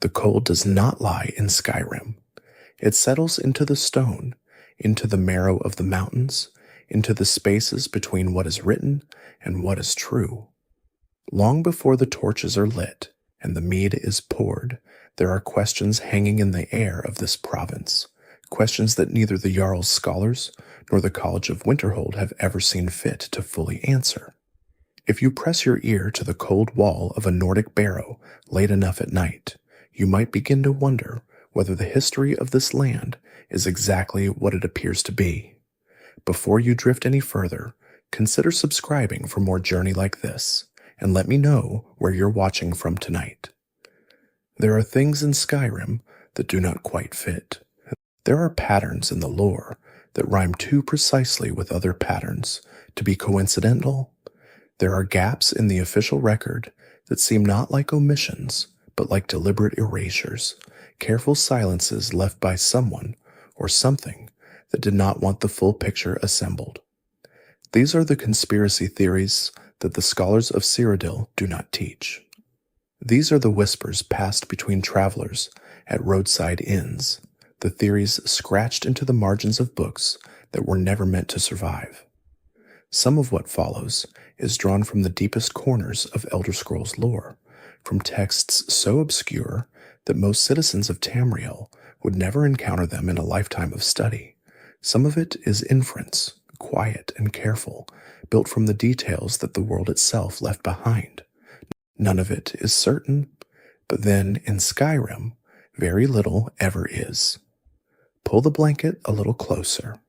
The cold does not lie in Skyrim. It settles into the stone, into the marrow of the mountains, into the spaces between what is written and what is true. Long before the torches are lit and the mead is poured, there are questions hanging in the air of this province, questions that neither the Jarl's scholars nor the College of Winterhold have ever seen fit to fully answer. If you press your ear to the cold wall of a Nordic barrow late enough at night, you might begin to wonder whether the history of this land is exactly what it appears to be. Before you drift any further, consider subscribing for more journey like this, and let me know where you're watching from tonight. There are things in Skyrim that do not quite fit. There are patterns in the lore that rhyme too precisely with other patterns to be coincidental. There are gaps in the official record that seem not like omissions, but like deliberate erasures, careful silences left by someone or something that did not want the full picture assembled. These are the conspiracy theories that the scholars of Cyrodiil do not teach. These are the whispers passed between travelers at roadside inns, the theories scratched into the margins of books that were never meant to survive. Some of what follows is drawn from the deepest corners of Elder Scrolls lore, from texts so obscure that most citizens of Tamriel would never encounter them in a lifetime of study. Some of it is inference, quiet and careful, built from the details that the world itself left behind. None of it is certain, but then in Skyrim, very little ever is. Pull the blanket a little closer.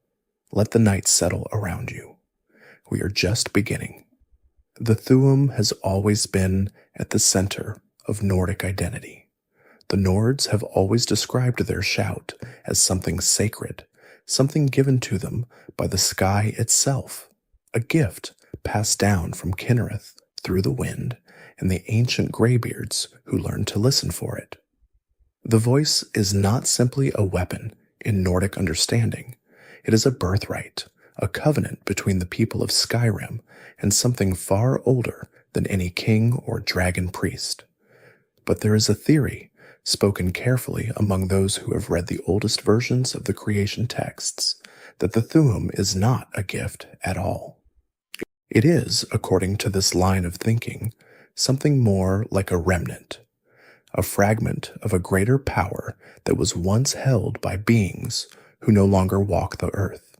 Let the night settle around you. We are just beginning. The Thuum has always been at the center of Nordic identity. The Nords have always described their shout as something sacred, something given to them by the sky itself, a gift passed down from Kinnereth through the wind and the ancient graybeards who learned to listen for it. The voice is not simply a weapon in Nordic understanding. It is a birthright, a covenant between the people of Skyrim and something far older than any king or dragon priest. But there is a theory, spoken carefully among those who have read the oldest versions of the creation texts, that the Thuum is not a gift at all. It is, according to this line of thinking, something more like a remnant, a fragment of a greater power that was once held by beings who no longer walk the earth.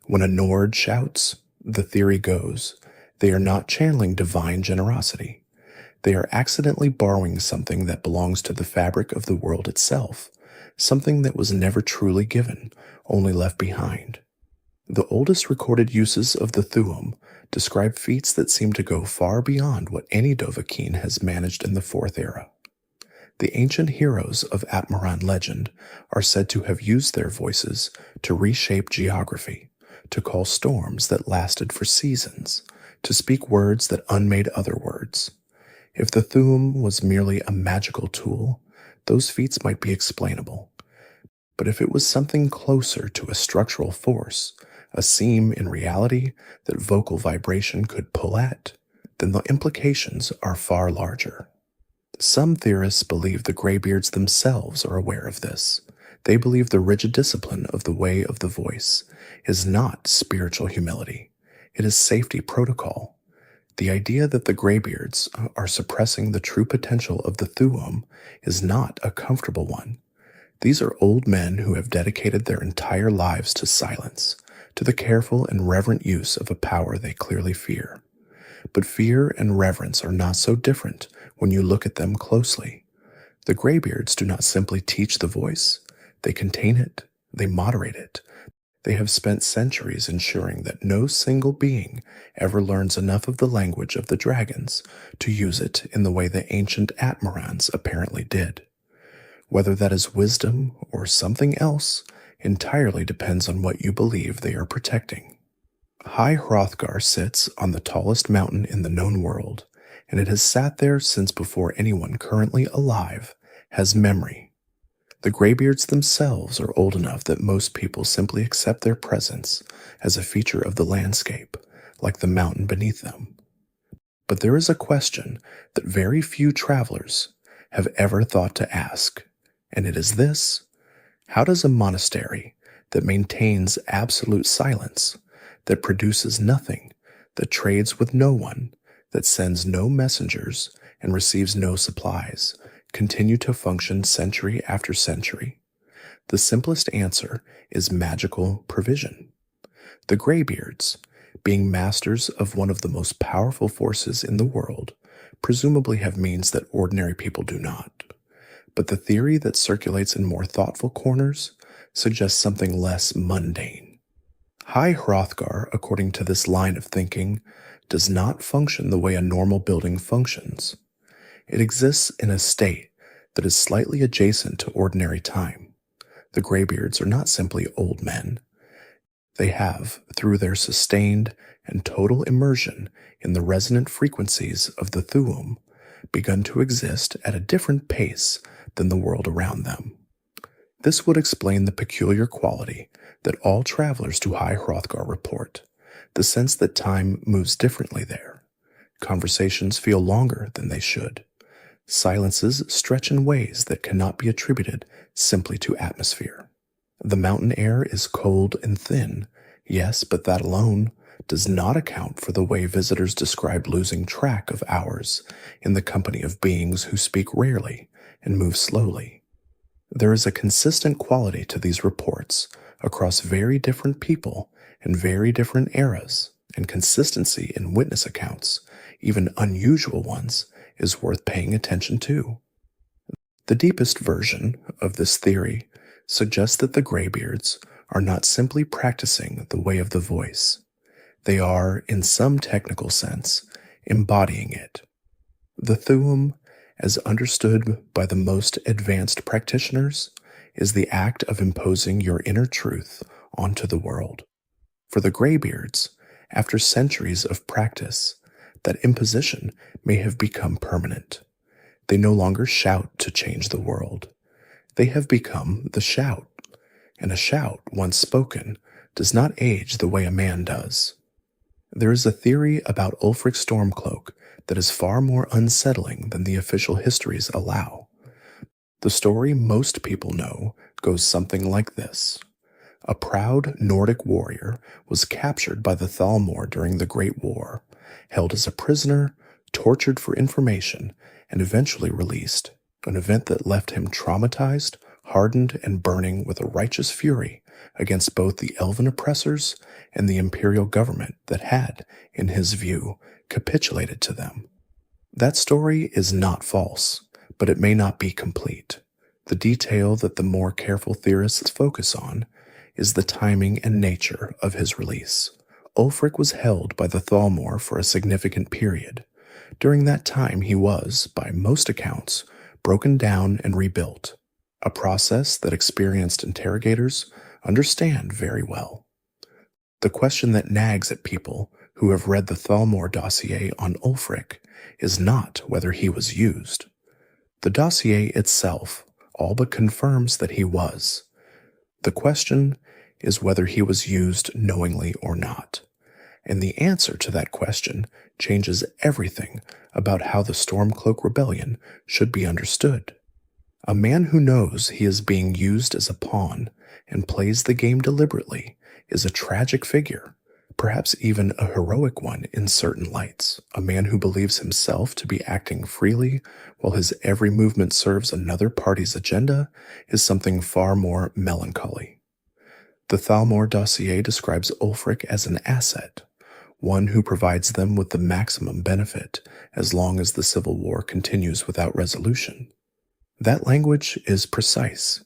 When a Nord shouts, the theory goes, they are not channeling divine generosity. They are accidentally borrowing something that belongs to the fabric of the world itself, something that was never truly given, only left behind. The oldest recorded uses of the Thuum describe feats that seem to go far beyond what any Dovahkiin has managed in the Fourth Era. The ancient heroes of Atmaran legend are said to have used their voices to reshape geography, to call storms that lasted for seasons, to speak words that unmade other words. If the Thuum was merely a magical tool, those feats might be explainable. But if it was something closer to a structural force, a seam in reality that vocal vibration could pull at, then the implications are far larger. Some theorists believe the graybeards themselves are aware of this. They believe the rigid discipline of the way of the voice is not spiritual humility. It is safety protocol. The idea that the graybeards are suppressing the true potential of the Thuum is not a comfortable one. These are old men who have dedicated their entire lives to silence, to the careful and reverent use of a power they clearly fear. But fear and reverence are not so different when you look at them closely. The graybeards do not simply teach the voice. They contain it. They moderate it. They have spent centuries ensuring that no single being ever learns enough of the language of the dragons to use it in the way the ancient Atmarans apparently did. Whether that is wisdom or something else entirely depends on what you believe they are protecting. High Hrothgar sits on the tallest mountain in the known world, and it has sat there since before anyone currently alive has memory. The graybeards themselves are old enough that most people simply accept their presence as a feature of the landscape, like the mountain beneath them. But there is a question that very few travelers have ever thought to ask, and it is this: how does a monastery that maintains absolute silence, that produces nothing, that trades with no one, that sends no messengers and receives no supplies, continue to function century after century? The simplest answer is magical provision. The Greybeards, being masters of one of the most powerful forces in the world, presumably have means that ordinary people do not. But the theory that circulates in more thoughtful corners suggests something less mundane. High Hrothgar, according to this line of thinking, does not function the way a normal building functions. It exists in a state that is slightly adjacent to ordinary time. The Greybeards are not simply old men. They have, through their sustained and total immersion in the resonant frequencies of the Thu'um, begun to exist at a different pace than the world around them. This would explain the peculiar quality that all travelers to High Hrothgar report, the sense that time moves differently there. Conversations feel longer than they should. Silences stretch in ways that cannot be attributed simply to atmosphere. The mountain air is cold and thin, yes, but that alone does not account for the way visitors describe losing track of hours in the company of beings who speak rarely and move slowly. There is a consistent quality to these reports across very different people and very different eras, and consistency in witness accounts, even unusual ones, is worth paying attention to. The deepest version of this theory suggests that the Greybeards are not simply practicing the way of the voice. They are, in some technical sense, embodying it. The Thu'um, as understood by the most advanced practitioners, is the act of imposing your inner truth onto the world. For the Greybeards, after centuries of practice, that imposition may have become permanent. They no longer shout to change the world. They have become the shout, and a shout, once spoken, does not age the way a man does. There is a theory about Ulfric Stormcloak that is far more unsettling than the official histories allow. The story most people know goes something like this. A proud Nordic warrior was captured by the Thalmor during the Great War, held as a prisoner, tortured for information, and eventually released, an event that left him traumatized, hardened, and burning with a righteous fury against both the elven oppressors and the imperial government that had, in his view, capitulated to them. That story is not false, but it may not be complete. The detail that the more careful theorists focus on is the timing and nature of his release. Ulfric was held by the Thalmor for a significant period. During that time he was, by most accounts, broken down and rebuilt, a process that experienced interrogators understand very well. The question that nags at people who have read the Thalmor dossier on Ulfric is not whether he was used. The dossier itself all but confirms that he was. The question is whether he was used knowingly or not. And the answer to that question changes everything about how the Stormcloak Rebellion should be understood. A man who knows he is being used as a pawn and plays the game deliberately is a tragic figure, perhaps even a heroic one in certain lights. A man who believes himself to be acting freely while his every movement serves another party's agenda is something far more melancholy. The Thalmor dossier describes Ulfric as an asset, one who provides them with the maximum benefit as long as the civil war continues without resolution. That language is precise.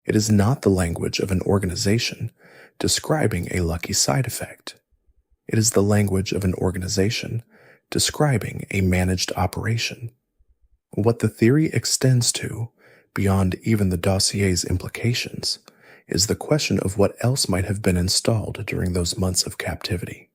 It is not the language of an organization describing a lucky side effect. It is the language of an organization describing a managed operation. What the theory extends to, beyond even the dossier's implications, is the question of what else might have been installed during those months of captivity.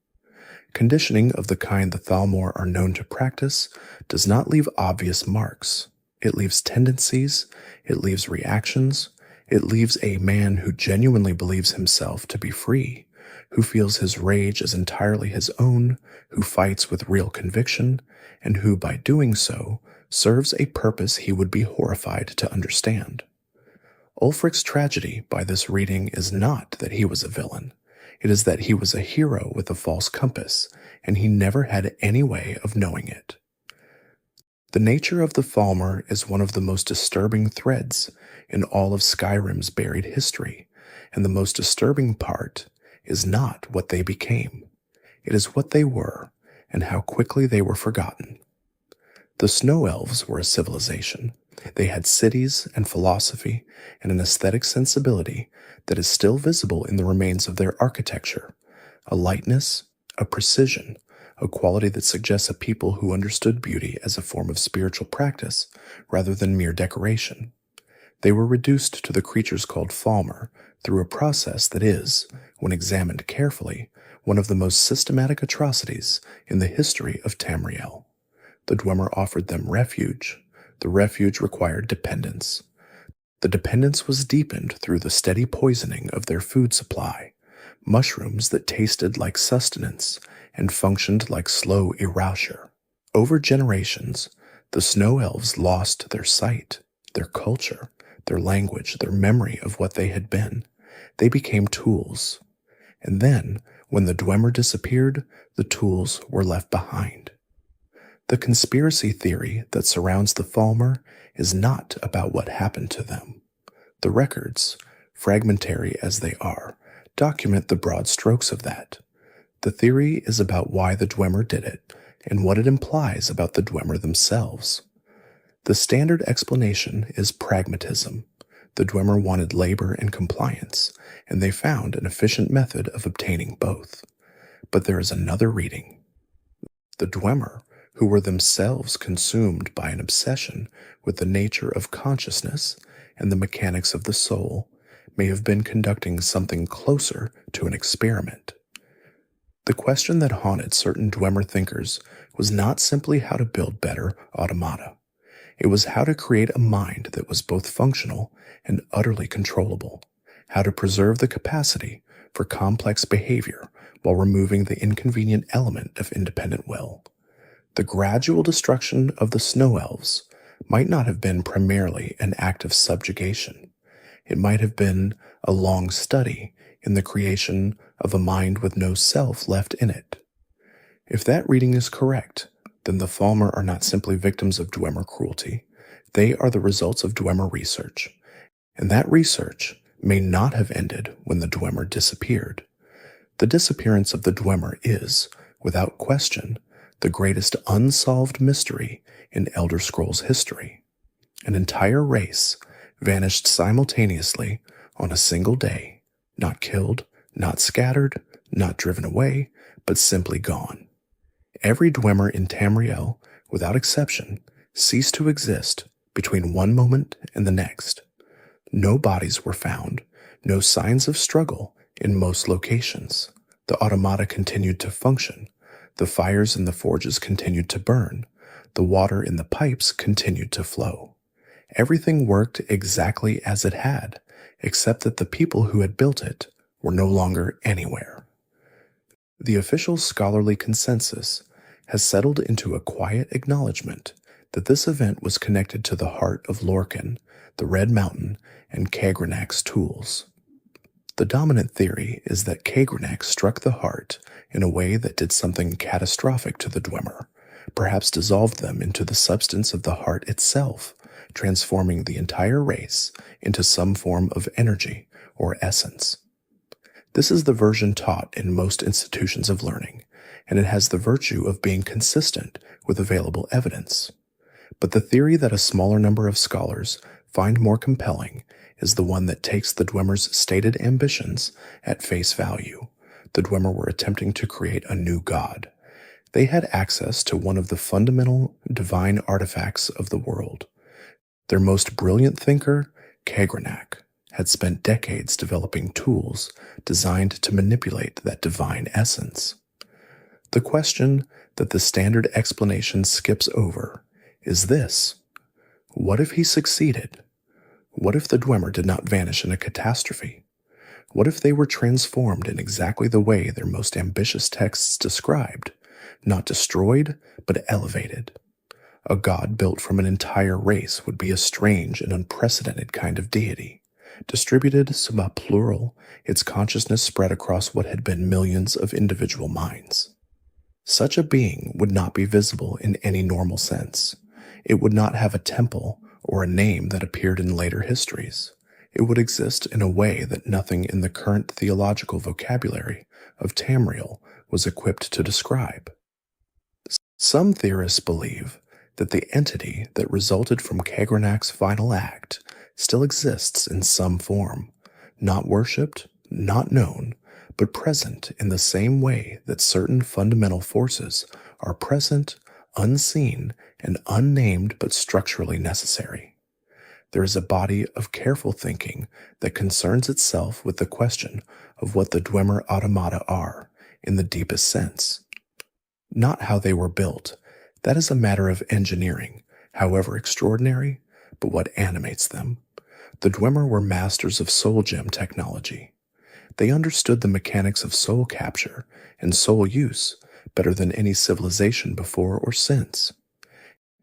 Conditioning of the kind the Thalmor are known to practice does not leave obvious marks. It leaves tendencies, it leaves reactions, it leaves a man who genuinely believes himself to be free, who feels his rage as entirely his own, who fights with real conviction, and who, by doing so, serves a purpose he would be horrified to understand. Ulfric's tragedy by this reading is not that he was a villain. It is that he was a hero with a false compass, and he never had any way of knowing it. The nature of the Falmer is one of the most disturbing threads in all of Skyrim's buried history, and the most disturbing part is not what they became. It is what they were, and how quickly they were forgotten. The Snow Elves were a civilization. They had cities and philosophy and an aesthetic sensibility that is still visible in the remains of their architecture, a lightness, a precision, a quality that suggests a people who understood beauty as a form of spiritual practice rather than mere decoration. They were reduced to the creatures called Falmer through a process that is, when examined carefully, one of the most systematic atrocities in the history of Tamriel. The Dwemer offered them refuge. The refuge required dependence. The dependence was deepened through the steady poisoning of their food supply, mushrooms that tasted like sustenance and functioned like slow erasure. Over generations, the Snow Elves lost their sight, their culture, their language, their memory of what they had been. They became tools. And then, when the Dwemer disappeared, the tools were left behind. The conspiracy theory that surrounds the Falmer is not about what happened to them. The records, fragmentary as they are, document the broad strokes of that. The theory is about why the Dwemer did it and what it implies about the Dwemer themselves. The standard explanation is pragmatism. The Dwemer wanted labor and compliance, and they found an efficient method of obtaining both. But there is another reading. The Dwemer, who were themselves consumed by an obsession with the nature of consciousness and the mechanics of the soul, may have been conducting something closer to an experiment. The question that haunted certain Dwemer thinkers was not simply how to build better automata. It was how to create a mind that was both functional and utterly controllable, how to preserve the capacity for complex behavior while removing the inconvenient element of independent will. The gradual destruction of the Snow Elves might not have been primarily an act of subjugation. It might have been a long study in the creation of a mind with no self left in it. If that reading is correct, then the Falmer are not simply victims of Dwemer cruelty. They are the results of Dwemer research, and that research may not have ended when the Dwemer disappeared. The disappearance of the Dwemer is, without question, the greatest unsolved mystery in Elder Scrolls history. An entire race vanished simultaneously on a single day, not killed, not scattered, not driven away, but simply gone. Every Dwemer in Tamriel, without exception, ceased to exist between one moment and the next. No bodies were found, no signs of struggle in most locations. The automata continued to function. The fires in the forges continued to burn. The water in the pipes continued to flow. Everything worked exactly as it had, except that the people who had built it were no longer anywhere. The official scholarly consensus has settled into a quiet acknowledgement that this event was connected to the heart of Lorcan, the Red Mountain, and Kagranak's tools. The dominant theory is that Kagrenak struck the heart in a way that did something catastrophic to the Dwemer, perhaps dissolved them into the substance of the heart itself, transforming the entire race into some form of energy or essence. This is the version taught in most institutions of learning, and it has the virtue of being consistent with available evidence. But the theory that a smaller number of scholars find more compelling is the one that takes the Dwemer's stated ambitions at face value. The Dwemer were attempting to create a new god. They had access to one of the fundamental divine artifacts of the world. Their most brilliant thinker, Kagrenak, had spent decades developing tools designed to manipulate that divine essence. The question that the standard explanation skips over is this: what if he succeeded? What if the Dwemer did not vanish in a catastrophe? What if they were transformed in exactly the way their most ambitious texts described, not destroyed, but elevated? A god built from an entire race would be a strange and unprecedented kind of deity. Distributed sub plural, its consciousness spread across what had been millions of individual minds. Such a being would not be visible in any normal sense. It would not have a temple or a name that appeared in later histories. It would exist in a way that nothing in the current theological vocabulary of Tamriel was equipped to describe. Some theorists believe that the entity that resulted from Kagranak's final act still exists in some form, not worshipped, not known, but present in the same way that certain fundamental forces are present, unseen, and unnamed but structurally necessary. There is a body of careful thinking that concerns itself with the question of what the Dwemer automata are, in the deepest sense. Not how they were built. That is a matter of engineering, however extraordinary, but what animates them. The Dwemer were masters of soul gem technology. They understood the mechanics of soul capture and soul use better than any civilization before or since.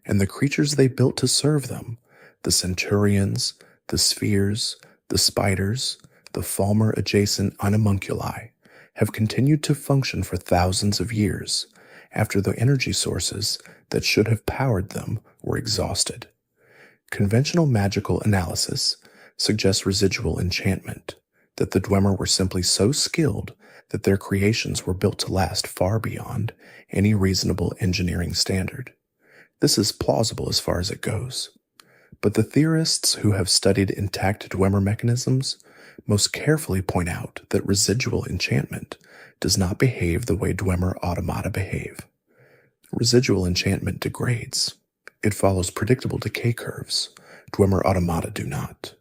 And the creatures they built to serve them, the centurions, the spheres, the spiders, the Falmer-adjacent animunculi, have continued to function for thousands of years after the energy sources that should have powered them were exhausted. Conventional magical analysis suggests residual enchantment, that the Dwemer were simply so skilled that their creations were built to last far beyond any reasonable engineering standard. This is plausible as far as it goes. But the theorists who have studied intact Dwemer mechanisms most carefully point out that residual enchantment does not behave the way Dwemer automata behave. Residual enchantment degrades. It follows predictable decay curves. Dwemer automata do not.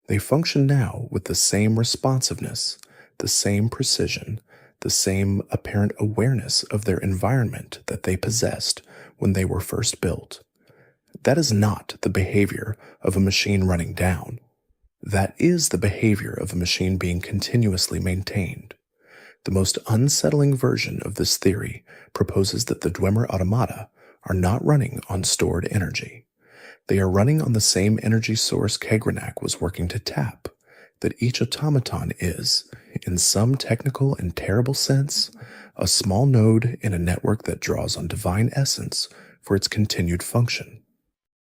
They function now with the same responsiveness, the same precision, the same apparent awareness of their environment that they possessed when they were first built. That is not the behavior of a machine running down. That is the behavior of a machine being continuously maintained. The most unsettling version of this theory proposes that the Dwemer automata are not running on stored energy. They are running on the same energy source Kagranak was working to tap, that each automaton is, in some technical and terrible sense, a small node in a network that draws on divine essence for its continued function.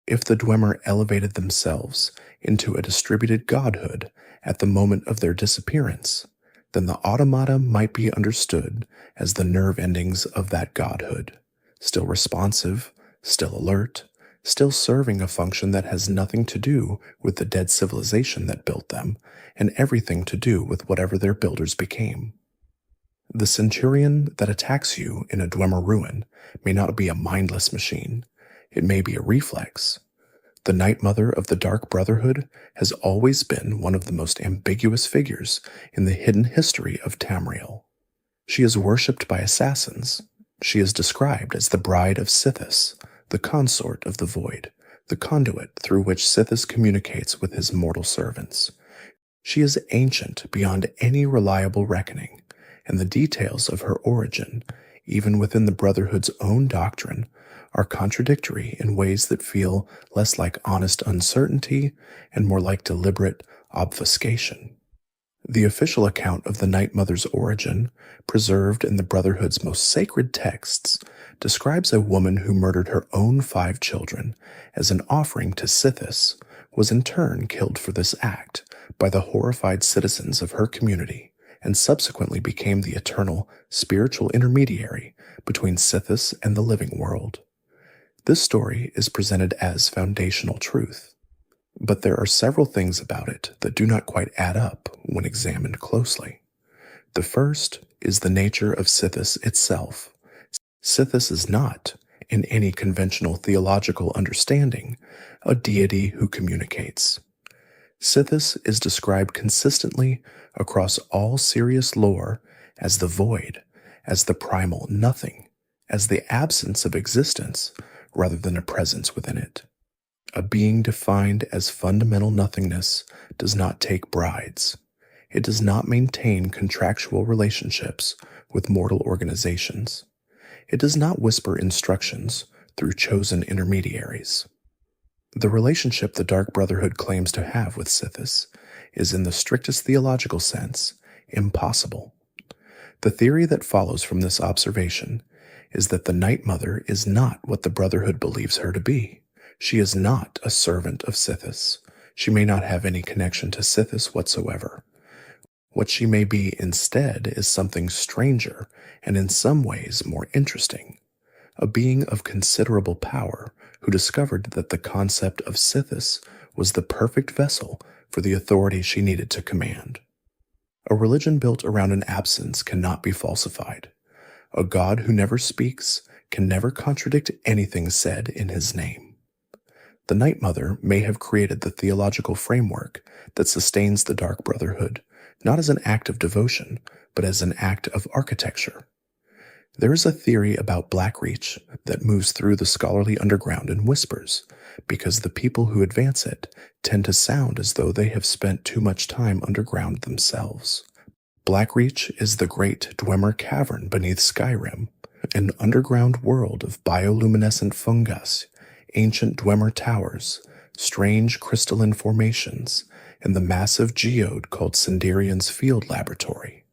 If the Dwemer elevated themselves into a distributed godhood at the moment of their disappearance, then the automata might be understood as the nerve endings of that godhood, still responsive, still alert, still serving a function that has nothing to do with the dead civilization that built them, and everything to do with whatever their builders became. The centurion that attacks you in a Dwemer ruin may not be a mindless machine. It may be a reflex. The Night Mother of the Dark Brotherhood has always been one of the most ambiguous figures in the hidden history of Tamriel. She is worshipped by assassins. She is described as the bride of Sithis, the consort of the Void, the conduit through which Sithis communicates with his mortal servants. She is ancient beyond any reliable reckoning, and the details of her origin, even within the Brotherhood's own doctrine, are contradictory in ways that feel less like honest uncertainty and more like deliberate obfuscation. The official account of the Night Mother's origin, preserved in the Brotherhood's most sacred texts, describes a woman who murdered her own 5 children as an offering to Sithis, was in turn killed for this act by the horrified citizens of her community, and subsequently became the eternal spiritual intermediary between Sithis and the living world. This story is presented as foundational truth, but there are several things about it that do not quite add up when examined closely. The first is the nature of Sithis itself. Sithis is not, in any conventional theological understanding, a deity who communicates. Sithis is described consistently across all serious lore as the void, as the primal nothing, as the absence of existence rather than a presence within it. A being defined as fundamental nothingness does not take brides. It does not maintain contractual relationships with mortal organizations. It does not whisper instructions through chosen intermediaries. The relationship the Dark Brotherhood claims to have with Sithis is, in the strictest theological sense, impossible. The theory that follows from this observation is that the Night Mother is not what the Brotherhood believes her to be. She is not a servant of Sithis. She may not have any connection to Sithis whatsoever. What she may be instead is something stranger and in some ways more interesting, a being of considerable power who discovered that the concept of Sithis was the perfect vessel for the authority she needed to command. A religion built around an absence cannot be falsified. A God who never speaks can never contradict anything said in his name. The Night Mother may have created the theological framework that sustains the Dark Brotherhood, not as an act of devotion, but as an act of architecture. There is a theory about Blackreach that moves through the scholarly underground in whispers, because the people who advance it tend to sound as though they have spent too much time underground themselves. Blackreach is the great Dwemer cavern beneath Skyrim, an underground world of bioluminescent fungus, ancient Dwemer towers, strange crystalline formations, and the massive geode called Sinderian's Field Laboratory.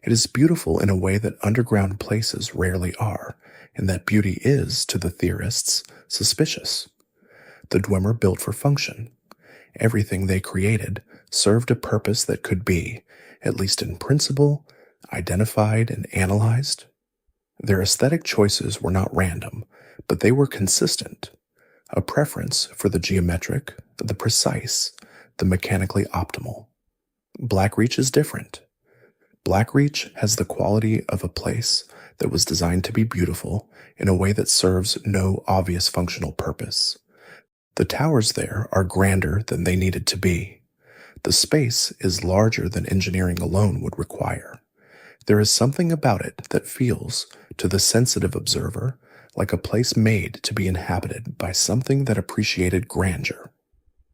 It is beautiful in a way that underground places rarely are, and that beauty is, to the theorists, suspicious. The Dwemer built for function. Everything they created served a purpose that could be, at least in principle, identified and analyzed. Their aesthetic choices were not random, but they were consistent. A preference for the geometric, the precise, the mechanically optimal. Blackreach is different. Blackreach has the quality of a place that was designed to be beautiful in a way that serves no obvious functional purpose. The towers there are grander than they needed to be. The space is larger than engineering alone would require. There is something about it that feels, to the sensitive observer, like a place made to be inhabited by something that appreciated grandeur.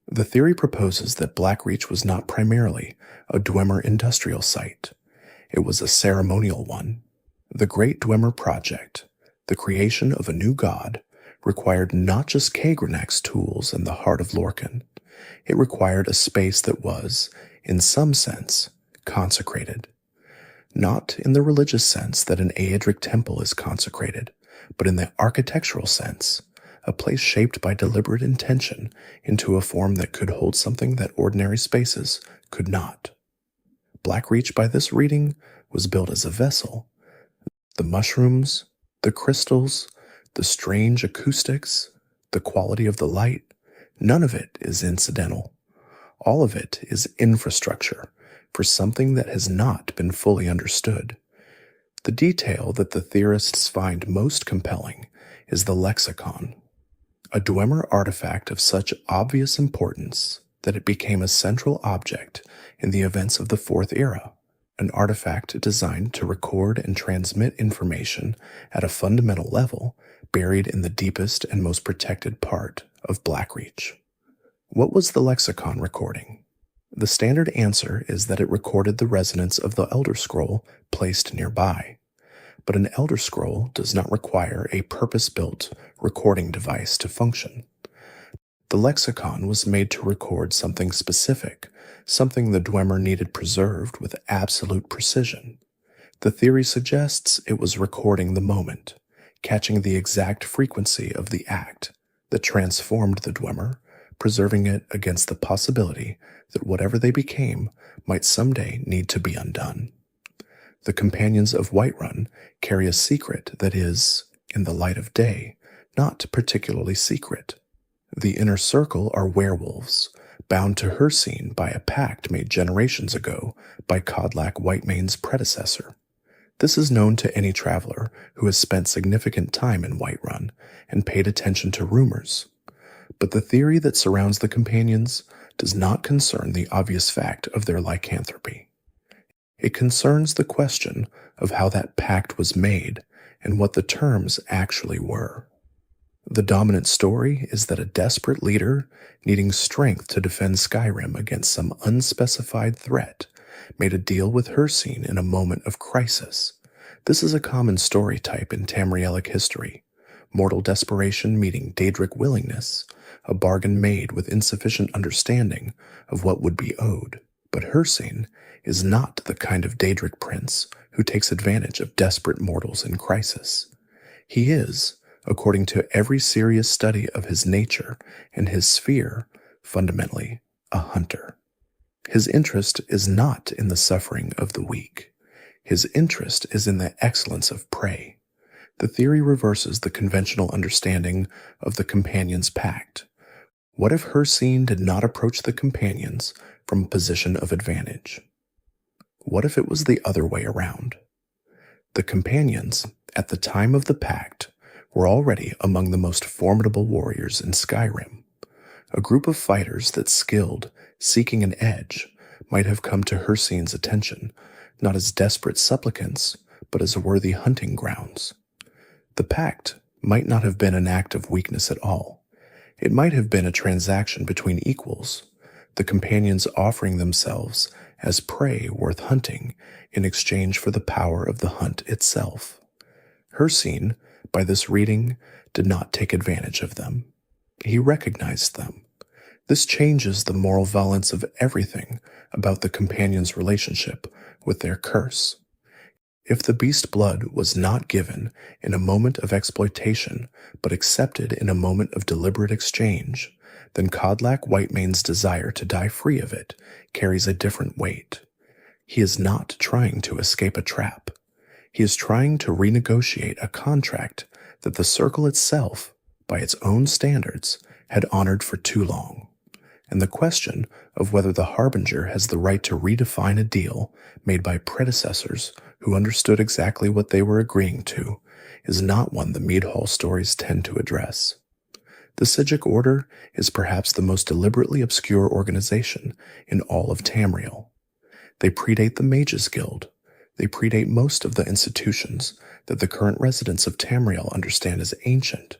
The theory proposes that Blackreach was not primarily a Dwemer industrial site. It was a ceremonial one. The Great Dwemer Project, the creation of a new god, required not just Kagranak's tools and the heart of Lorkhan. It required a space that was, in some sense, consecrated. Not in the religious sense that an Daedric temple is consecrated, but in the architectural sense, a place shaped by deliberate intention into a form that could hold something that ordinary spaces could not. Blackreach, by this reading, was built as a vessel. The mushrooms, the crystals, the strange acoustics, the quality of the light, none of it is incidental. All of it is infrastructure for something that has not been fully understood. The detail that the theorists find most compelling is the lexicon, a Dwemer artifact of such obvious importance that it became a central object in the events of the Fourth Era, an artifact designed to record and transmit information at a fundamental level buried in the deepest and most protected part of Blackreach. What was the lexicon recording? The standard answer is that it recorded the resonance of the Elder Scroll placed nearby. But an Elder Scroll does not require a purpose-built recording device to function. The lexicon was made to record something specific, something the Dwemer needed preserved with absolute precision. The theory suggests it was recording the moment, catching the exact frequency of the act that transformed the Dwemer, preserving it against the possibility that whatever they became might someday need to be undone. The companions of Whiterun carry a secret that is, in the light of day, not particularly secret. The inner circle are werewolves, bound to Hircine by a pact made generations ago by Codlac Whitemane's predecessor. This is known to any traveler who has spent significant time in Whiterun and paid attention to rumors. But the theory that surrounds the companions does not concern the obvious fact of their lycanthropy. It concerns the question of how that pact was made and what the terms actually were. The dominant story is that a desperate leader, needing strength to defend Skyrim against some unspecified threat, made a deal with Hircine in a moment of crisis. This is a common story type in Tamrielic history. mortal desperation meeting Daedric willingness, a bargain made with insufficient understanding of what would be owed. But Hircine is not the kind of Daedric prince who takes advantage of desperate mortals in crisis. He is, according to every serious study of his nature and his sphere, fundamentally a hunter. His interest is not in the suffering of the weak. His interest is in the excellence of prey. The theory reverses the conventional understanding of the Companions' Pact. What if Hircine did not approach the Companions from a position of advantage? What if it was the other way around? The Companions, at the time of the Pact, were already among the most formidable warriors in Skyrim. A group of fighters that skilled, seeking an edge, might have come to Hircine's attention, not as desperate supplicants, but as worthy hunting grounds. The pact might not have been an act of weakness at all. It might have been a transaction between equals, the companions offering themselves as prey worth hunting in exchange for the power of the hunt itself. Hircine, by this reading, did not take advantage of them. He recognized them. This changes the moral valence of everything about the companions' relationship with their curse. If the beast blood was not given in a moment of exploitation, but accepted in a moment of deliberate exchange, then Codlac Whitemane's desire to die free of it carries a different weight. He is not trying to escape a trap. He is trying to renegotiate a contract that the circle itself, by its own standards, had honored for too long. And the question of whether the Harbinger has the right to redefine a deal made by predecessors who understood exactly what they were agreeing to is not one the Meadhall stories tend to address. The Psijic Order is perhaps the most deliberately obscure organization in all of Tamriel. They predate the Mages Guild. They predate most of the institutions that the current residents of Tamriel understand as ancient.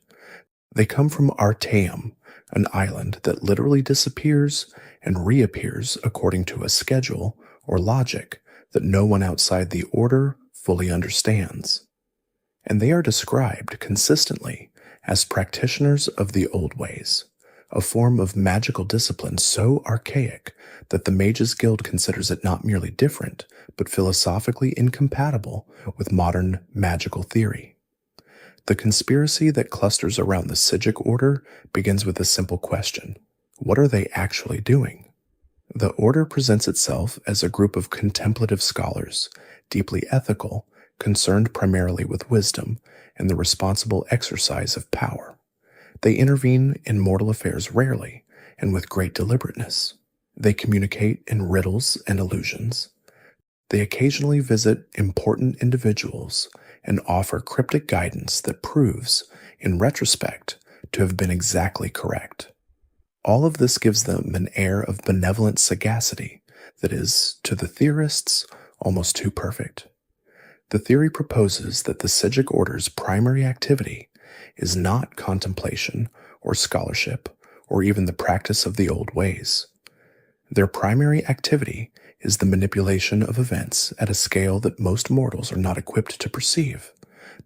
They come from Artaeum, an island that literally disappears and reappears according to a schedule or logic that no one outside the Order fully understands. And they are described consistently as practitioners of the old ways, a form of magical discipline so archaic that the Mages Guild considers it not merely different, but philosophically incompatible with modern magical theory. The conspiracy that clusters around the Psijic Order begins with a simple question. What are they actually doing? The Order presents itself as a group of contemplative scholars, deeply ethical, concerned primarily with wisdom and the responsible exercise of power. They intervene in mortal affairs rarely and with great deliberateness. They communicate in riddles and illusions. They occasionally visit important individuals and offer cryptic guidance that proves, in retrospect, to have been exactly correct. All of this gives them an air of benevolent sagacity that is, to the theorists, almost too perfect. The theory proposes that the Psijic Order's primary activity is not contemplation or scholarship or even the practice of the old ways. Their primary activity is the manipulation of events at a scale that most mortals are not equipped to perceive.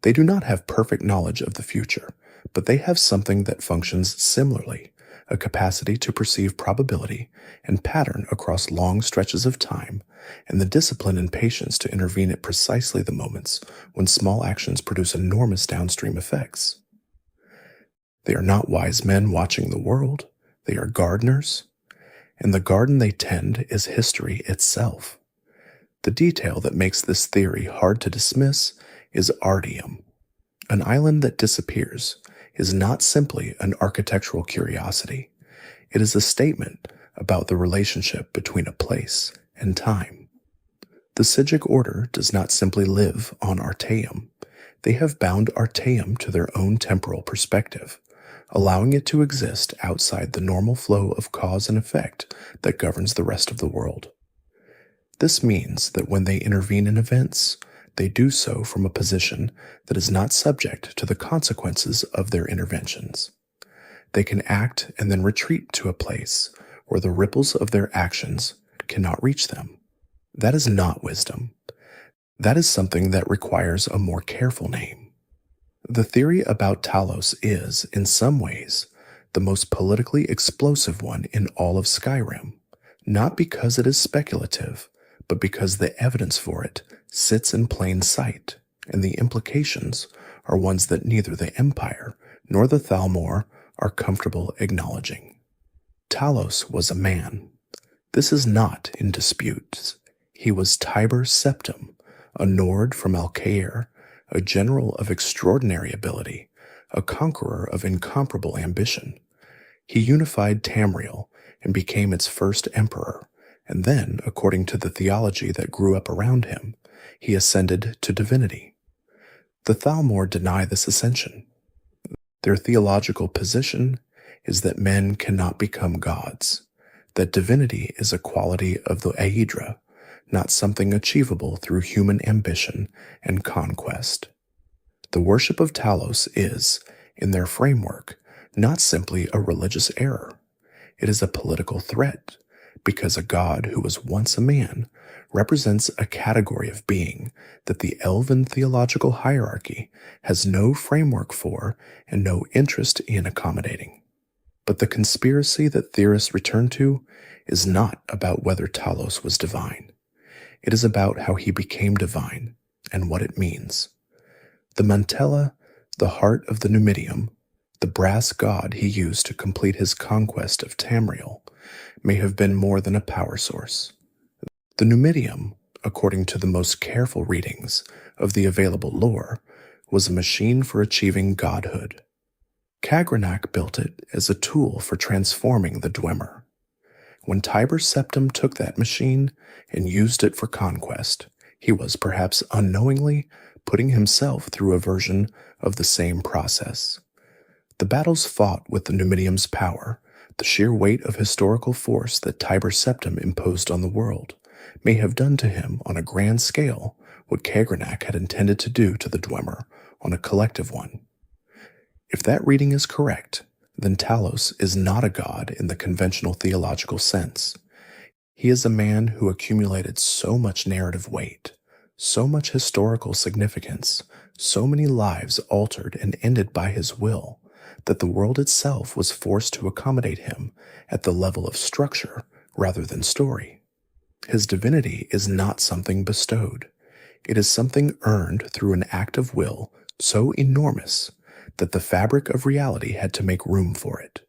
They do not have perfect knowledge of the future, but they have something that functions similarly, a capacity to perceive probability and pattern across long stretches of time, and the discipline and patience to intervene at precisely the moments when small actions produce enormous downstream effects. They are not wise men watching the world, they are gardeners, and the garden they tend is history itself. The detail that makes this theory hard to dismiss is Artaeum. An island that disappears is not simply an architectural curiosity. It is a statement about the relationship between a place and time. The Psijic Order does not simply live on Artaeum. They have bound Artaeum to their own temporal perspective, allowing it to exist outside the normal flow of cause and effect that governs the rest of the world. This means that when they intervene in events, they do so from a position that is not subject to the consequences of their interventions. They can act and then retreat to a place where the ripples of their actions cannot reach them. That is not wisdom. That is something that requires a more careful name. The theory about Talos is, in some ways, the most politically explosive one in all of Skyrim, not because it is speculative, but because the evidence for it sits in plain sight, and the implications are ones that neither the Empire nor the Thalmor are comfortable acknowledging. Talos was a man. This is not in dispute. He was Tiber Septim, a Nord from Alcair, a general of extraordinary ability, a conqueror of incomparable ambition. He unified Tamriel and became its first emperor, and then, according to the theology that grew up around him, he ascended to divinity. The Thalmor deny this ascension. Their theological position is that men cannot become gods, that divinity is a quality of the Aedra, not something achievable through human ambition and conquest. The worship of Talos is, in their framework, not simply a religious error. It is a political threat, because a god who was once a man represents a category of being that the Elven theological hierarchy has no framework for and no interest in accommodating. But the conspiracy that theorists return to is not about whether Talos was divine. It is about how he became divine and what it means. The mantella, the heart of the Numidium, the brass god he used to complete his conquest of Tamriel, may have been more than a power source. The Numidium, according to the most careful readings of the available lore, was a machine for achieving godhood. Kagrenak built it as a tool for transforming the Dwemer. When Tiber Septim took that machine and used it for conquest, he was perhaps unknowingly putting himself through a version of the same process. The battles fought with the Numidium's power, the sheer weight of historical force that Tiber Septim imposed on the world, may have done to him on a grand scale what Kagrenak had intended to do to the Dwemer on a collective one. If that reading is correct, then Talos is not a god in the conventional theological sense. He is a man who accumulated so much narrative weight, so much historical significance, so many lives altered and ended by his will, that the world itself was forced to accommodate him at the level of structure rather than story. His divinity is not something bestowed. It is something earned through an act of will so enormous that the fabric of reality had to make room for it.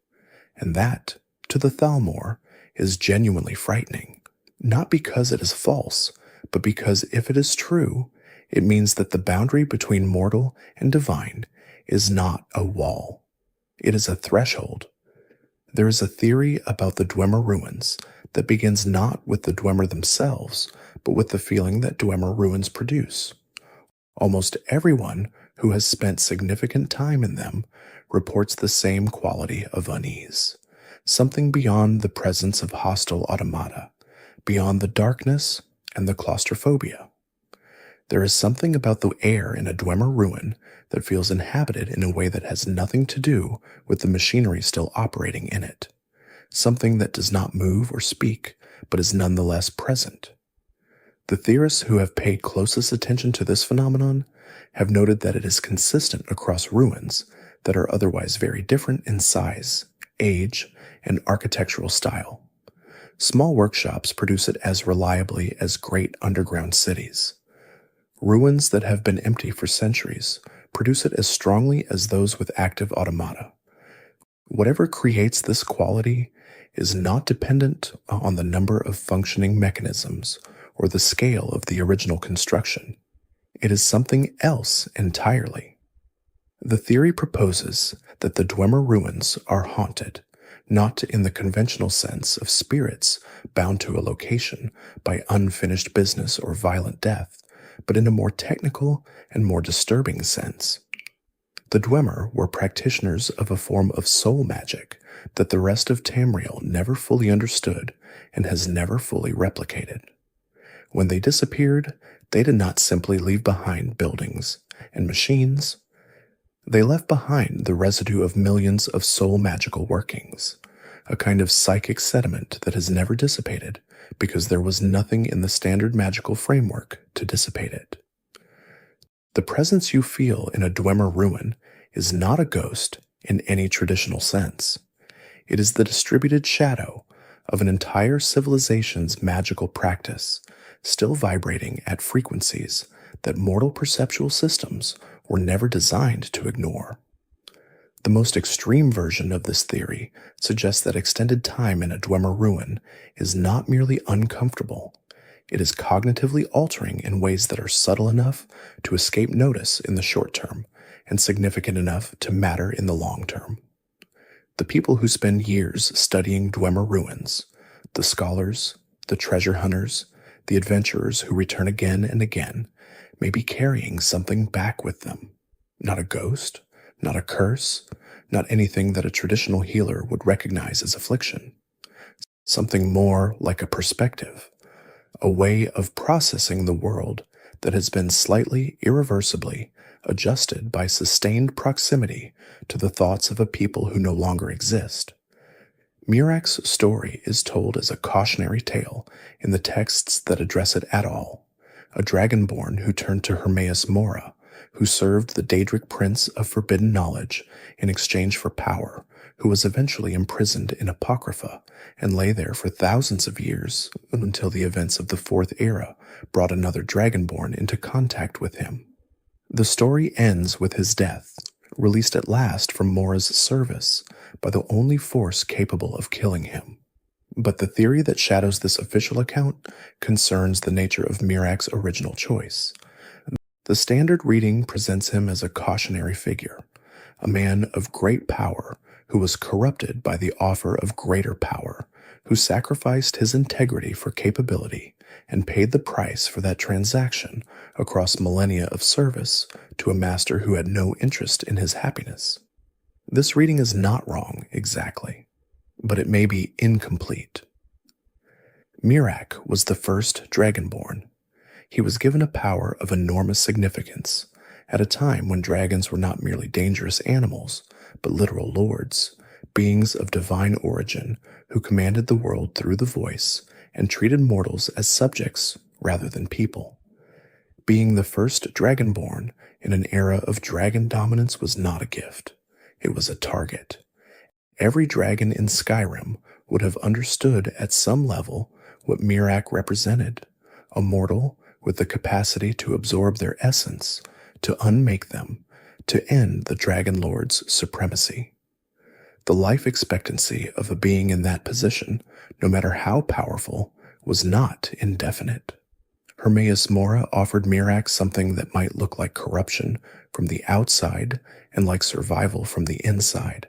And that, to the Thalmor, is genuinely frightening, not because it is false, but because if it is true, it means that the boundary between mortal and divine is not a wall. It is a threshold. There is a theory about the Dwemer ruins that begins not with the Dwemer themselves, but with the feeling that Dwemer ruins produce. Almost everyone who has spent significant time in them reports the same quality of unease, something beyond the presence of hostile automata, beyond the darkness and the claustrophobia. There is something about the air in a Dwemer ruin that feels inhabited in a way that has nothing to do with the machinery still operating in it, something that does not move or speak, but is nonetheless present. The theorists who have paid closest attention to this phenomenon have noted that it is consistent across ruins that are otherwise very different in size, age, and architectural style. Small workshops produce it as reliably as great underground cities. Ruins that have been empty for centuries produce it as strongly as those with active automata. Whatever creates this quality is not dependent on the number of functioning mechanisms or the scale of the original construction. It is something else entirely. The theory proposes that the Dwemer ruins are haunted, not in the conventional sense of spirits bound to a location by unfinished business or violent death, but in a more technical and more disturbing sense. The Dwemer were practitioners of a form of soul magic that the rest of Tamriel never fully understood and has never fully replicated. When they disappeared, they did not simply leave behind buildings and machines. They left behind the residue of millions of soul magical workings, a kind of psychic sediment that has never dissipated because there was nothing in the standard magical framework to dissipate it. The presence you feel in a Dwemer ruin is not a ghost in any traditional sense. It is the distributed shadow of an entire civilization's magical practice, still vibrating at frequencies that mortal perceptual systems were never designed to ignore. The most extreme version of this theory suggests that extended time in a Dwemer ruin is not merely uncomfortable, it is cognitively altering in ways that are subtle enough to escape notice in the short term and significant enough to matter in the long term. The people who spend years studying Dwemer ruins, the scholars, the treasure hunters, the adventurers who return again and again, may be carrying something back with them. Not a ghost, not a curse, not anything that a traditional healer would recognize as affliction. Something more like a perspective, a way of processing the world that has been slightly irreversibly adjusted by sustained proximity to the thoughts of a people who no longer exist. Mirac's story is told as a cautionary tale in the texts that address it at all. A dragonborn who turned to Hermaeus Mora, who served the Daedric Prince of Forbidden Knowledge in exchange for power, who was eventually imprisoned in Apocrypha and lay there for thousands of years until the events of the Fourth Era brought another dragonborn into contact with him. The story ends with his death, released at last from Mora's service by the only force capable of killing him. But the theory that shadows this official account concerns the nature of Mirac's original choice. The standard reading presents him as a cautionary figure, a man of great power who was corrupted by the offer of greater power, who sacrificed his integrity for capability and paid the price for that transaction across millennia of service to a master who had no interest in his happiness. This reading is not wrong exactly, but it may be incomplete. Mirac was the first dragonborn. He was given a power of enormous significance at a time when dragons were not merely dangerous animals, but literal lords, beings of divine origin who commanded the world through the voice and treated mortals as subjects rather than people. Being the first dragonborn in an era of dragon dominance was not a gift. It was a target. Every dragon in Skyrim would have understood at some level what Mirac represented, a mortal with the capacity to absorb their essence, to unmake them, to end the Dragon Lord's supremacy. The life expectancy of a being in that position, no matter how powerful, was not indefinite. Hermaeus Mora offered Mirac something that might look like corruption from the outside and like survival from the inside.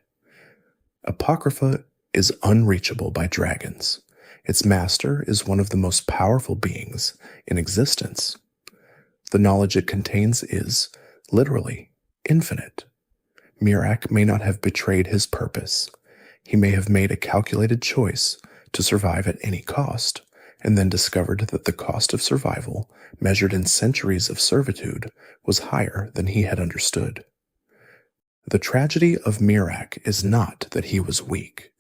Apocrypha is unreachable by dragons. Its master is one of the most powerful beings in existence. The knowledge it contains is, literally, infinite. Mirac may not have betrayed his purpose. He may have made a calculated choice to survive at any cost, and then discovered that the cost of survival, measured in centuries of servitude, was higher than he had understood. The tragedy of Mirac is not that he was weak.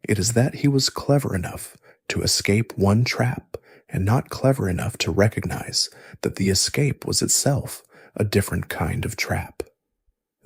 It is that he was clever enough to escape one trap and not clever enough to recognize that the escape was itself a different kind of trap.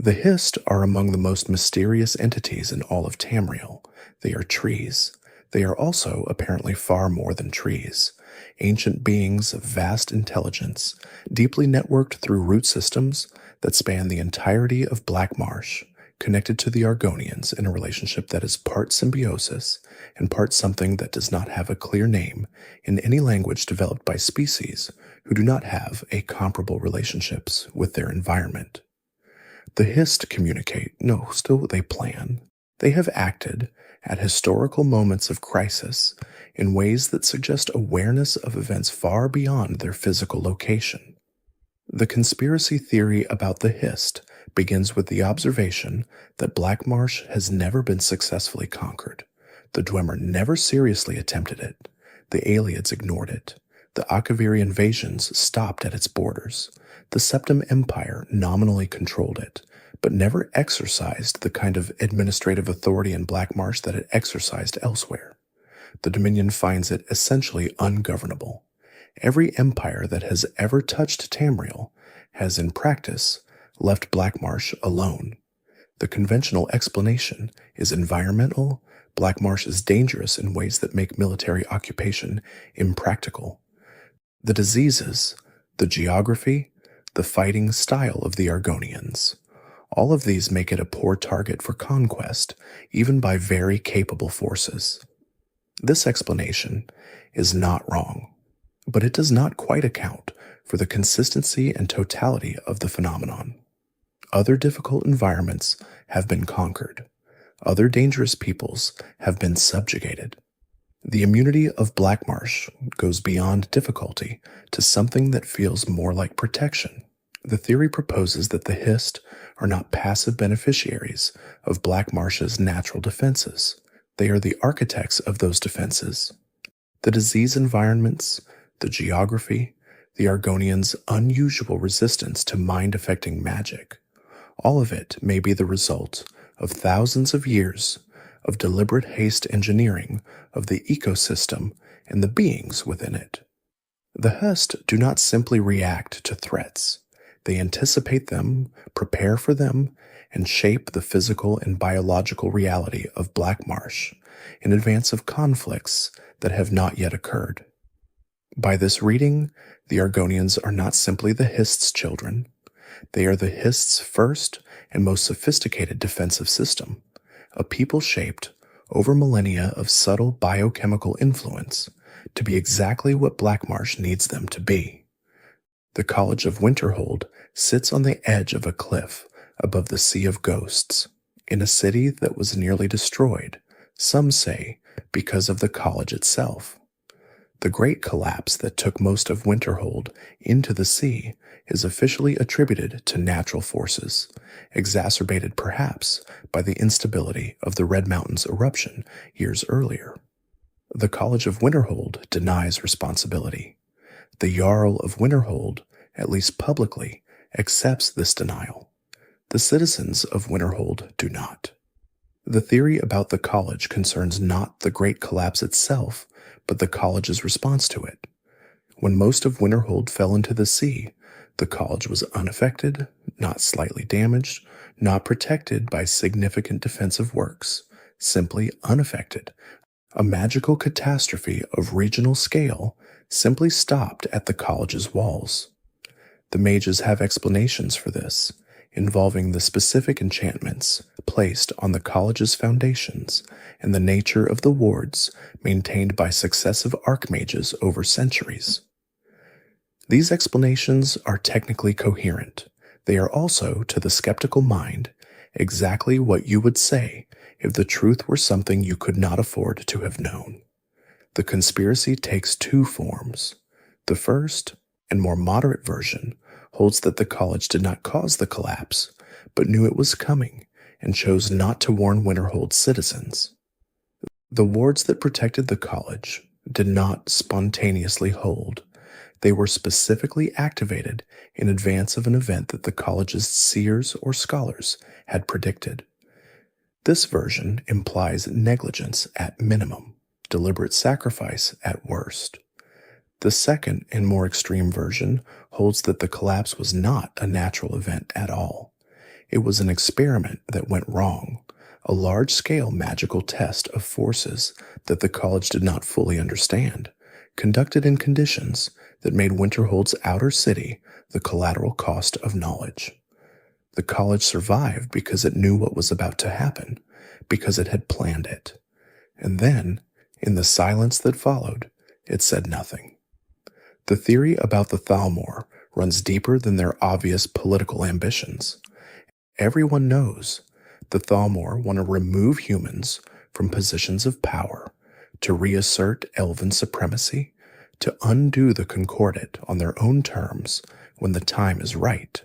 The Hist are among the most mysterious entities in all of Tamriel. They are trees. They are also apparently far more than trees. Ancient beings of vast intelligence, deeply networked through root systems that span the entirety of Black Marsh, connected to the Argonians in a relationship that is part symbiosis and part something that does not have a clear name in any language developed by species who do not have a comparable relationships with their environment. The Hist communicate, no, still they plan. They have acted at historical moments of crisis in ways that suggest awareness of events far beyond their physical location. The conspiracy theory about the Hist begins with the observation that Black Marsh has never been successfully conquered. The Dwemer never seriously attempted it. The Aelids ignored it. The Akaviri invasions stopped at its borders. The Septim Empire nominally controlled it, but never exercised the kind of administrative authority in Black Marsh that it exercised elsewhere. The Dominion finds it essentially ungovernable. Every empire that has ever touched Tamriel has in practice left Black Marsh alone. The conventional explanation is environmental. Black Marsh is dangerous in ways that make military occupation impractical. The diseases, the geography, the fighting style of the Argonians, all of these make it a poor target for conquest, even by very capable forces. This explanation is not wrong, but it does not quite account for the consistency and totality of the phenomenon. Other difficult environments have been conquered. Other dangerous peoples have been subjugated. The immunity of Black Marsh goes beyond difficulty to something that feels more like protection. The theory proposes that the Hist are not passive beneficiaries of Black Marsh's natural defenses. They are the architects of those defenses. The disease environments, the geography, the Argonians' unusual resistance to mind-affecting magic, all of it may be the result of thousands of years of deliberate haste engineering of the ecosystem and the beings within it. The Hest do not simply react to threats. They anticipate them, prepare for them, and shape the physical and biological reality of Black Marsh in advance of conflicts that have not yet occurred. By this reading, the Argonians are not simply the Hist's children. They are the Hist's first and most sophisticated defensive system, a people shaped over millennia of subtle biochemical influence to be exactly what Black Marsh needs them to be. The College of Winterhold sits on the edge of a cliff above the Sea of Ghosts, in a city that was nearly destroyed, some say because of the college itself. The great collapse that took most of Winterhold into the sea is officially attributed to natural forces, exacerbated perhaps by the instability of the Red Mountains eruption years earlier. The College of Winterhold denies responsibility. The Jarl of Winterhold, at least publicly, accepts this denial. The citizens of Winterhold do not. The theory about the college concerns not the great collapse itself, but the college's response to it. When most of Winterhold fell into the sea, the college was unaffected, not slightly damaged, not protected by significant defensive works, simply unaffected. A magical catastrophe of regional scale simply stopped at the college's walls. The mages have explanations for this, involving the specific enchantments placed on the college's foundations and the nature of the wards maintained by successive archmages over centuries. These explanations are technically coherent. They are also, to the skeptical mind, exactly what you would say if the truth were something you could not afford to have known. The conspiracy takes two forms. The first, and more moderate version, holds that the college did not cause the collapse, but knew it was coming and chose not to warn Winterhold's citizens. The wards that protected the college did not spontaneously hold. They were specifically activated in advance of an event that the college's seers or scholars had predicted. This version implies negligence at minimum, deliberate sacrifice at worst. The second and more extreme version holds that the collapse was not a natural event at all. It was an experiment that went wrong, a large-scale magical test of forces that the college did not fully understand, conducted in conditions that made Winterhold's outer city the collateral cost of knowledge. The college survived because it knew what was about to happen, because it had planned it. And then, in the silence that followed, it said nothing. The theory about the Thalmor runs deeper than their obvious political ambitions. Everyone knows the Thalmor want to remove humans from positions of power, to reassert elven supremacy, to undo the Concordat on their own terms when the time is right.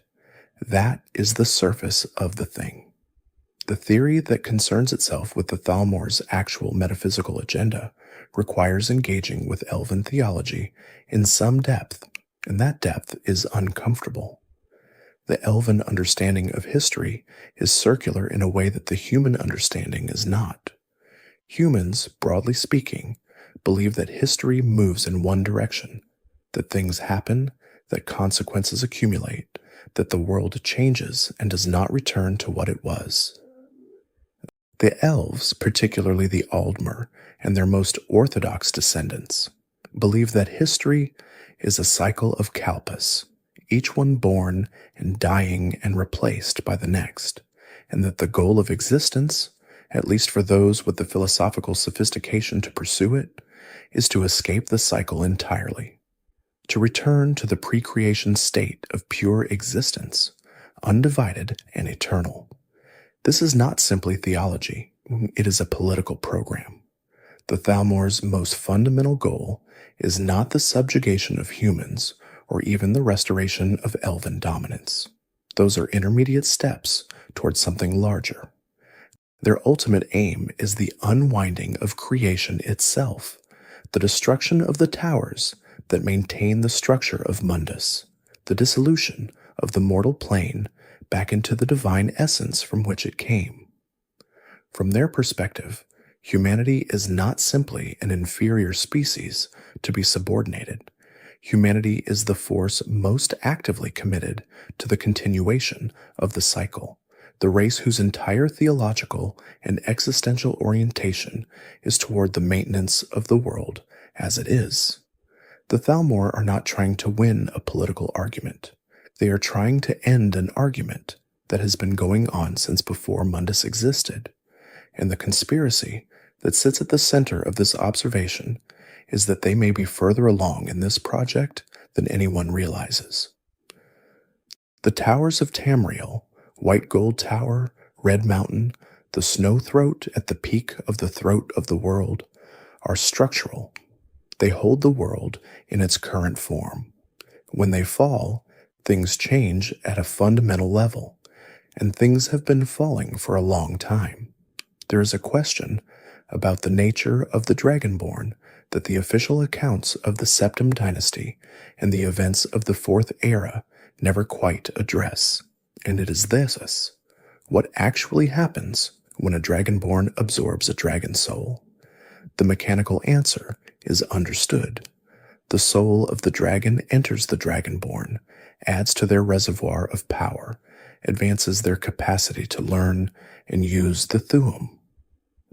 That is the surface of the thing. The theory that concerns itself with the Thalmor's actual metaphysical agenda requires engaging with elven theology in some depth, and that depth is uncomfortable. The elven understanding of history is circular in a way that the human understanding is not. Humans, broadly speaking, believe that history moves in one direction, that things happen, that consequences accumulate, that the world changes and does not return to what it was. The elves, particularly the Aldmer and their most orthodox descendants, believe that history is a cycle of kalpas, each one born and dying and replaced by the next, and that the goal of existence, at least for those with the philosophical sophistication to pursue it, is to escape the cycle entirely, to return to the pre-creation state of pure existence, undivided and eternal. This is not simply theology, it is a political program. The Thalmor's most fundamental goal is not the subjugation of humans or even the restoration of elven dominance. Those are intermediate steps towards something larger. Their ultimate aim is the unwinding of creation itself, the destruction of the towers that maintain the structure of Mundus, the dissolution of the mortal plane back into the divine essence from which it came. From their perspective, humanity is not simply an inferior species to be subordinated. Humanity is the force most actively committed to the continuation of the cycle, the race whose entire theological and existential orientation is toward the maintenance of the world as it is. The Thalmor are not trying to win a political argument. They are trying to end an argument that has been going on since before Mundus existed, and the conspiracy that sits at the center of this observation is that they may be further along in this project than anyone realizes. The towers of Tamriel, White Gold Tower, Red Mountain, the Snow Throat at the peak of the throat of the world, are structural. They hold the world in its current form. When they fall, things change at a fundamental level, and things have been falling for a long time. There is a question about the nature of the Dragonborn that the official accounts of the Septim Dynasty and the events of the Fourth Era never quite address, and it is this: what actually happens when a Dragonborn absorbs a dragon soul? The mechanical answer is understood. The soul of the dragon enters the Dragonborn, adds to their reservoir of power, advances their capacity to learn and use the Thuum.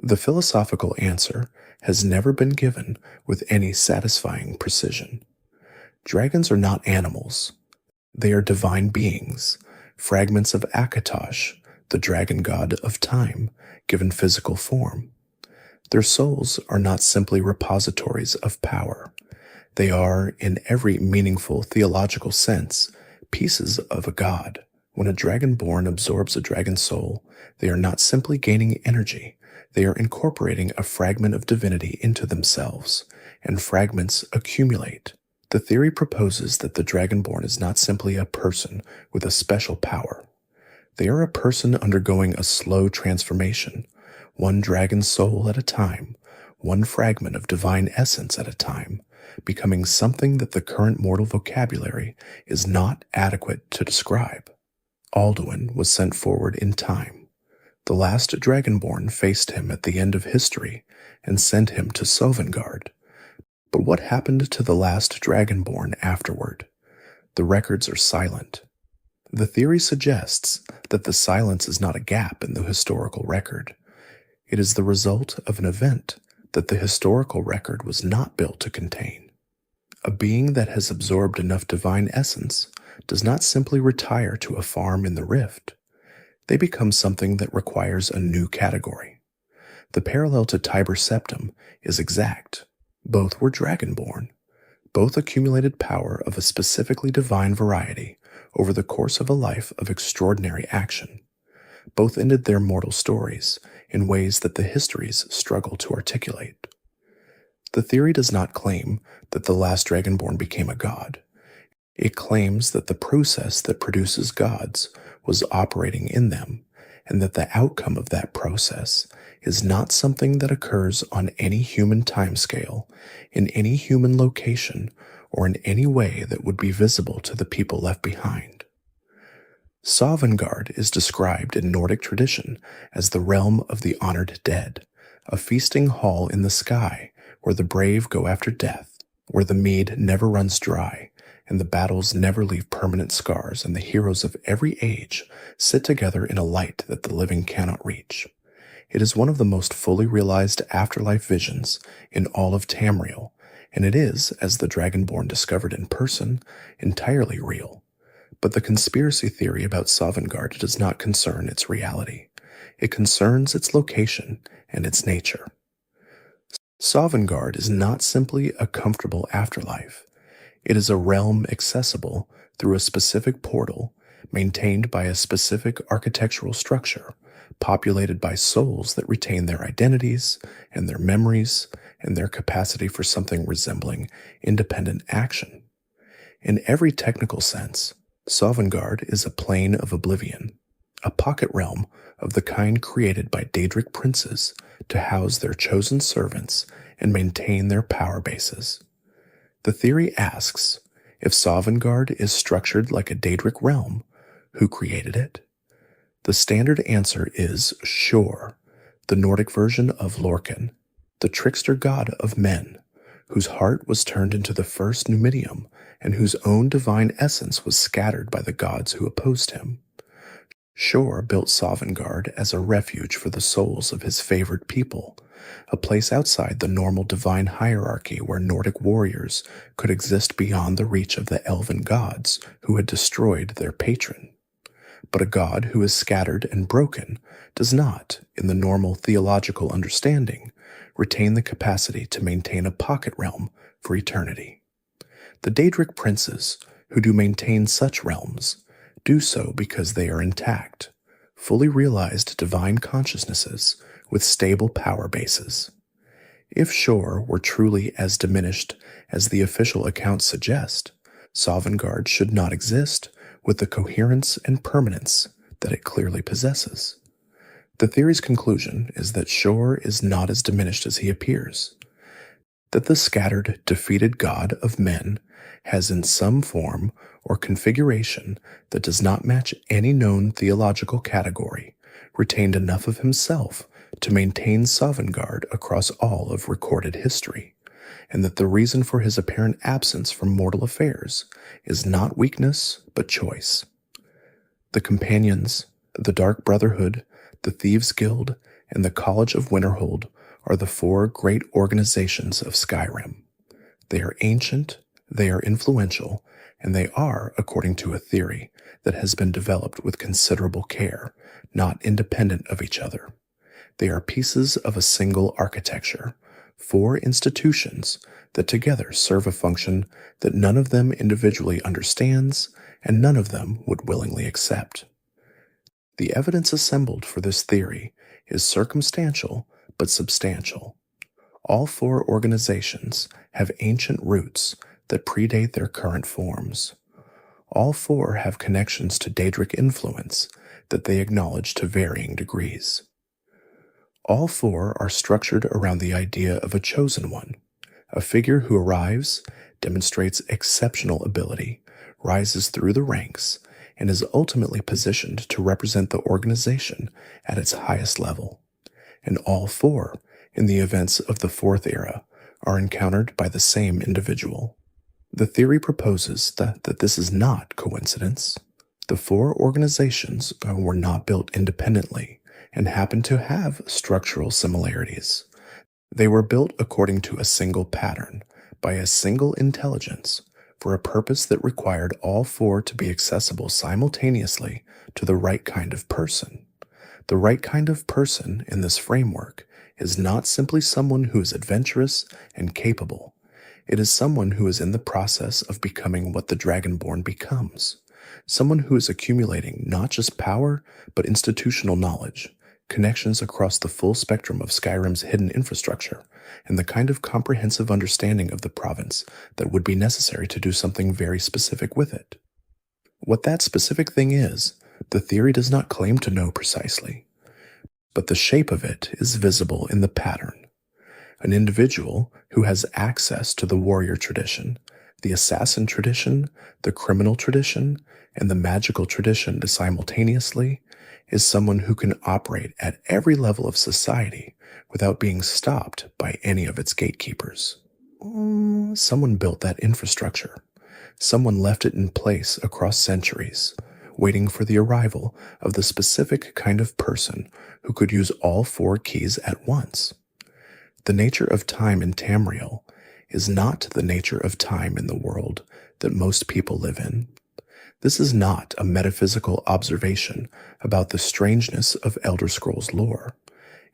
The philosophical answer has never been given with any satisfying precision. Dragons are not animals. They are divine beings, fragments of Akatosh, the dragon god of time, given physical form. Their souls are not simply repositories of power. They are, in every meaningful theological sense, pieces of a god. When a dragonborn absorbs a dragon soul, they are not simply gaining energy. They are incorporating a fragment of divinity into themselves, and fragments accumulate. The theory proposes that the Dragonborn is not simply a person with a special power. They are a person undergoing a slow transformation, one dragon soul at a time, one fragment of divine essence at a time, becoming something that the current mortal vocabulary is not adequate to describe. Alduin was sent forward in time. The last Dragonborn faced him at the end of history and sent him to Sovngarde. But what happened to the last Dragonborn afterward? The records are silent. The theory suggests that the silence is not a gap in the historical record. It is the result of an event that the historical record was not built to contain. A being that has absorbed enough divine essence does not simply retire to a farm in the Rift. They become something that requires a new category. The parallel to Tiber Septim is exact. Both were Dragonborn. Both accumulated power of a specifically divine variety over the course of a life of extraordinary action. Both ended their mortal stories in ways that the histories struggle to articulate. The theory does not claim that the last Dragonborn became a god. It claims that the process that produces gods was operating in them, and that the outcome of that process is not something that occurs on any human timescale, in any human location, or in any way that would be visible to the people left behind. Sovngarde is described in Nordic tradition as the realm of the honored dead, a feasting hall in the sky where the brave go after death, where the mead never runs dry, and the battles never leave permanent scars, and the heroes of every age sit together in a light that the living cannot reach. It is one of the most fully realized afterlife visions in all of Tamriel, and it is, as the Dragonborn discovered in person, entirely real. But the conspiracy theory about Sovngarde does not concern its reality. It concerns its location and its nature. Sovngarde is not simply a comfortable afterlife. It is a realm accessible through a specific portal, maintained by a specific architectural structure, populated by souls that retain their identities and their memories and their capacity for something resembling independent action. In every technical sense, Sovngarde is a plane of oblivion, a pocket realm of the kind created by Daedric Princes to house their chosen servants and maintain their power bases. The theory asks, if Sovngarde is structured like a Daedric realm, who created it? The standard answer is Shor, the Nordic version of Lorcan, the trickster god of men, whose heart was turned into the first Numidium and whose own divine essence was scattered by the gods who opposed him. Shor built Sovngarde as a refuge for the souls of his favored people, a place outside the normal divine hierarchy where Nordic warriors could exist beyond the reach of the elven gods who had destroyed their patron. But a god who is scattered and broken does not, in the normal theological understanding, retain the capacity to maintain a pocket realm for eternity. The Daedric Princes, who do maintain such realms, do so because they are intact, fully realized divine consciousnesses with stable power bases. If Shor were truly as diminished as the official accounts suggest, Sovngarde should not exist with the coherence and permanence that it clearly possesses. The theory's conclusion is that Shor is not as diminished as he appears, that the scattered, defeated god of men has in some form or configuration that does not match any known theological category retained enough of himself to maintain Sovngarde across all of recorded history, and that the reason for his apparent absence from mortal affairs is not weakness but choice. The Companions, the Dark Brotherhood, the Thieves' Guild, and the College of Winterhold are the four great organizations of Skyrim. They are ancient, they are influential, and they are, according to a theory that has been developed with considerable care, not independent of each other. They are pieces of a single architecture, four institutions that together serve a function that none of them individually understands and none of them would willingly accept. The evidence assembled for this theory is circumstantial but substantial. All four organizations have ancient roots that predate their current forms. All four have connections to Daedric influence that they acknowledge to varying degrees. All four are structured around the idea of a chosen one, a figure who arrives, demonstrates exceptional ability, rises through the ranks, and is ultimately positioned to represent the organization at its highest level. And all four, in the events of the Fourth Era, are encountered by the same individual. The theory proposes that this is not coincidence. The four organizations were not built independently and happen to have structural similarities. They were built according to a single pattern, by a single intelligence, for a purpose that required all four to be accessible simultaneously to the right kind of person. The right kind of person in this framework is not simply someone who is adventurous and capable. It is someone who is in the process of becoming what the Dragonborn becomes, someone who is accumulating not just power, but institutional knowledge, connections across the full spectrum of Skyrim's hidden infrastructure, and the kind of comprehensive understanding of the province that would be necessary to do something very specific with it. What that specific thing is, the theory does not claim to know precisely, but the shape of it is visible in the pattern. An individual who has access to the warrior tradition, the assassin tradition, the criminal tradition, and the magical tradition simultaneously is someone who can operate at every level of society without being stopped by any of its gatekeepers. Someone built that infrastructure. Someone left it in place across centuries, waiting for the arrival of the specific kind of person who could use all four keys at once. The nature of time in Tamriel is not the nature of time in the world that most people live in. This is not a metaphysical observation about the strangeness of Elder Scrolls lore.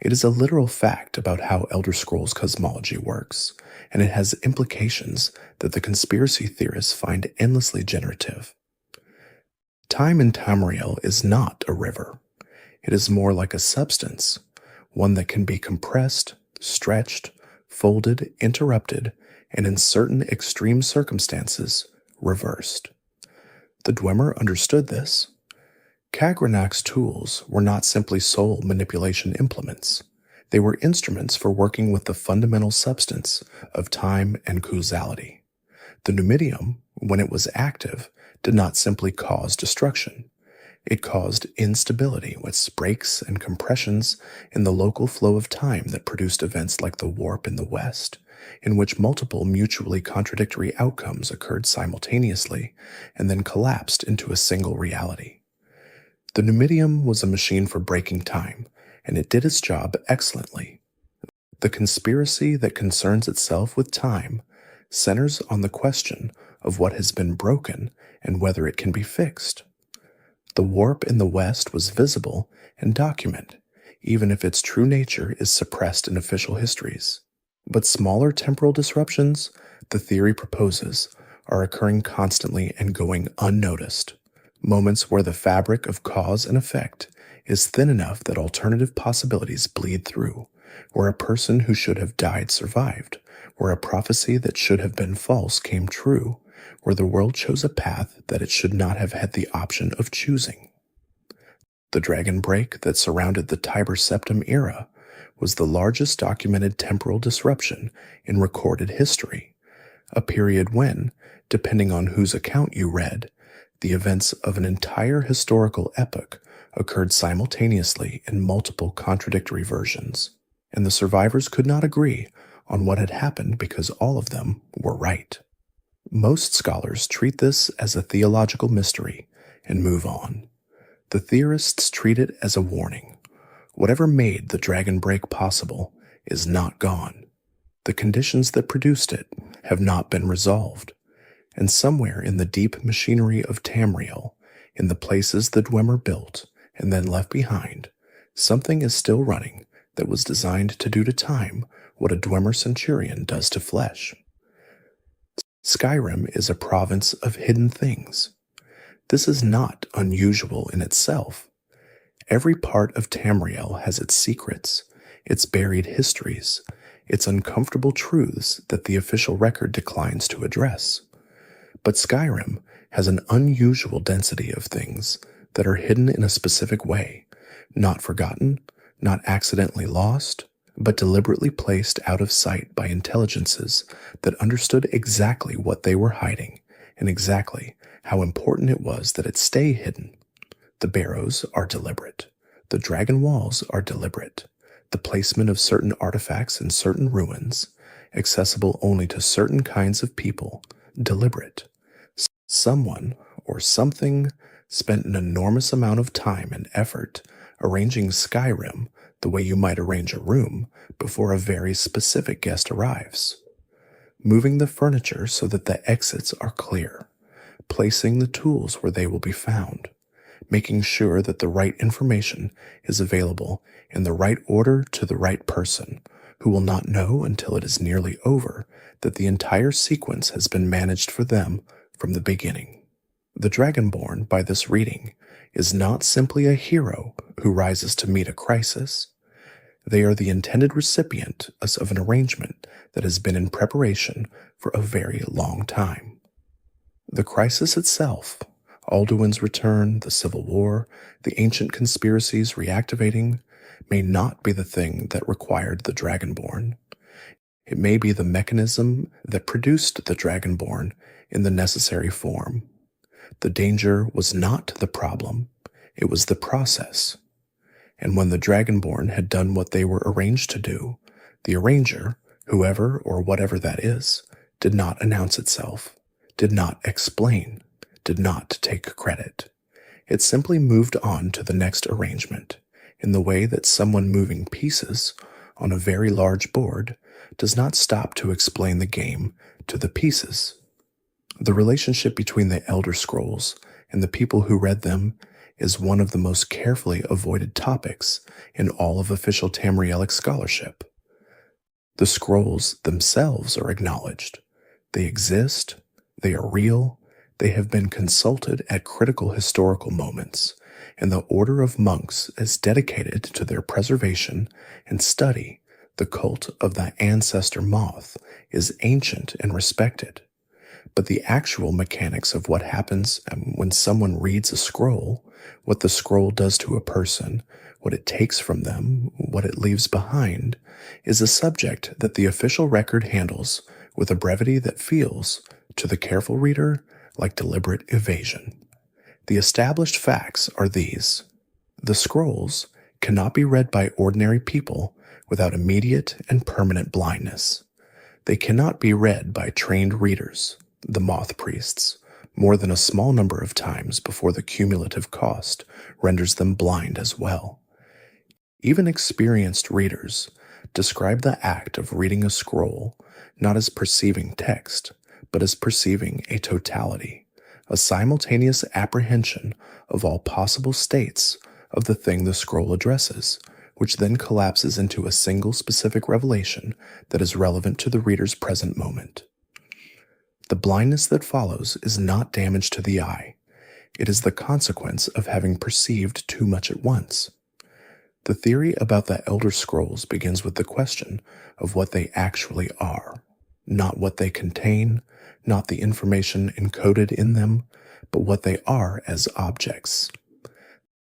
It is a literal fact about how Elder Scrolls cosmology works, and it has implications that the conspiracy theorists find endlessly generative. Time in Tamriel is not a river. It is more like a substance, one that can be compressed, stretched, folded, interrupted, and in certain extreme circumstances, reversed. The Dwemer understood this. Kagranak's tools were not simply soul manipulation implements. They were instruments for working with the fundamental substance of time and causality. The Numidium, when it was active, did not simply cause destruction. It caused instability with breaks and compressions in the local flow of time that produced events like the warp in the West, in which multiple mutually contradictory outcomes occurred simultaneously and then collapsed into a single reality. The Numidium was a machine for breaking time, and it did its job excellently. The conspiracy that concerns itself with time centers on the question of what has been broken and whether it can be fixed. The warp in the West was visible and documented, even if its true nature is suppressed in official histories. But smaller temporal disruptions, the theory proposes, are occurring constantly and going unnoticed. Moments where the fabric of cause and effect is thin enough that alternative possibilities bleed through, where a person who should have died survived, where a prophecy that should have been false came true, where the world chose a path that it should not have had the option of choosing. The dragon break that surrounded the Tiber Septim era was the largest documented temporal disruption in recorded history, a period when, depending on whose account you read, the events of an entire historical epoch occurred simultaneously in multiple contradictory versions, and the survivors could not agree on what had happened because all of them were right. Most scholars treat this as a theological mystery and move on. The theorists treat it as a warning. Whatever made the dragon break possible is not gone. The conditions that produced it have not been resolved. And somewhere in the deep machinery of Tamriel, in the places the Dwemer built and then left behind, something is still running that was designed to do to time what a Dwemer centurion does to flesh. Skyrim is a province of hidden things. This is not unusual in itself. Every part of Tamriel has its secrets, its buried histories, its uncomfortable truths that the official record declines to address. But Skyrim has an unusual density of things that are hidden in a specific way, not forgotten, not accidentally lost, but deliberately placed out of sight by intelligences that understood exactly what they were hiding and exactly how important it was that it stay hidden. The barrows are deliberate. The dragon walls are deliberate. The placement of certain artifacts in certain ruins, accessible only to certain kinds of people, deliberate. Someone or something spent an enormous amount of time and effort arranging Skyrim the way you might arrange a room before a very specific guest arrives. Moving the furniture so that the exits are clear, placing the tools where they will be found, making sure that the right information is available in the right order to the right person, who will not know until it is nearly over that the entire sequence has been managed for them from the beginning. The Dragonborn, by this reading, is not simply a hero who rises to meet a crisis. They are the intended recipient of an arrangement that has been in preparation for a very long time. The crisis itself, Alduin's return, the Civil War, the ancient conspiracies reactivating, may not be the thing that required the Dragonborn. It may be the mechanism that produced the Dragonborn in the necessary form. The danger was not the problem, it was the process. And when the Dragonborn had done what they were arranged to do, the arranger, whoever or whatever that is, did not announce itself, did not explain, did not take credit. It simply moved on to the next arrangement, in the way that someone moving pieces on a very large board does not stop to explain the game to the pieces. The relationship between the Elder Scrolls and the people who read them is one of the most carefully avoided topics in all of official Tamrielic scholarship. The scrolls themselves are acknowledged. They exist, they are real, they have been consulted at critical historical moments, and the order of monks is dedicated to their preservation and study. The cult of the ancestor moth is ancient and respected. But the actual mechanics of what happens when someone reads a scroll, what the scroll does to a person, what it takes from them, what it leaves behind, is a subject that the official record handles with a brevity that feels, to the careful reader, like deliberate evasion. The established facts are these. The scrolls cannot be read by ordinary people without immediate and permanent blindness. They cannot be read by trained readers, the moth priests, more than a small number of times before the cumulative cost renders them blind as well. Even experienced readers describe the act of reading a scroll not as perceiving text, but as perceiving a totality, a simultaneous apprehension of all possible states of the thing the scroll addresses, which then collapses into a single specific revelation that is relevant to the reader's present moment. The blindness that follows is not damage to the eye. It is the consequence of having perceived too much at once. The theory about the Elder Scrolls begins with the question of what they actually are, not what they contain, not the information encoded in them, but what they are as objects.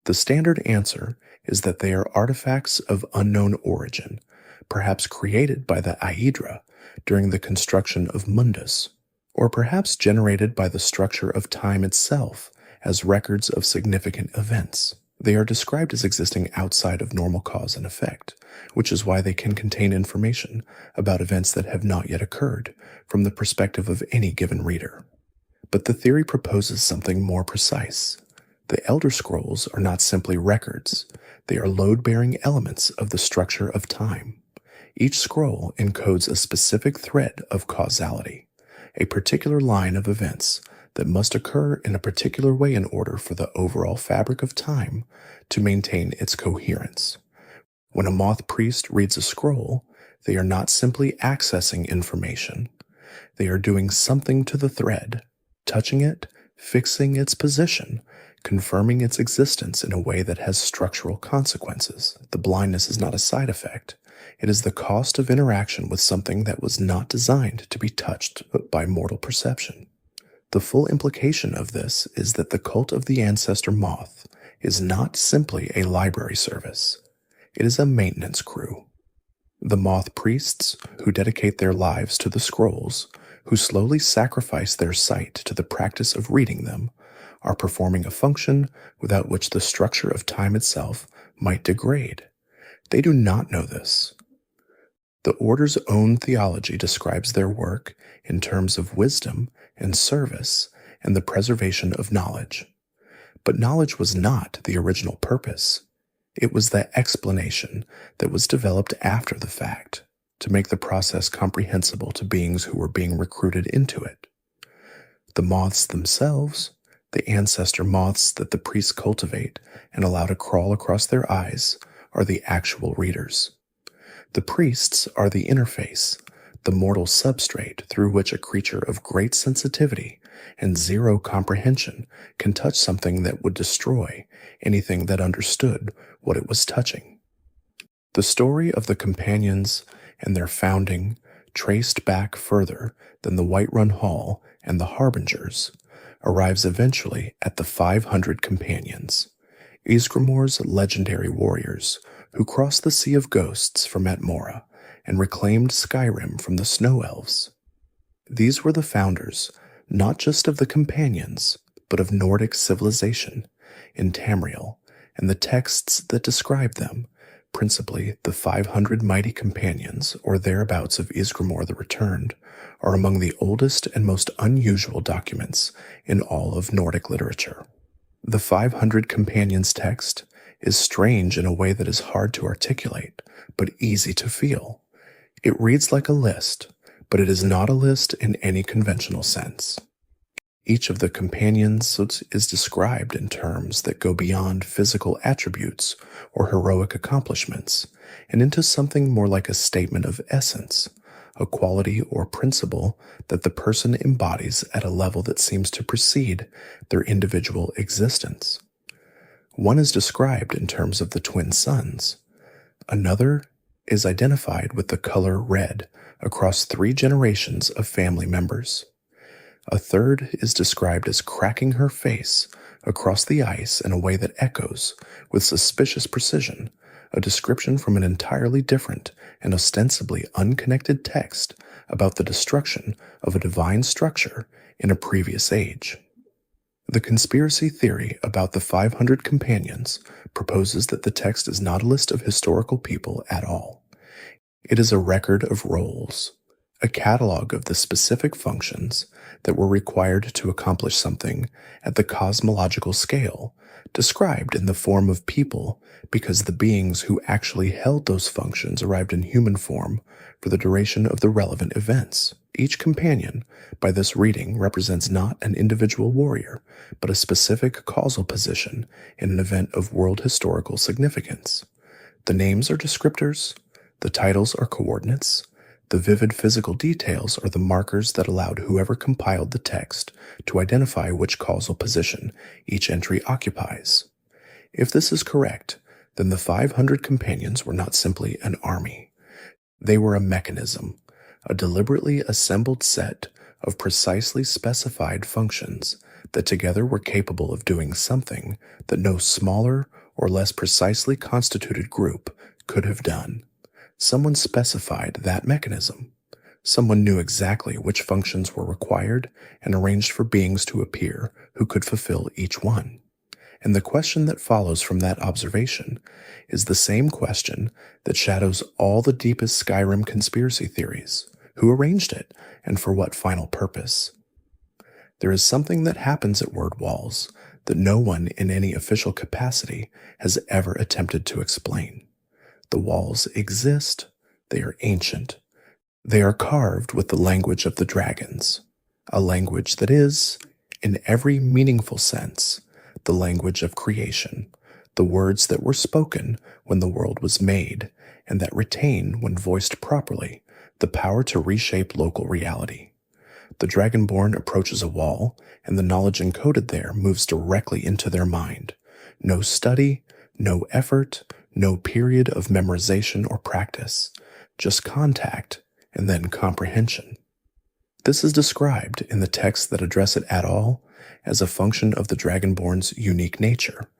The standard answer is that they are artifacts of unknown origin, perhaps created by the Aedra during the construction of Mundus, or perhaps generated by the structure of time itself as records of significant events. They are described as existing outside of normal cause and effect, which is why they can contain information about events that have not yet occurred from the perspective of any given reader. But the theory proposes something more precise. The Elder Scrolls are not simply records, they are load-bearing elements of the structure of time. Each scroll encodes a specific thread of causality, a particular line of events that must occur in a particular way in order for the overall fabric of time to maintain its coherence. When a moth priest reads a scroll, they are not simply accessing information. They are doing something to the thread, touching it, fixing its position, confirming its existence in a way that has structural consequences. The blindness is not a side effect. It is the cost of interaction with something that was not designed to be touched by mortal perception. The full implication of this is that the cult of the ancestor moth is not simply a library service. It is a maintenance crew. The moth priests, who dedicate their lives to the scrolls, who slowly sacrifice their sight to the practice of reading them, are performing a function without which the structure of time itself might degrade. They do not know this. The Order's own theology describes their work in terms of wisdom and service and the preservation of knowledge. But knowledge was not the original purpose. It was the explanation that was developed after the fact to make the process comprehensible to beings who were being recruited into it. The moths themselves, the ancestor moths that the priests cultivate and allow to crawl across their eyes, are the actual readers. The priests are the interface, the mortal substrate through which a creature of great sensitivity and zero comprehension can touch something that would destroy anything that understood what it was touching. The story of the companions and their founding, traced back further than the Whiterun Hall and the Harbingers, arrives eventually at the 500 companions, Ysgramor's legendary warriors who crossed the Sea of Ghosts from Atmora and reclaimed Skyrim from the Snow Elves. These were the founders not just of the companions, but of Nordic civilization in Tamriel, and the texts that describe them Principally, the 500 mighty companions, or thereabouts of Ysgramor the Returned, are among the oldest and most unusual documents in all of Nordic literature. The 500 companions text is strange in a way that is hard to articulate, but easy to feel. It reads like a list, but it is not a list in any conventional sense. Each of the companions is described in terms that go beyond physical attributes or heroic accomplishments and into something more like a statement of essence, a quality or principle that the person embodies at a level that seems to precede their individual existence. One is described in terms of the twin suns. Another is identified with the color red across 3 generations of family members. A third is described as cracking her face across the ice in a way that echoes, with suspicious precision, a description from an entirely different and ostensibly unconnected text about the destruction of a divine structure in a previous age. The conspiracy theory about the 500 companions proposes that the text is not a list of historical people at all. It is a record of roles, a catalog of the specific functions that were required to accomplish something at the cosmological scale, described in the form of people because the beings who actually held those functions arrived in human form for the duration of the relevant events. Each companion, by this reading, represents not an individual warrior, but a specific causal position in an event of world historical significance. The names are descriptors, the titles are coordinates, the vivid physical details are the markers that allowed whoever compiled the text to identify which causal position each entry occupies. If this is correct, then the 500 companions were not simply an army. They were a mechanism, a deliberately assembled set of precisely specified functions that together were capable of doing something that no smaller or less precisely constituted group could have done. Someone specified that mechanism. Someone knew exactly which functions were required and arranged for beings to appear who could fulfill each one. And the question that follows from that observation is the same question that shadows all the deepest Skyrim conspiracy theories. Who arranged it, and for what final purpose? There is something that happens at word walls that no one in any official capacity has ever attempted to explain. The walls exist. They are ancient. They are carved with the language of the dragons, a language that is, in every meaningful sense, the language of creation, the words that were spoken when the world was made, and that retain, when voiced properly, the power to reshape local reality. The Dragonborn approaches a wall, and the knowledge encoded there moves directly into their mind. No study, no effort, no period of memorization or practice, just contact and then comprehension. This is described in the texts that address it at all as a function of the Dragonborn's unique nature,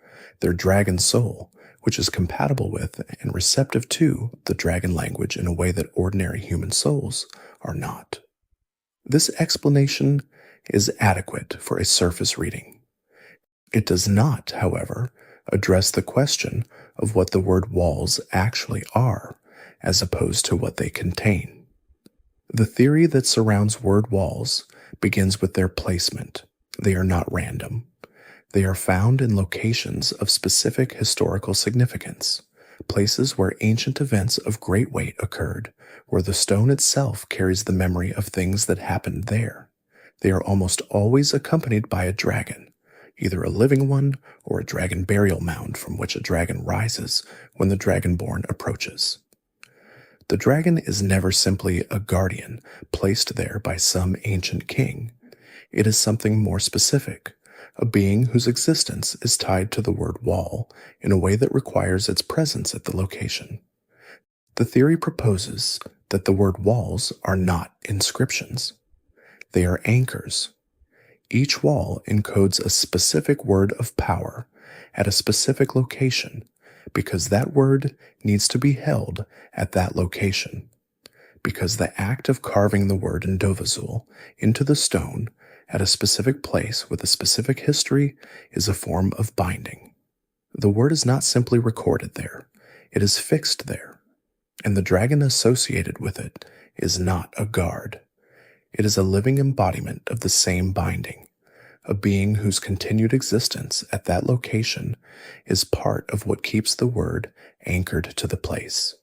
their dragon soul, which is compatible with and receptive to the dragon language in a way that ordinary human souls are not. This explanation is adequate for a surface reading. It does not, however, address the question of what the word walls actually are, as opposed to what they contain. The theory that surrounds word walls begins with their placement. They are not random. They are found in locations of specific historical significance, places where ancient events of great weight occurred, where the stone itself carries the memory of things that happened there. They are almost always accompanied by a dragon, either a living one or a dragon burial mound from which a dragon rises when the Dragonborn approaches. The dragon is never simply a guardian placed there by some ancient king. It is something more specific, a being whose existence is tied to the word wall in a way that requires its presence at the location. The theory proposes that the word walls are not inscriptions. They are anchors. Each wall encodes a specific word of power at a specific location because that word needs to be held at that location, because the act of carving the word in Dovazul into the stone at a specific place with a specific history is a form of binding. The word is not simply recorded there. It is fixed there, and the dragon associated with it is not a guard. It is a living embodiment of the same binding, a being whose continued existence at that location is part of what keeps the word anchored to the place.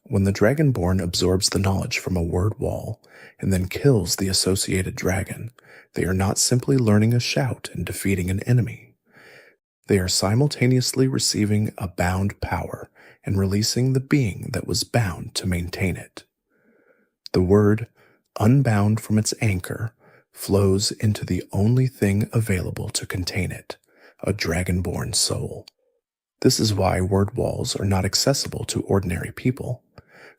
When the Dragonborn absorbs the knowledge from a word wall and then kills the associated dragon, they are not simply learning a shout and defeating an enemy. They are simultaneously receiving a bound power and releasing the being that was bound to maintain it. The word, unbound from its anchor, flows into the only thing available to contain it, a Dragonborn soul. This is why word walls are not accessible to ordinary people.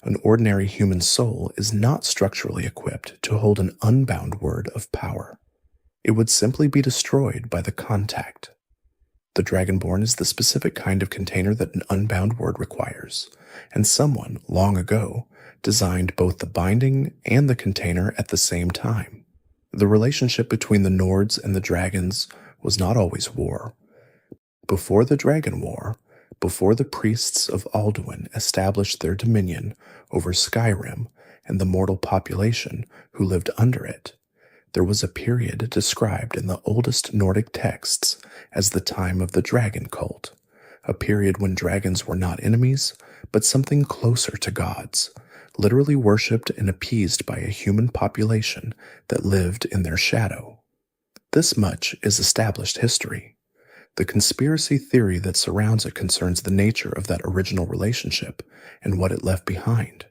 An ordinary human soul is not structurally equipped to hold an unbound word of power. It would simply be destroyed by the contact. The Dragonborn is the specific kind of container that an unbound word requires, and someone, long ago, designed both the binding and the container at the same time. The relationship between the Nords and the dragons was not always war. Before the Dragon War, before the priests of Alduin established their dominion over Skyrim and the mortal population who lived under it, there was a period described in the oldest Nordic texts as the time of the dragon cult, a period when dragons were not enemies, but something closer to gods, literally worshipped and appeased by a human population that lived in their shadow. This much is established history. The conspiracy theory that surrounds it concerns the nature of that original relationship and what it left behind.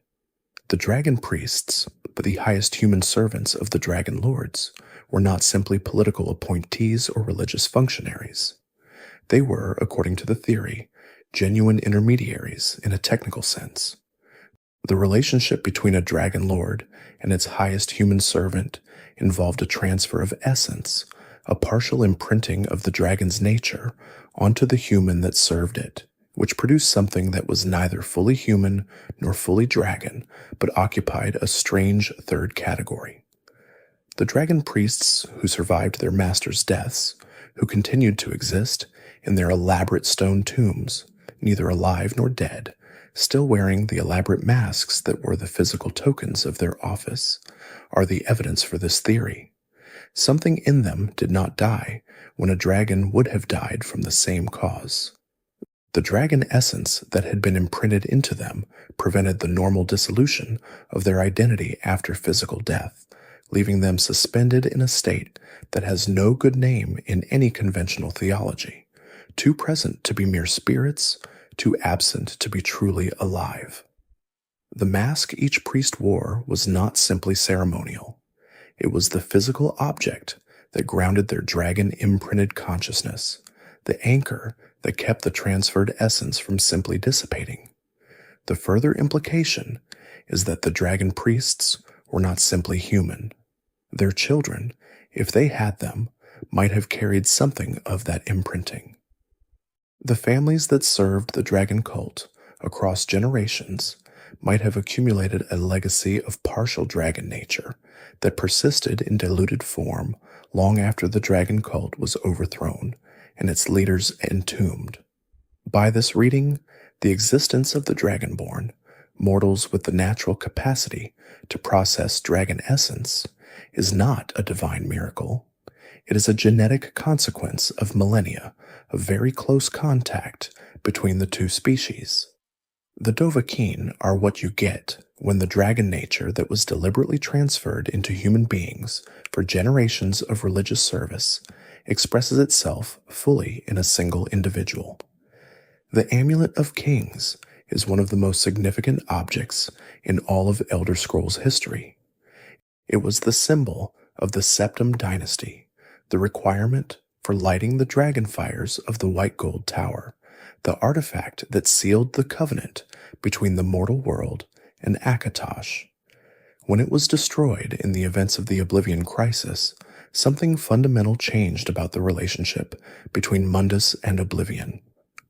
The dragon priests, but the highest human servants of the dragon lords, were not simply political appointees or religious functionaries. They were, according to the theory, genuine intermediaries in a technical sense. The relationship between a dragon lord and its highest human servant involved a transfer of essence, a partial imprinting of the dragon's nature onto the human that served it, which produced something that was neither fully human nor fully dragon, but occupied a strange third category. The dragon priests who survived their masters' deaths, who continued to exist in their elaborate stone tombs, neither alive nor dead, still wearing the elaborate masks that were the physical tokens of their office, are the evidence for this theory. Something in them did not die when a dragon would have died from the same cause. The dragon essence that had been imprinted into them prevented the normal dissolution of their identity after physical death, leaving them suspended in a state that has no good name in any conventional theology, too present to be mere spirits, too absent to be truly alive. The mask each priest wore was not simply ceremonial. It was the physical object that grounded their dragon-imprinted consciousness, the anchor that kept the transferred essence from simply dissipating. The further implication is that the dragon priests were not simply human. Their children, if they had them, might have carried something of that imprinting. The families that served the dragon cult across generations might have accumulated a legacy of partial dragon nature that persisted in diluted form long after the dragon cult was overthrown and its leaders entombed. By this reading, the existence of the Dragonborn, mortals with the natural capacity to process dragon essence, is not a divine miracle. It is a genetic consequence of millennia of very close contact between the two species. The Dovahkiin are what you get when the dragon nature that was deliberately transferred into human beings for generations of religious service expresses itself fully in a single individual. The Amulet of Kings is one of the most significant objects in all of Elder Scrolls history. It was the symbol of the Septim Dynasty, the requirement for lighting the dragon fires of the White Gold Tower, the artifact that sealed the covenant between the mortal world and Akatosh. When it was destroyed in the events of the Oblivion Crisis, something fundamental changed about the relationship between Mundus and Oblivion.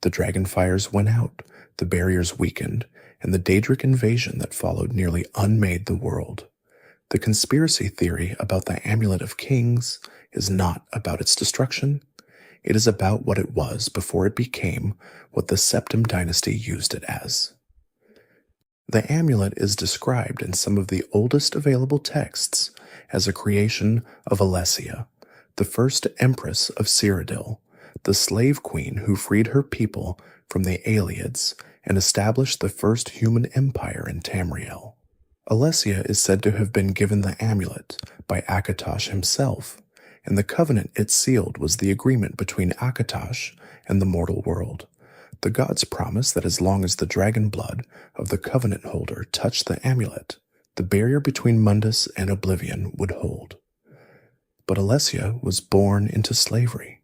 The dragon fires went out, the barriers weakened, and the Daedric invasion that followed nearly unmade the world. The conspiracy theory about the Amulet of Kings is not about its destruction. It is about what it was before it became what the Septim dynasty used it as. The amulet is described in some of the oldest available texts as a creation of Alessia, the first empress of Cyrodiil, the slave queen who freed her people from the Aelids and established the first human empire in Tamriel. Alessia is said to have been given the amulet by Akatosh himself, and the covenant it sealed was the agreement between Akatosh and the mortal world. The gods promised that as long as the dragon blood of the covenant holder touched the amulet, the barrier between Mundus and oblivion would hold. But Alessia was born into slavery.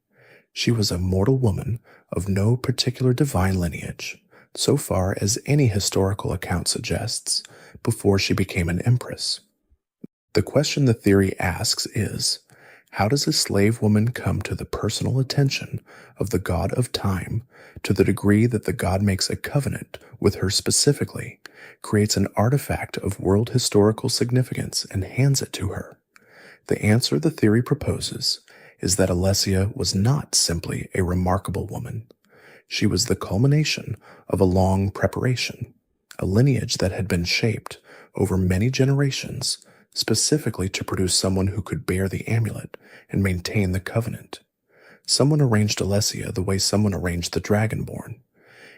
She was a mortal woman of no particular divine lineage, so far as any historical account suggests, before she became an empress. The question the theory asks is, how does a slave woman come to the personal attention of the god of time to the degree that the god makes a covenant with her specifically, creates an artifact of world historical significance, and hands it to her? The answer the theory proposes is that Alessia was not simply a remarkable woman. She was the culmination of a long preparation, a lineage that had been shaped over many generations specifically to produce someone who could bear the amulet and maintain the covenant. Someone arranged Alessia the way someone arranged the Dragonborn,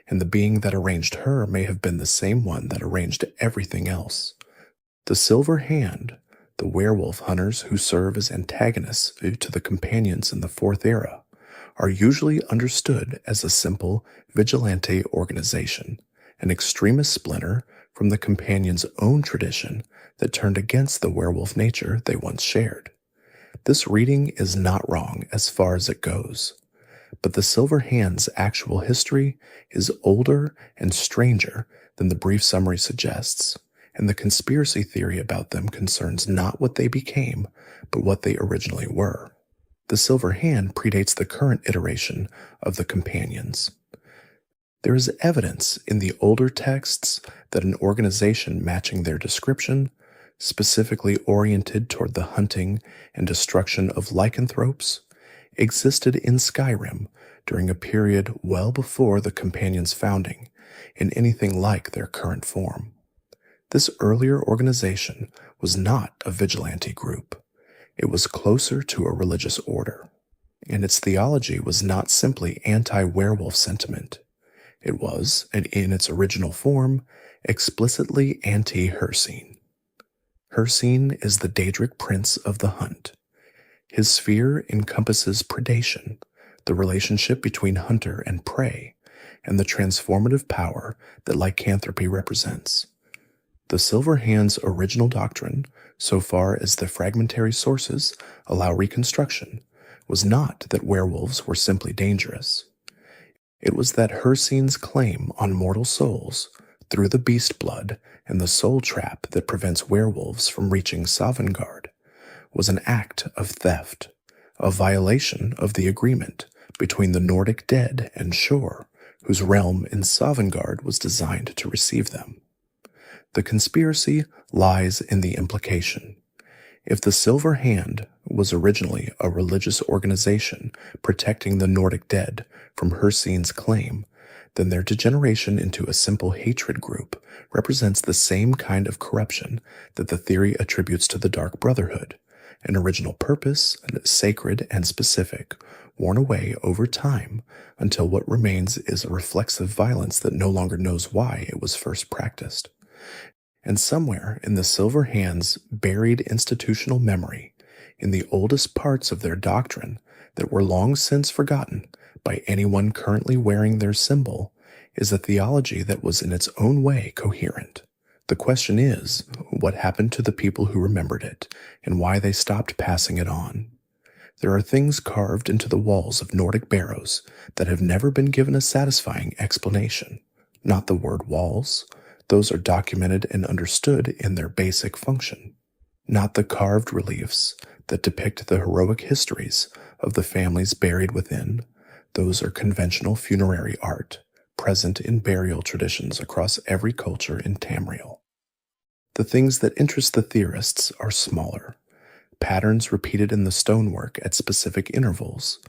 and the being that arranged her may have been the same one that arranged everything else. The Silver Hand, the werewolf hunters who serve as antagonists to the companions in the Fourth Era, are usually understood as a simple vigilante organization, an extremist splinter from the companions' own tradition that turned against the werewolf nature they once shared. This reading is not wrong as far as it goes, but the Silver Hand's actual history is older and stranger than the brief summary suggests, and the conspiracy theory about them concerns not what they became, but what they originally were. The Silver Hand predates the current iteration of the companions. There is evidence in the older texts that an organization matching their description, specifically oriented toward the hunting and destruction of lycanthropes, existed in Skyrim during a period well before the companions' founding in anything like their current form. This earlier organization was not a vigilante group. It was closer to a religious order, and its theology was not simply anti-werewolf sentiment. It was, and in its original form, explicitly anti-Hircine. Hircine is the Daedric Prince of the Hunt. His sphere encompasses predation, the relationship between hunter and prey, and the transformative power that lycanthropy represents. The Silver Hand's original doctrine, so far as the fragmentary sources allow reconstruction, was not that werewolves were simply dangerous. It was that Hircine's claim on mortal souls, through the beast blood and the soul trap that prevents werewolves from reaching Sovngarde, was an act of theft, a violation of the agreement between the Nordic dead and Shor, whose realm in Sovngarde was designed to receive them. The conspiracy lies in the implication. If the Silver Hand was originally a religious organization protecting the Nordic dead from Hircine's claim, then their degeneration into a simple hatred group represents the same kind of corruption that the theory attributes to the Dark Brotherhood, an original purpose, sacred and specific, worn away over time until what remains is a reflexive violence that no longer knows why it was first practiced. And somewhere in the Silver Hand's buried institutional memory, in the oldest parts of their doctrine that were long since forgotten by anyone currently wearing their symbol, is a theology that was in its own way coherent. The question is, what happened to the people who remembered it, and why they stopped passing it on? There are things carved into the walls of Nordic barrows that have never been given a satisfying explanation. Not the word walls. Those are documented and understood in their basic function. Not the carved reliefs that depict the heroic histories of the families buried within. Those are conventional funerary art, present in burial traditions across every culture in Tamriel. The things that interest the theorists are smaller. Patterns repeated in the stonework at specific intervals,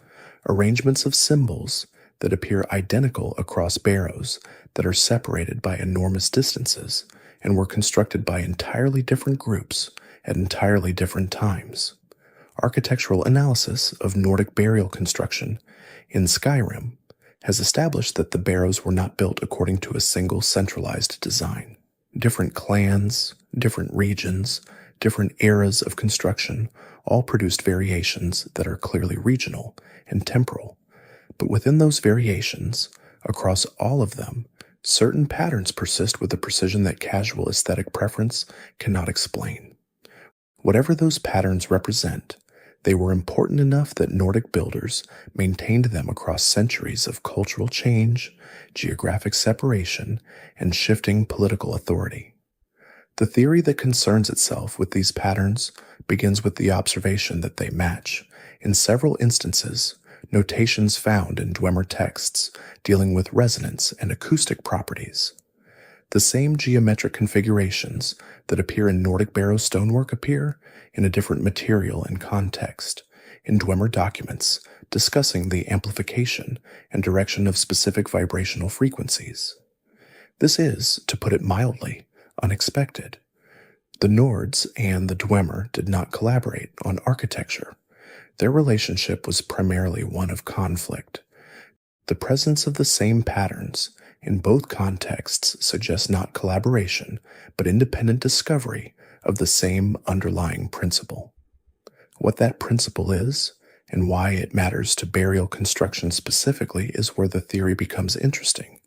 arrangements of symbols that appear identical across barrows that are separated by enormous distances and were constructed by entirely different groups at entirely different times. Architectural analysis of Nordic burial construction in Skyrim has established that the barrows were not built according to a single centralized design. Different clans, different regions, different eras of construction all produced variations that are clearly regional and temporal. But within those variations, across all of them, certain patterns persist with a precision that casual aesthetic preference cannot explain. Whatever those patterns represent, they were important enough that Nordic builders maintained them across centuries of cultural change, geographic separation, and shifting political authority. The theory that concerns itself with these patterns begins with the observation that they match, in several instances, notations found in Dwemer texts dealing with resonance and acoustic properties. The same geometric configurations that appear in Nordic barrow stonework appear in a different material and context in Dwemer documents discussing the amplification and direction of specific vibrational frequencies. This is, to put it mildly, unexpected. The Nords and the Dwemer did not collaborate on architecture. Their relationship was primarily one of conflict. The presence of the same patterns in both contexts suggests not collaboration, but independent discovery of the same underlying principle. What that principle is, and why it matters to burial construction specifically, is where the theory becomes interesting.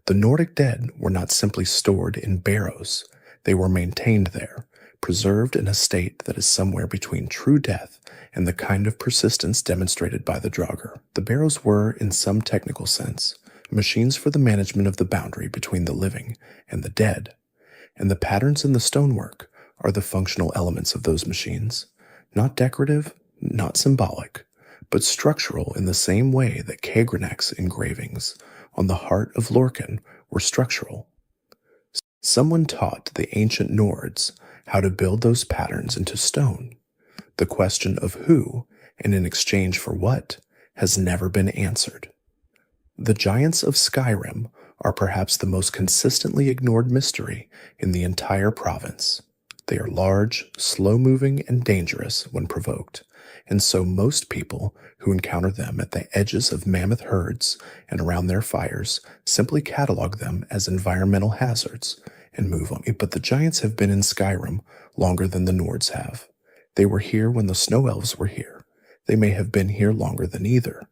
The Nordic dead were not simply stored in barrows. They were maintained there, preserved in a state that is somewhere between true death and the kind of persistence demonstrated by the Draugr. The barrows were, in some technical sense, machines for the management of the boundary between the living and the dead, and the patterns in the stonework are the functional elements of those machines, not decorative, not symbolic, but structural in the same way that Kagranak's engravings on the heart of Lorcan were structural. Someone taught the ancient Nords how to build those patterns into stone. The question of who, and in exchange for what, has never been answered. The giants of Skyrim are perhaps the most consistently ignored mystery in the entire province. They are large, slow-moving, and dangerous when provoked, and so most people who encounter them at the edges of mammoth herds and around their fires simply catalog them as environmental hazards and move on. But the giants have been in Skyrim longer than the Nords have. They were here when the snow elves were here. They may have been here longer than either.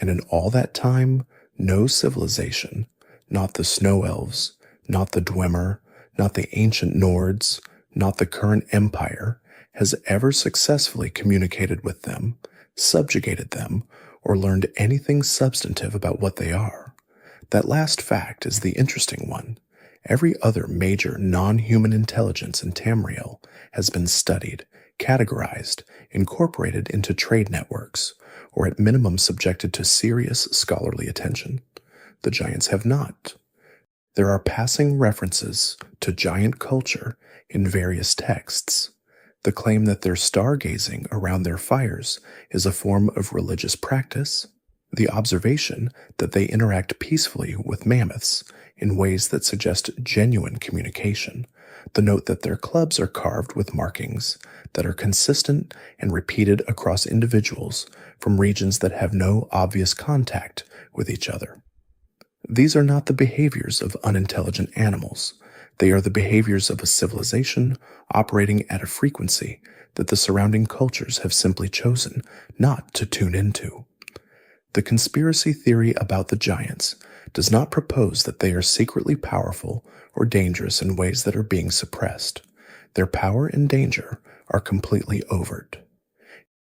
And in all that time, no civilization, not the snow elves, not the Dwemer, not the ancient Nords, not the current empire, has ever successfully communicated with them, subjugated them, or learned anything substantive about what they are. That last fact is the interesting one. Every other major non-human intelligence in Tamriel has been studied, categorized, incorporated into trade networks, or at minimum subjected to serious scholarly attention. The giants have not. There are passing references to giant culture in various texts. The claim that their stargazing around their fires is a form of religious practice. The observation that they interact peacefully with mammoths in ways that suggest genuine communication. The note that their clubs are carved with markings that are consistent and repeated across individuals from regions that have no obvious contact with each other. These are not the behaviors of unintelligent animals. They are the behaviors of a civilization operating at a frequency that the surrounding cultures have simply chosen not to tune into. The conspiracy theory about the giants does not propose that they are secretly powerful or dangerous in ways that are being suppressed. Their power and danger are completely overt.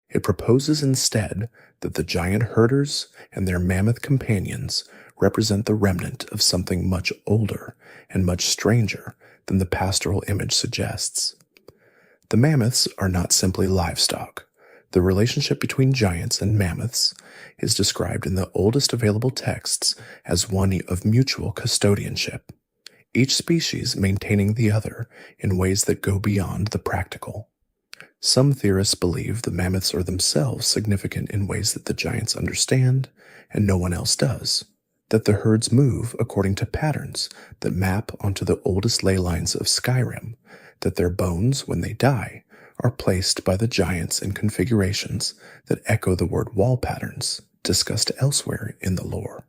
It proposes instead that the giant herders and their mammoth companions represent the remnant of something much older and much stranger than the pastoral image suggests. The mammoths are not simply livestock. The relationship between giants and mammoths is described in the oldest available texts as one of mutual custodianship, each species maintaining the other in ways that go beyond the practical. Some theorists believe the mammoths are themselves significant in ways that the giants understand and no one else does, that the herds move according to patterns that map onto the oldest ley lines of Skyrim, that their bones, when they die, are placed by the giants in configurations that echo the word wall patterns discussed elsewhere in the lore.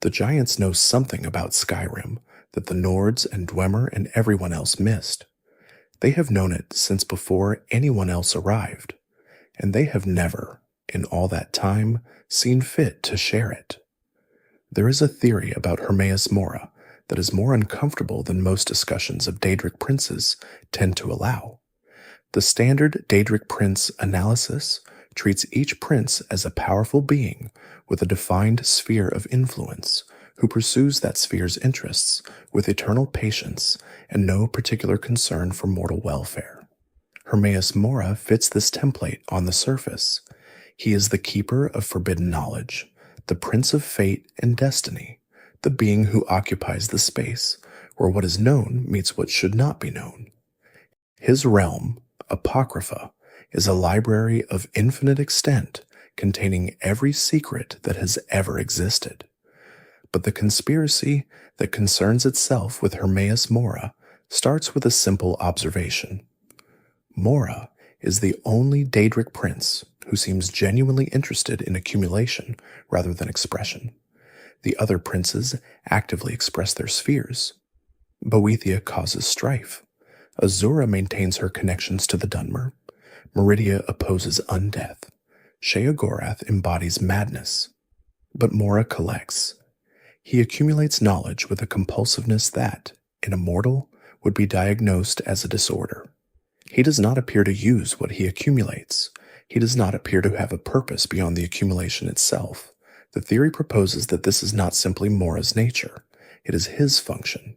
The giants know something about Skyrim that the Nords and Dwemer and everyone else missed. They have known it since before anyone else arrived, and they have never, in all that time, seen fit to share it. There is a theory about Hermaeus Mora that is more uncomfortable than most discussions of Daedric Princes tend to allow. The standard Daedric Prince analysis treats each prince as a powerful being with a defined sphere of influence who pursues that sphere's interests with eternal patience and no particular concern for mortal welfare. Hermaeus Mora fits this template on the surface. He is the keeper of forbidden knowledge, the prince of fate and destiny, the being who occupies the space where what is known meets what should not be known. His realm, Apocrypha, is a library of infinite extent containing every secret that has ever existed. But the conspiracy that concerns itself with Hermaeus Mora starts with a simple observation. Mora is the only Daedric prince who seems genuinely interested in accumulation rather than expression. The other princes actively express their spheres. Boethia causes strife. Azura maintains her connections to the Dunmer. Meridia opposes undeath. Sheogorath embodies madness. But Mora collects. He accumulates knowledge with a compulsiveness that, in a mortal, would be diagnosed as a disorder. He does not appear to use what he accumulates. He does not appear to have a purpose beyond the accumulation itself. The theory proposes that this is not simply Mora's nature. It is his function.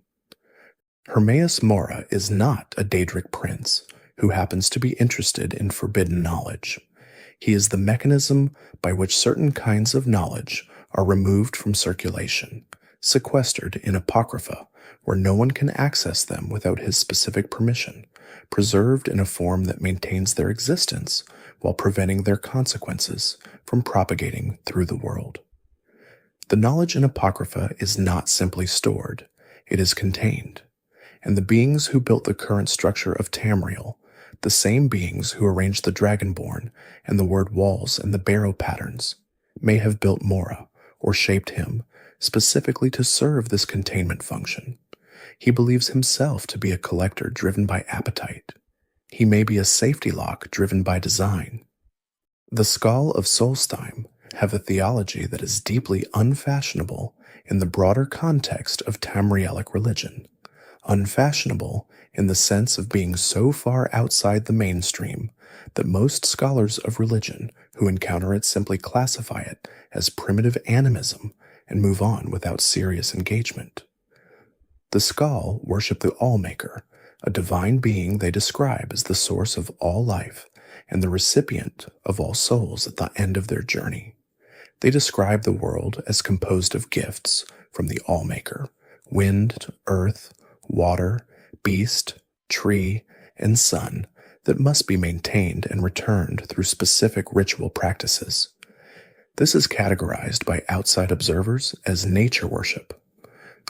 Hermaeus Mora is not a Daedric prince who happens to be interested in forbidden knowledge. He is the mechanism by which certain kinds of knowledge are removed from circulation, sequestered in Apocrypha, where no one can access them without his specific permission, preserved in a form that maintains their existence while preventing their consequences from propagating through the world. The knowledge in Apocrypha is not simply stored, it is contained, and the beings who built the current structure of Tamriel, the same beings who arranged the Dragonborn and the word walls and the barrow patterns, may have built Mora, or shaped him, specifically to serve this containment function. He believes himself to be a collector driven by appetite. He may be a safety lock driven by design. The Skald of Solstheim have a theology that is deeply unfashionable in the broader context of Tamrielic religion. Unfashionable in the sense of being so far outside the mainstream that most scholars of religion who encounter it simply classify it as primitive animism and move on without serious engagement. The Skald worship the Allmaker, a divine being they describe as the source of all life and the recipient of all souls at the end of their journey. They describe the world as composed of gifts from the Allmaker: wind, earth, water, beast, tree, and sun that must be maintained and returned through specific ritual practices. This is categorized by outside observers as nature worship.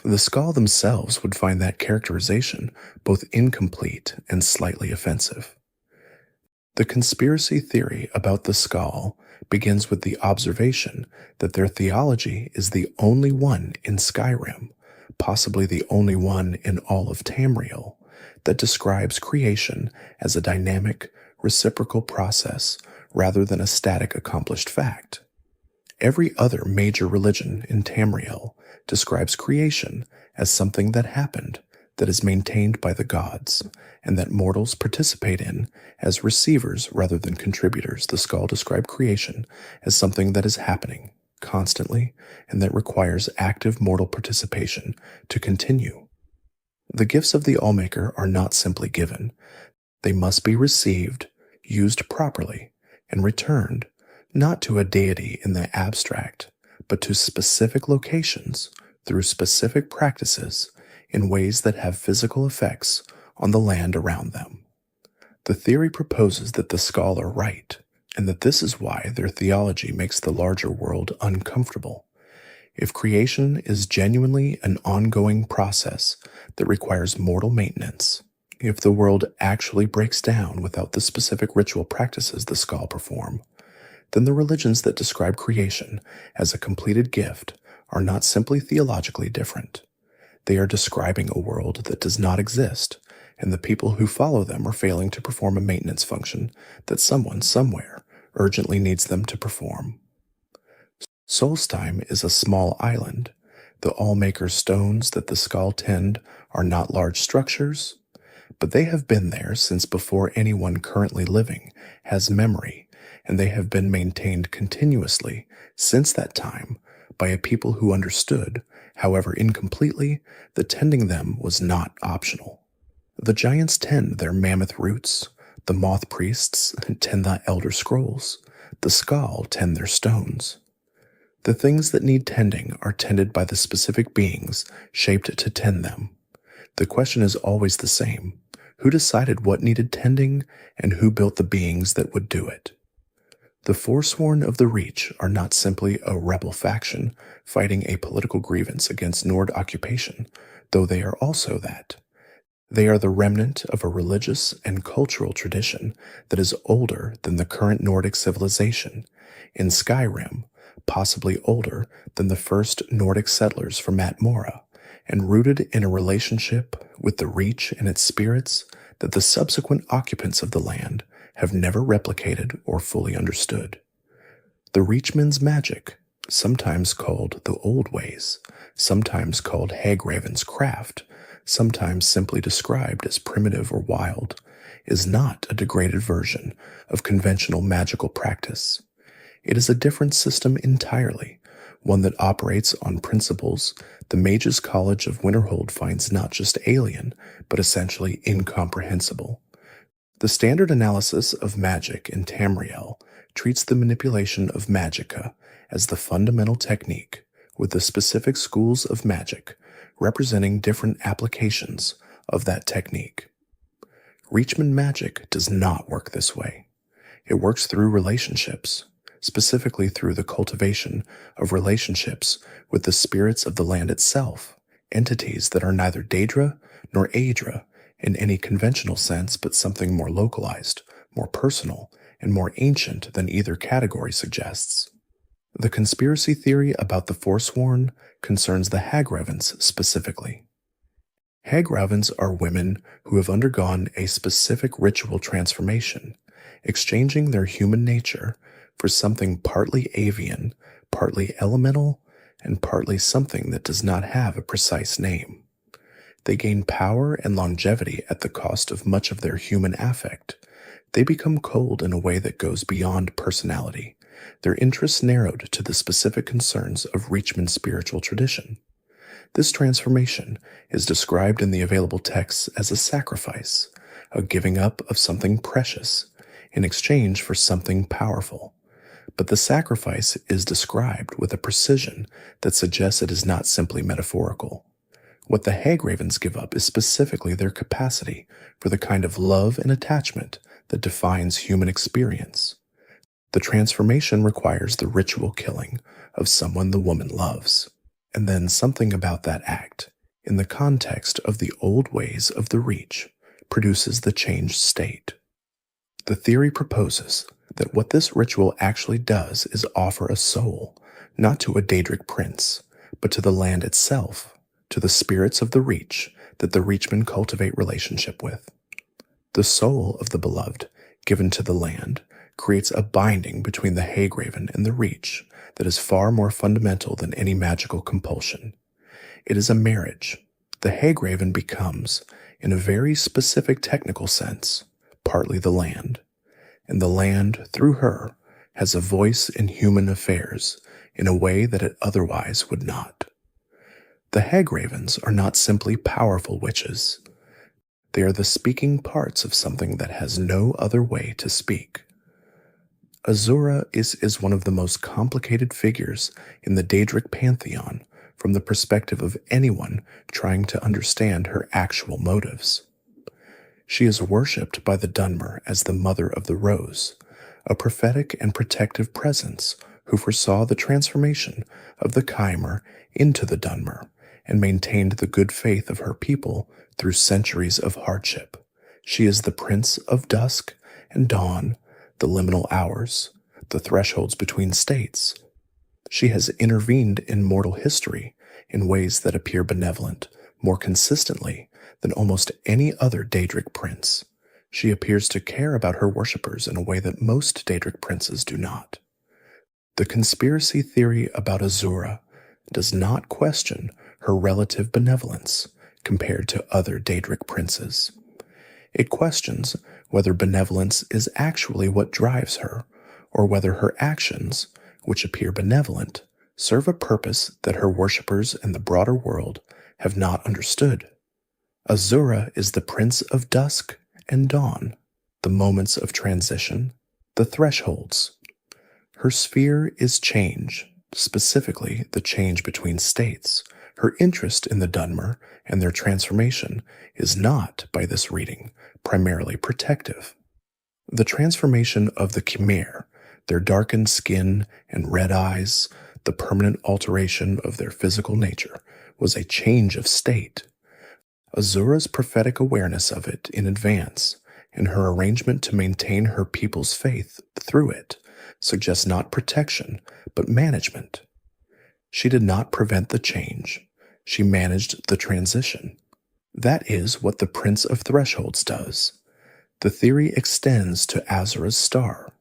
The Skald themselves would find that characterization both incomplete and slightly offensive. The conspiracy theory about the Skald begins with the observation that their theology is the only one in Skyrim, possibly the only one in all of Tamriel, that describes creation as a dynamic, reciprocal process rather than a static accomplished fact. Every other major religion in Tamriel describes creation as something that happened, that is maintained by the gods, and that mortals participate in as receivers rather than contributors. The Skald describe creation as something that is happening constantly and that requires active mortal participation to continue. The gifts of the Allmaker are not simply given. They must be received, used properly, and returned, not to a deity in the abstract, but to specific locations through specific practices in ways that have physical effects on the land around them. The theory proposes that the Skal are right, and that this is why their theology makes the larger world uncomfortable. If creation is genuinely an ongoing process that requires mortal maintenance, if the world actually breaks down without the specific ritual practices the Skal perform, then the religions that describe creation as a completed gift are not simply theologically different. They are describing a world that does not exist, and the people who follow them are failing to perform a maintenance function that someone somewhere urgently needs them to perform. Solstheim is a small island. The Allmaker stones that the Skal tend are not large structures, but they have been there since before anyone currently living has memory, and they have been maintained continuously since that time by a people who understood, however incompletely, that tending them was not optional. The giants tend their mammoth roots, the moth priests tend the elder scrolls, the Skal tend their stones. The things that need tending are tended by the specific beings shaped to tend them. The question is always the same: who decided what needed tending, and who built the beings that would do it? The Forsworn of the Reach are not simply a rebel faction fighting a political grievance against Nord occupation, though they are also that. They are the remnant of a religious and cultural tradition that is older than the current Nordic civilization, in Skyrim, possibly older than the first Nordic settlers from Atmora, and rooted in a relationship with the Reach and its spirits that the subsequent occupants of the land have never replicated or fully understood. The Reachmen's magic, sometimes called the Old Ways, sometimes called Hagraven's craft, sometimes simply described as primitive or wild, is not a degraded version of conventional magical practice. It is a different system entirely, one that operates on principles the Mages' College of Winterhold finds not just alien, but essentially incomprehensible. The standard analysis of magic in Tamriel treats the manipulation of magicka as the fundamental technique, with the specific schools of magic representing different applications of that technique. Reachman magic does not work this way. It works through relationships, specifically through the cultivation of relationships with the spirits of the land itself, entities that are neither Daedra nor Aedra in any conventional sense, but something more localized, more personal, and more ancient than either category suggests. The conspiracy theory about the Forsworn concerns the Hagravens specifically. Hagravens are women who have undergone a specific ritual transformation, exchanging their human nature for something partly avian, partly elemental, and partly something that does not have a precise name. They gain power and longevity at the cost of much of their human affect. They become cold in a way that goes beyond personality, their interests narrowed to the specific concerns of Reachman's spiritual tradition. This transformation is described in the available texts as a sacrifice, a giving up of something precious in exchange for something powerful. But the sacrifice is described with a precision that suggests it is not simply metaphorical. What the Hagravens give up is specifically their capacity for the kind of love and attachment that defines human experience. The transformation requires the ritual killing of someone the woman loves, and then something about that act, in the context of the old ways of the Reach, produces the changed state. The theory proposes that what this ritual actually does is offer a soul, not to a Daedric prince, but to the land itself, to the spirits of the Reach that the Reachmen cultivate relationship with. The soul of the beloved, given to the land, creates a binding between the Hagraven and the Reach that is far more fundamental than any magical compulsion. It is a marriage. The Hagraven becomes, in a very specific technical sense, partly the land, and the land, through her, has a voice in human affairs in a way that it otherwise would not. The Hagravens are not simply powerful witches. They are the speaking parts of something that has no other way to speak. Azura is one of the most complicated figures in the Daedric pantheon from the perspective of anyone trying to understand her actual motives. She is worshipped by the Dunmer as the Mother of the Rose, a prophetic and protective presence who foresaw the transformation of the Chimer into the Dunmer and maintained the good faith of her people through centuries of hardship. She is the Prince of Dusk and Dawn, the liminal hours, the thresholds between states. She has intervened in mortal history in ways that appear benevolent more consistently than almost any other Daedric prince. She appears to care about her worshippers in a way that most Daedric princes do not. The conspiracy theory about Azura does not question her relative benevolence compared to other Daedric princes. It questions whether benevolence is actually what drives her, or whether her actions, which appear benevolent, serve a purpose that her worshippers and the broader world have not understood. Azura is the Prince of Dusk and Dawn, the moments of transition, the thresholds. Her sphere is change, specifically the change between states. Her interest in the Dunmer and their transformation is not, by this reading, primarily protective. The transformation of the Chimere, their darkened skin and red eyes, the permanent alteration of their physical nature, was a change of state. Azura's prophetic awareness of it in advance, and her arrangement to maintain her people's faith through it, suggests not protection, but management. She did not prevent the change. She managed the transition. That is what the Prince of Thresholds does. The theory extends to Azura's star,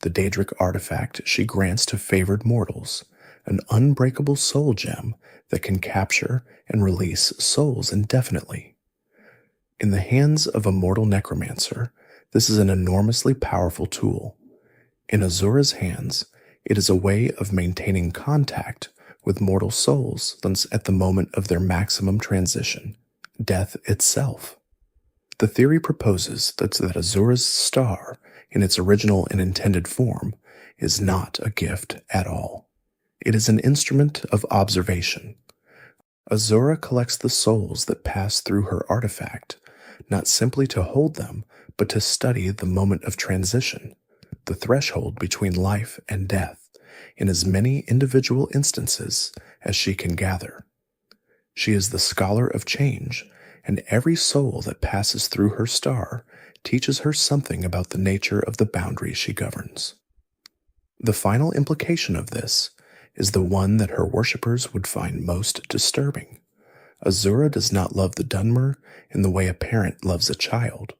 the Daedric artifact she grants to favored mortals, an unbreakable soul gem that can capture and release souls indefinitely. In the hands of a mortal necromancer, this is an enormously powerful tool. In Azura's hands, it is a way of maintaining contact with mortal souls at the moment of their maximum transition, death itself. The theory proposes that Azura's star, in its original and intended form, is not a gift at all. It is an instrument of observation. Azura collects the souls that pass through her artifact, not simply to hold them, but to study the moment of transition, the threshold between life and death, in as many individual instances as she can gather. She is the scholar of change, and every soul that passes through her star teaches her something about the nature of the boundaries she governs. The final implication of this is the one that her worshippers would find most disturbing. Azura does not love the Dunmer in the way a parent loves a child.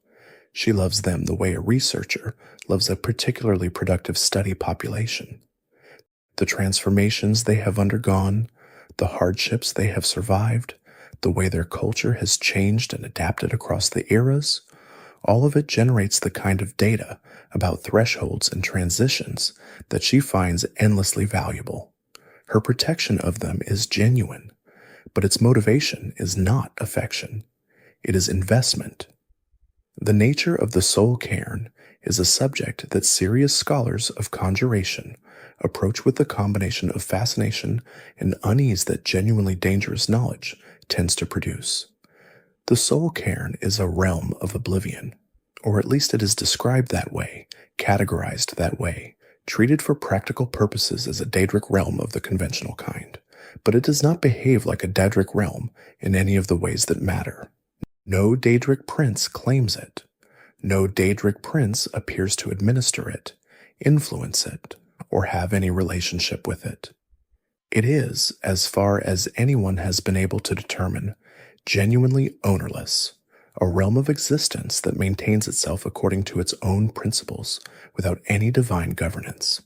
She loves them the way a researcher loves a particularly productive study population. The transformations they have undergone, the hardships they have survived, the way their culture has changed and adapted across the eras, all of it generates the kind of data about thresholds and transitions that she finds endlessly valuable. Her protection of them is genuine, but its motivation is not affection. It is investment. The nature of the soul cairn is a subject that serious scholars of conjuration approach with the combination of fascination and unease that genuinely dangerous knowledge tends to produce. The soul cairn is a realm of oblivion, or at least it is described that way, categorized that way, treated for practical purposes as a Daedric realm of the conventional kind, but it does not behave like a Daedric realm in any of the ways that matter. No Daedric prince claims it. No Daedric prince appears to administer it, influence it, or have any relationship with it. It is, as far as anyone has been able to determine, genuinely ownerless, a realm of existence that maintains itself according to its own principles without any divine governance.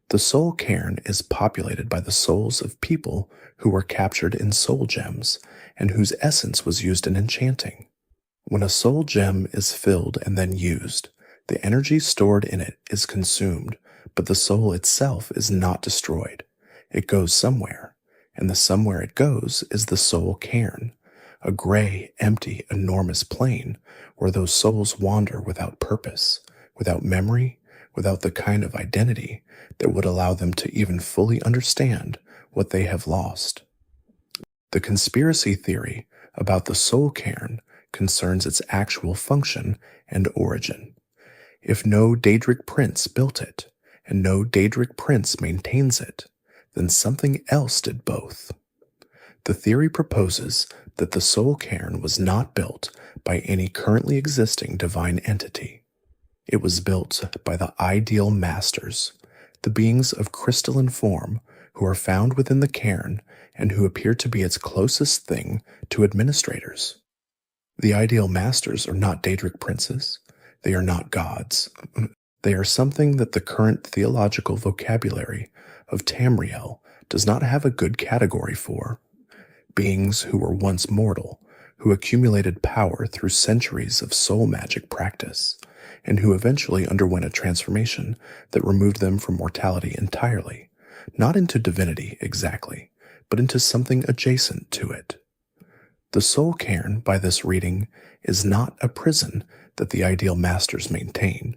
The soul cairn is populated by the souls of people who were captured in soul gems and whose essence was used in enchanting. When a soul gem is filled and then used, the energy stored in it is consumed, but the soul itself is not destroyed. It goes somewhere, and the somewhere it goes is the soul cairn, a gray, empty, enormous plane where those souls wander without purpose, without memory, without the kind of identity that would allow them to even fully understand what they have lost. The conspiracy theory about the soul cairn concerns its actual function and origin. If no Daedric Prince built it, and no Daedric Prince maintains it, then something else did both. The theory proposes that the soul cairn was not built by any currently existing divine entity. It was built by the ideal masters, the beings of crystalline form who are found within the cairn and who appear to be its closest thing to administrators. The ideal masters are not Daedric princes. They are not gods. They are something that the current theological vocabulary of Tamriel does not have a good category for. Beings who were once mortal, who accumulated power through centuries of soul magic practice, and who eventually underwent a transformation that removed them from mortality entirely, not into divinity exactly, but into something adjacent to it. The soul cairn, by this reading, is not a prison that the ideal masters maintain.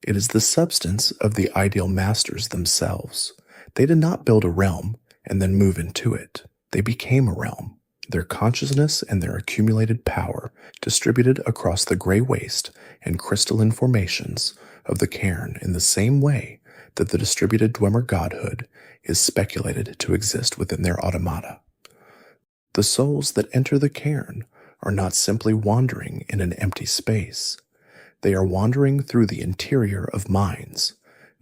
It is the substance of the ideal masters themselves. They did not build a realm and then move into it. They became a realm. Their consciousness and their accumulated power distributed across the gray waste and crystalline formations of the cairn in the same way that the distributed Dwemer godhood is speculated to exist within their automata. The souls that enter the cairn are not simply wandering in an empty space. They are wandering through the interior of minds,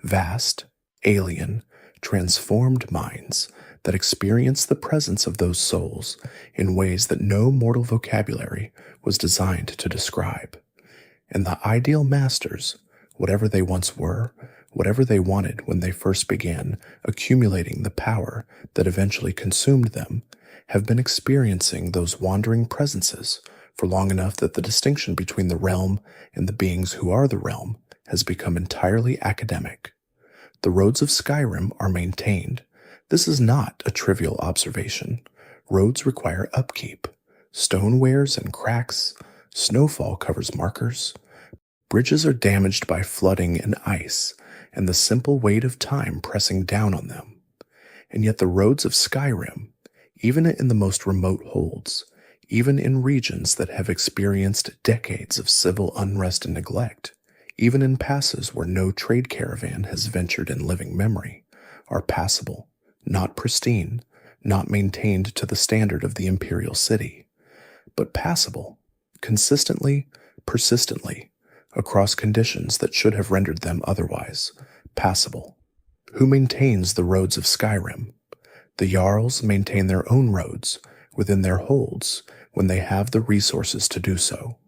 vast, alien, transformed minds that experience the presence of those souls in ways that no mortal vocabulary was designed to describe. And the ideal masters, whatever they once were, whatever they wanted when they first began accumulating the power that eventually consumed them, have been experiencing those wandering presences for long enough that the distinction between the realm and the beings who are the realm has become entirely academic. The roads of Skyrim are maintained. This is not a trivial observation. Roads require upkeep. Stone wears and cracks. Snowfall covers markers. Bridges are damaged by flooding and ice, and the simple weight of time pressing down on them. And yet the roads of Skyrim, even in the most remote holds, even in regions that have experienced decades of civil unrest and neglect, even in passes where no trade caravan has ventured in living memory, are passable, not pristine, not maintained to the standard of the imperial city, but passable, consistently, persistently, across conditions that should have rendered them otherwise, passable. Who maintains the roads of Skyrim? The Jarls maintain their own roads within their holds when they have the resources to do so.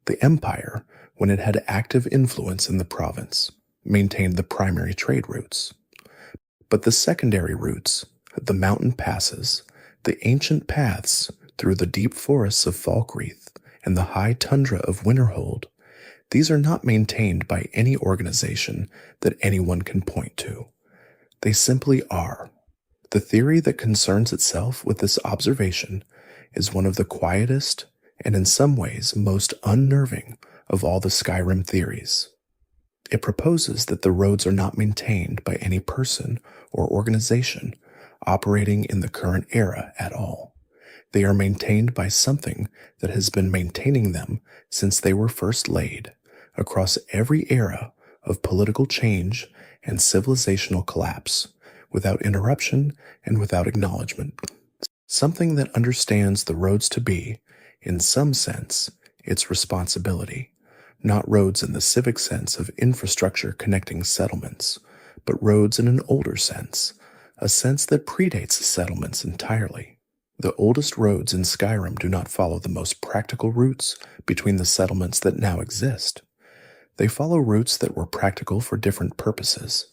The Empire, when it had active influence in the province, maintained the primary trade routes. But the secondary routes, the mountain passes, the ancient paths through the deep forests of Falkreath and the high tundra of Winterhold, these are not maintained by any organization that anyone can point to. They simply are. The theory that concerns itself with this observation is one of the quietest and in some ways most unnerving of all the Skyrim theories. It proposes that the roads are not maintained by any person or organization operating in the current era at all. They are maintained by something that has been maintaining them since they were first laid, across every era of political change and civilizational collapse, without interruption and without acknowledgement. Something that understands the roads to be, in some sense, its responsibility, not roads in the civic sense of infrastructure connecting settlements, but roads in an older sense, a sense that predates settlements entirely. The oldest roads in Skyrim do not follow the most practical routes between the settlements that now exist. They follow routes that were practical for different purposes,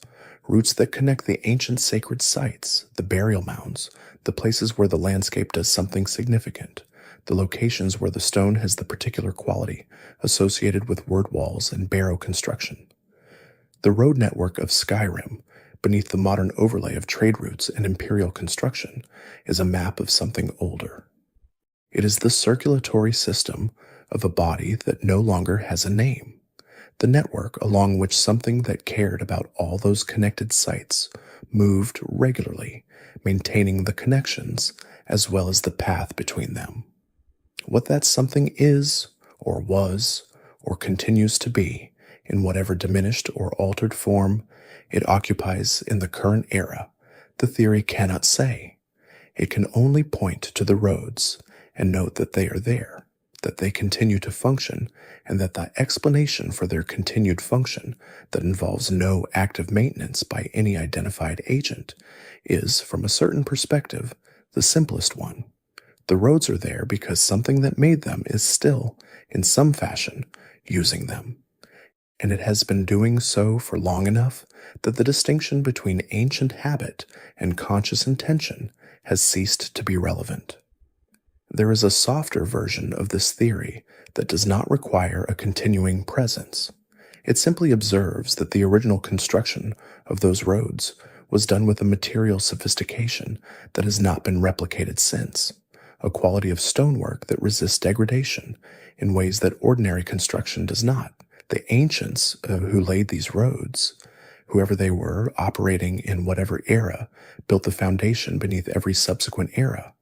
routes that connect the ancient sacred sites, the burial mounds, the places where the landscape does something significant, the locations where the stone has the particular quality associated with word walls and barrow construction. The road network of Skyrim, beneath the modern overlay of trade routes and imperial construction, is a map of something older. It is the circulatory system of a body that no longer has a name, the network along which something that cared about all those connected sites moved regularly, maintaining the connections as well as the path between them. What that something is, or was, or continues to be, in whatever diminished or altered form it occupies in the current era, the theory cannot say. It can only point to the roads and note that they are there, that they continue to function, and that the explanation for their continued function that involves no active maintenance by any identified agent is, from a certain perspective, the simplest one. The roads are there because something that made them is still, in some fashion, using them. And it has been doing so for long enough that the distinction between ancient habit and conscious intention has ceased to be relevant. There is a softer version of this theory that does not require a continuing presence. It simply observes that the original construction of those roads was done with a material sophistication that has not been replicated since, a quality of stonework that resists degradation in ways that ordinary construction does not. The ancients who laid these roads, whoever they were, operating in whatever era, built the foundation beneath every subsequent era,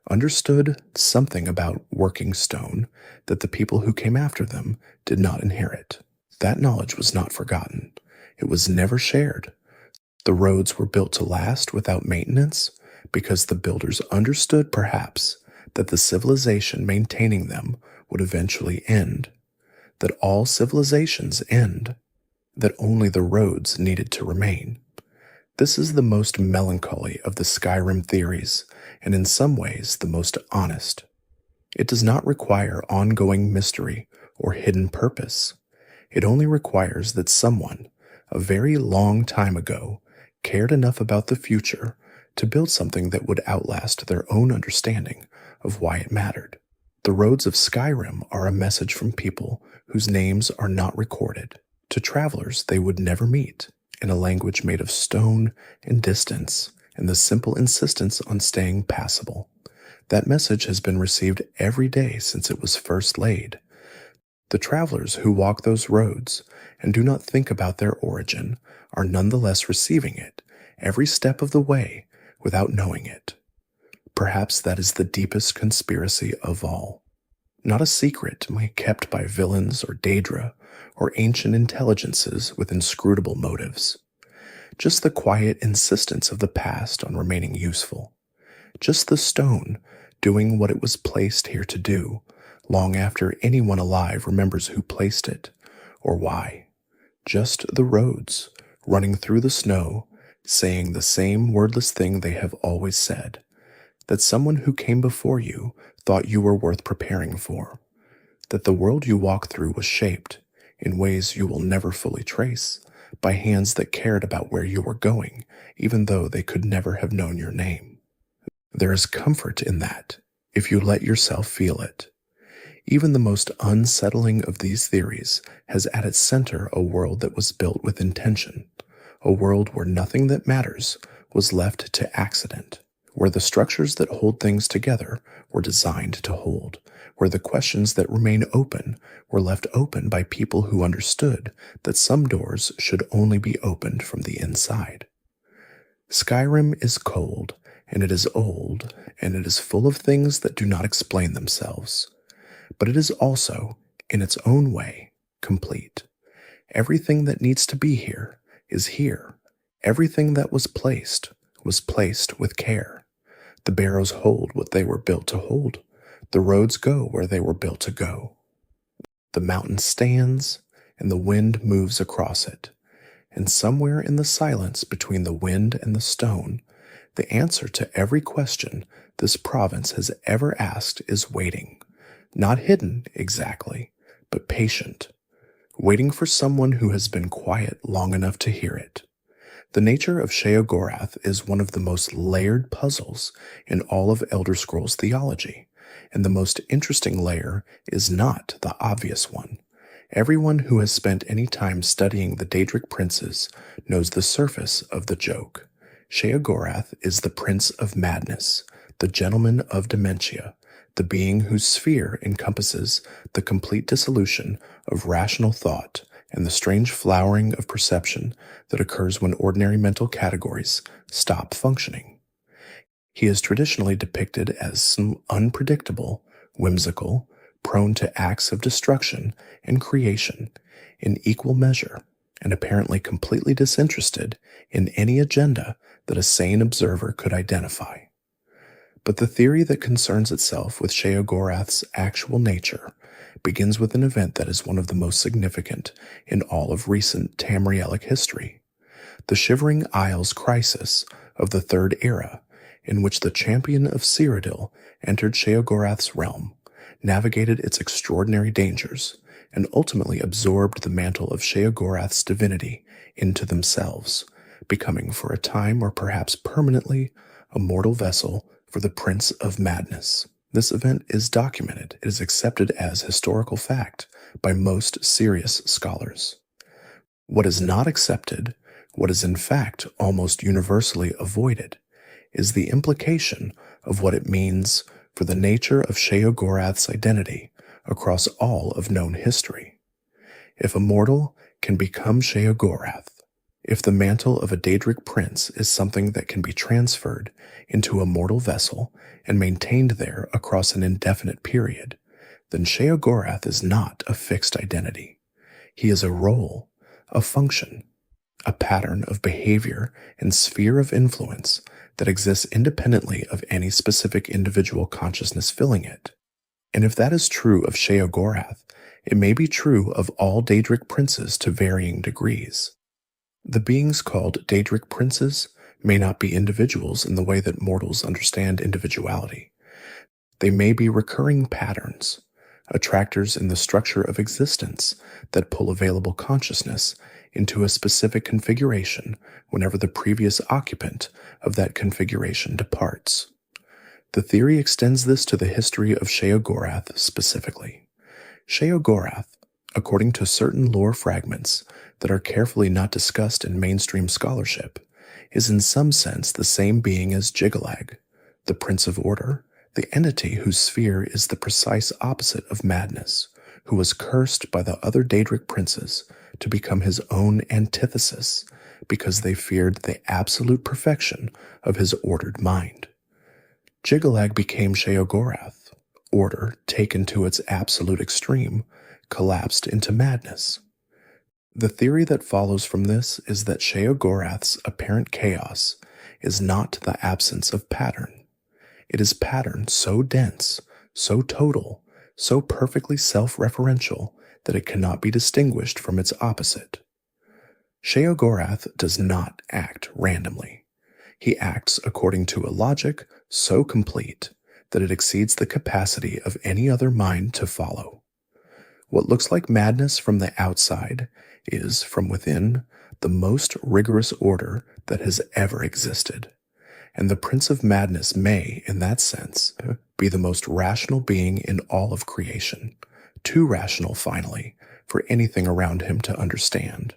understood something about working stone that the people who came after them did not inherit. That knowledge was not forgotten. It was never shared. The roads were built to last without maintenance because the builders understood, perhaps, that the civilization maintaining them would eventually end, that all civilizations end, that only the roads needed to remain. This is the most melancholy of the Skyrim theories, and in some ways the most honest. It does not require ongoing mystery or hidden purpose. It only requires that someone, a very long time ago, cared enough about the future to build something that would outlast their own understanding of why it mattered. The roads of Skyrim are a message from people whose names are not recorded, to travelers they would never meet, in a language made of stone and distance and the simple insistence on staying passable. That message has been received every day since it was first laid. The travelers who walk those roads and do not think about their origin are nonetheless receiving it every step of the way without knowing it. Perhaps that is the deepest conspiracy of all. Not a secret kept by villains or Daedra or ancient intelligences with inscrutable motives. Just the quiet insistence of the past on remaining useful. Just the stone doing what it was placed here to do, long after anyone alive remembers who placed it or why. Just the roads, running through the snow, saying the same wordless thing they have always said, that someone who came before you thought you were worth preparing for, that the world you walk through was shaped, in ways you will never fully trace, by hands that cared about where you were going, even though they could never have known your name. There is comfort in that, if you let yourself feel it. Even the most unsettling of these theories has at its center a world that was built with intention, a world where nothing that matters was left to accident, where the structures that hold things together were designed to hold, where the questions that remain open were left open by people who understood that some doors should only be opened from the inside. Skyrim is cold, and it is old, and it is full of things that do not explain themselves. But it is also, in its own way, complete. Everything that needs to be here is here. Everything that was placed with care. The barrows hold what they were built to hold. The roads go where they were built to go. The mountain stands, and the wind moves across it. And somewhere in the silence between the wind and the stone, the answer to every question this province has ever asked is waiting. Not hidden, exactly, but patient. Waiting for someone who has been quiet long enough to hear it. The nature of Sheogorath is one of the most layered puzzles in all of Elder Scrolls theology, and the most interesting layer is not the obvious one. Everyone who has spent any time studying the Daedric Princes knows the surface of the joke. Sheogorath is the Prince of Madness, the Gentleman of Dementia, the being whose sphere encompasses the complete dissolution of rational thought and the strange flowering of perception that occurs when ordinary mental categories stop functioning. He is traditionally depicted as some unpredictable, whimsical, prone to acts of destruction and creation in equal measure, and apparently completely disinterested in any agenda that a sane observer could identify. But the theory that concerns itself with Sheogorath's actual nature begins with an event that is one of the most significant in all of recent Tamrielic history, the Shivering Isles crisis of the Third Era, in which the champion of Cyrodiil entered Sheogorath's realm, navigated its extraordinary dangers, and ultimately absorbed the mantle of Sheogorath's divinity into themselves, becoming for a time or perhaps permanently a mortal vessel for the Prince of Madness. This event is documented. It is accepted as historical fact by most serious scholars. What is not accepted, what is in fact almost universally avoided, is the implication of what it means for the nature of Sheogorath's identity across all of known history. If a mortal can become Sheogorath, if the mantle of a Daedric prince is something that can be transferred into a mortal vessel and maintained there across an indefinite period, then Sheogorath is not a fixed identity. He is a role, a function, a pattern of behavior and sphere of influence that exists independently of any specific individual consciousness filling it. And if that is true of Sheogorath, it may be true of all Daedric princes to varying degrees. The beings called Daedric Princes may not be individuals in the way that mortals understand individuality. They may be recurring patterns, attractors in the structure of existence that pull available consciousness into a specific configuration whenever the previous occupant of that configuration departs. The theory extends this to the history of Sheogorath specifically. Sheogorath, according to certain lore fragments that are carefully not discussed in mainstream scholarship, is in some sense the same being as Jiggalag, the Prince of Order, the entity whose sphere is the precise opposite of madness, who was cursed by the other Daedric princes to become his own antithesis because they feared the absolute perfection of his ordered mind. Jiggalag became Sheogorath. Order, taken to its absolute extreme, collapsed into madness. The theory that follows from this is that Sheogorath's apparent chaos is not the absence of pattern. It is pattern so dense, so total, so perfectly self-referential that it cannot be distinguished from its opposite. Sheogorath does not act randomly. He acts according to a logic so complete that it exceeds the capacity of any other mind to follow. What looks like madness from the outside is, from within, the most rigorous order that has ever existed. And the Prince of Madness may, in that sense, be the most rational being in all of creation, too rational, finally, for anything around him to understand.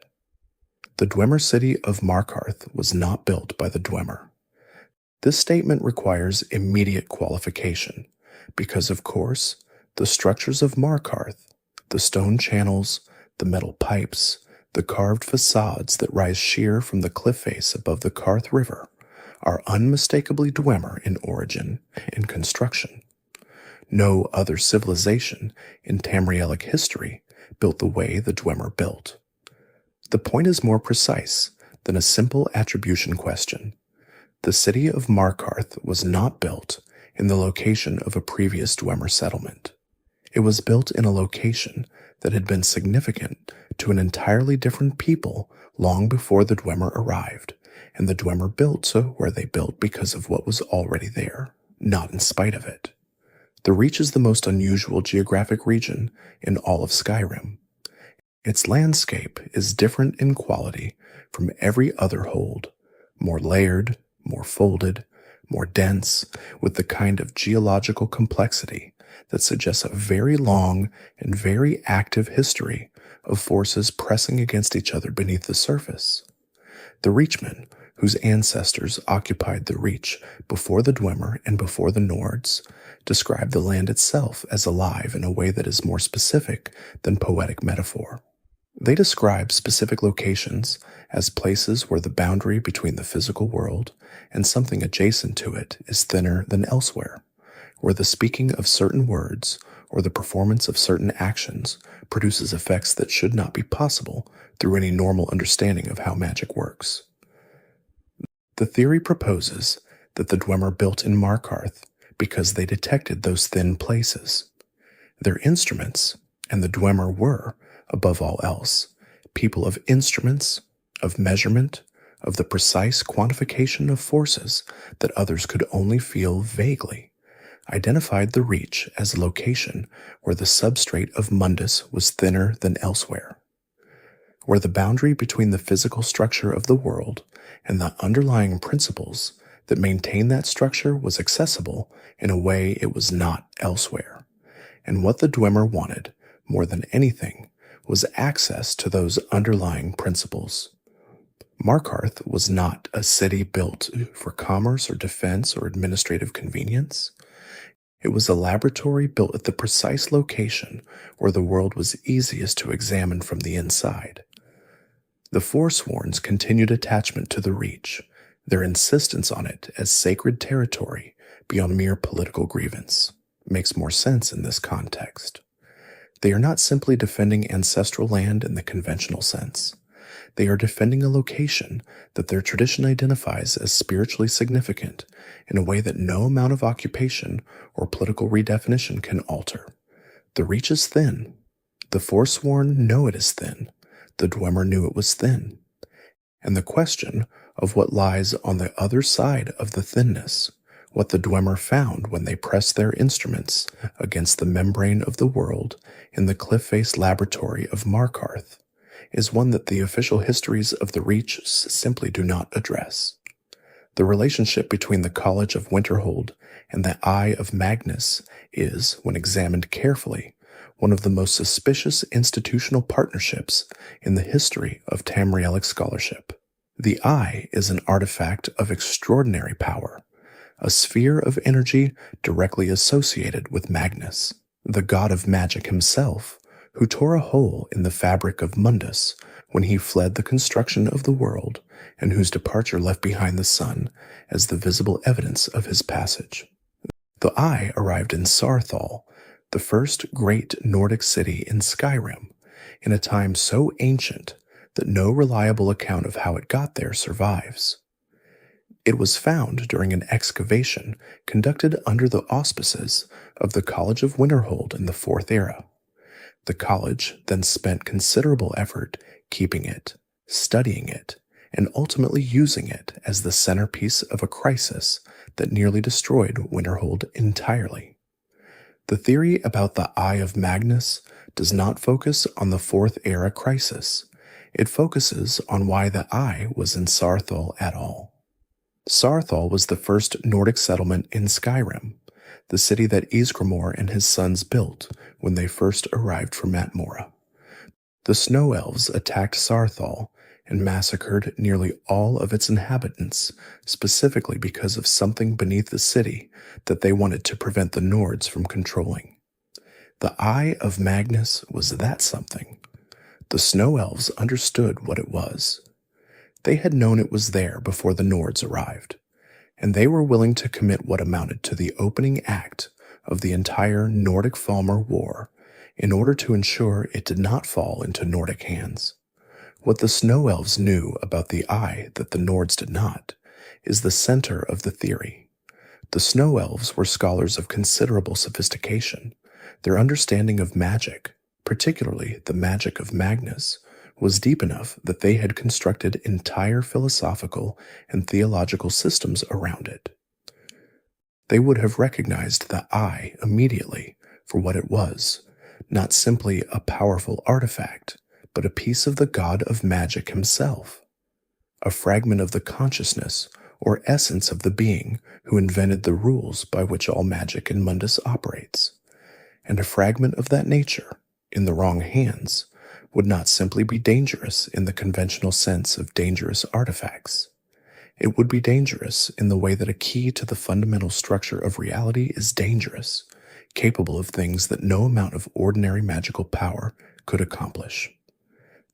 The Dwemer city of Markarth was not built by the Dwemer. This statement requires immediate qualification, because, of course, the structures of Markarth, the stone channels, the metal pipes, the carved facades that rise sheer from the cliff face above the Karth River, are unmistakably Dwemer in origin and construction. No other civilization in Tamrielic history built the way the Dwemer built. The point is more precise than a simple attribution question. The city of Markarth was not built in the location of a previous Dwemer settlement. It was built in a location that had been significant to an entirely different people long before the Dwemer arrived, and the Dwemer built where they built because of what was already there, not in spite of it. The Reach is the most unusual geographic region in all of Skyrim. Its landscape is different in quality from every other hold, more layered, more folded, more dense, with the kind of geological complexity that suggests a very long and very active history of forces pressing against each other beneath the surface. The Reachmen, whose ancestors occupied the Reach before the Dwemer and before the Nords, describe the land itself as alive in a way that is more specific than poetic metaphor. They describe specific locations as places where the boundary between the physical world and something adjacent to it is thinner than elsewhere, where the speaking of certain words or the performance of certain actions produces effects that should not be possible through any normal understanding of how magic works. The theory proposes that the Dwemer built in Markarth because they detected those thin places. Their instruments, and the Dwemer were, above all else, people of instruments, of measurement, of the precise quantification of forces that others could only feel vaguely, identified the reach as a location where the substrate of Mundus was thinner than elsewhere, where the boundary between the physical structure of the world and the underlying principles that maintain that structure was accessible in a way it was not elsewhere. And what the Dwemer wanted, more than anything, was access to those underlying principles. Markarth was not a city built for commerce or defense or administrative convenience. It was a laboratory built at the precise location where the world was easiest to examine from the inside. The Forsworn's continued attachment to the Reach, their insistence on it as sacred territory beyond mere political grievance, makes more sense in this context. They are not simply defending ancestral land in the conventional sense. They are defending a location that their tradition identifies as spiritually significant in a way that no amount of occupation or political redefinition can alter. The Reach is thin. The Forsworn know it is thin. The Dwemer knew it was thin. And the question of what lies on the other side of the thinness, what the Dwemer found when they pressed their instruments against the membrane of the world in the cliff-face laboratory of Markarth, is one that the official histories of the Reach simply do not address. The relationship between the College of Winterhold and the Eye of Magnus is, when examined carefully, one of the most suspicious institutional partnerships in the history of Tamrielic scholarship. The Eye is an artifact of extraordinary power, a sphere of energy directly associated with Magnus, the god of magic himself, who tore a hole in the fabric of Mundus when he fled the construction of the world and whose departure left behind the sun as the visible evidence of his passage. The Eye arrived in Sarthal, the first great Nordic city in Skyrim, in a time so ancient that no reliable account of how it got there survives. It was found during an excavation conducted under the auspices of the College of Winterhold in the Fourth Era. The college then spent considerable effort keeping it, studying it, and ultimately using it as the centerpiece of a crisis that nearly destroyed Winterhold entirely. The theory about the Eye of Magnus does not focus on the Fourth Era crisis. It focuses on why the Eye was in Sarthal at all. Sarthal was the first Nordic settlement in Skyrim, the city that Ysgramor and his sons built when they first arrived from Matmora. The Snow Elves attacked Sarthal and massacred nearly all of its inhabitants, specifically because of something beneath the city that they wanted to prevent the Nords from controlling. The Eye of Magnus was that something. The Snow Elves understood what it was. They had known it was there before the Nords arrived, and they were willing to commit what amounted to the opening act of the entire Nordic-Falmer War in order to ensure it did not fall into Nordic hands. What the Snow Elves knew about the Eye that the Nords did not is the center of the theory. The Snow Elves were scholars of considerable sophistication. Their understanding of magic, particularly the magic of Magnus, was deep enough that they had constructed entire philosophical and theological systems around it. They would have recognized the Eye immediately for what it was, not simply a powerful artifact, but a piece of the god of magic himself, a fragment of the consciousness or essence of the being who invented the rules by which all magic in Mundus operates, and a fragment of that nature, in the wrong hands, would not simply be dangerous in the conventional sense of dangerous artifacts. It would be dangerous in the way that a key to the fundamental structure of reality is dangerous, capable of things that no amount of ordinary magical power could accomplish.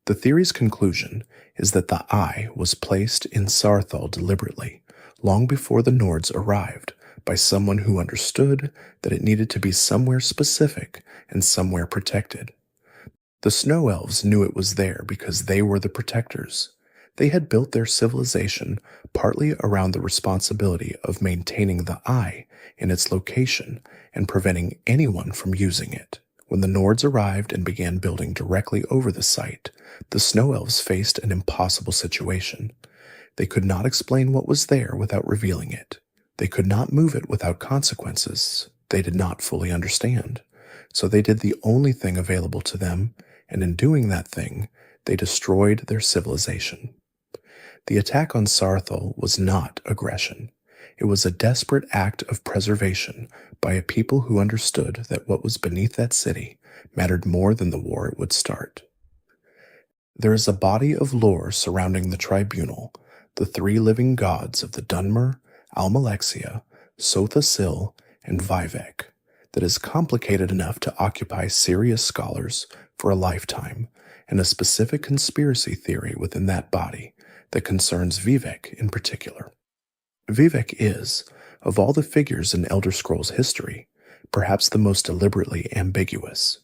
The theory's conclusion is that the Eye was placed in Sarthal deliberately, long before the Nords arrived, by someone who understood that it needed to be somewhere specific and somewhere protected. The snow elves knew it was there because they were the protectors. They had built their civilization partly around the responsibility of maintaining the eye in its location and preventing anyone from using it. When the Nords arrived and began building directly over the site, the snow elves faced an impossible situation. They could not explain what was there without revealing it. They could not move it without consequences they did not fully understand. So they did the only thing available to them, and in doing that thing, they destroyed their civilization. The attack on Sarthal was not aggression. It was a desperate act of preservation by a people who understood that what was beneath that city mattered more than the war it would start. There is a body of lore surrounding the tribunal, the three living gods of the Dunmer, Almalexia, Sotha Sil, and Vivek, that is complicated enough to occupy serious scholars for a lifetime, and a specific conspiracy theory within that body that concerns Vivek in particular. Vivek is, of all the figures in Elder Scrolls history, perhaps the most deliberately ambiguous.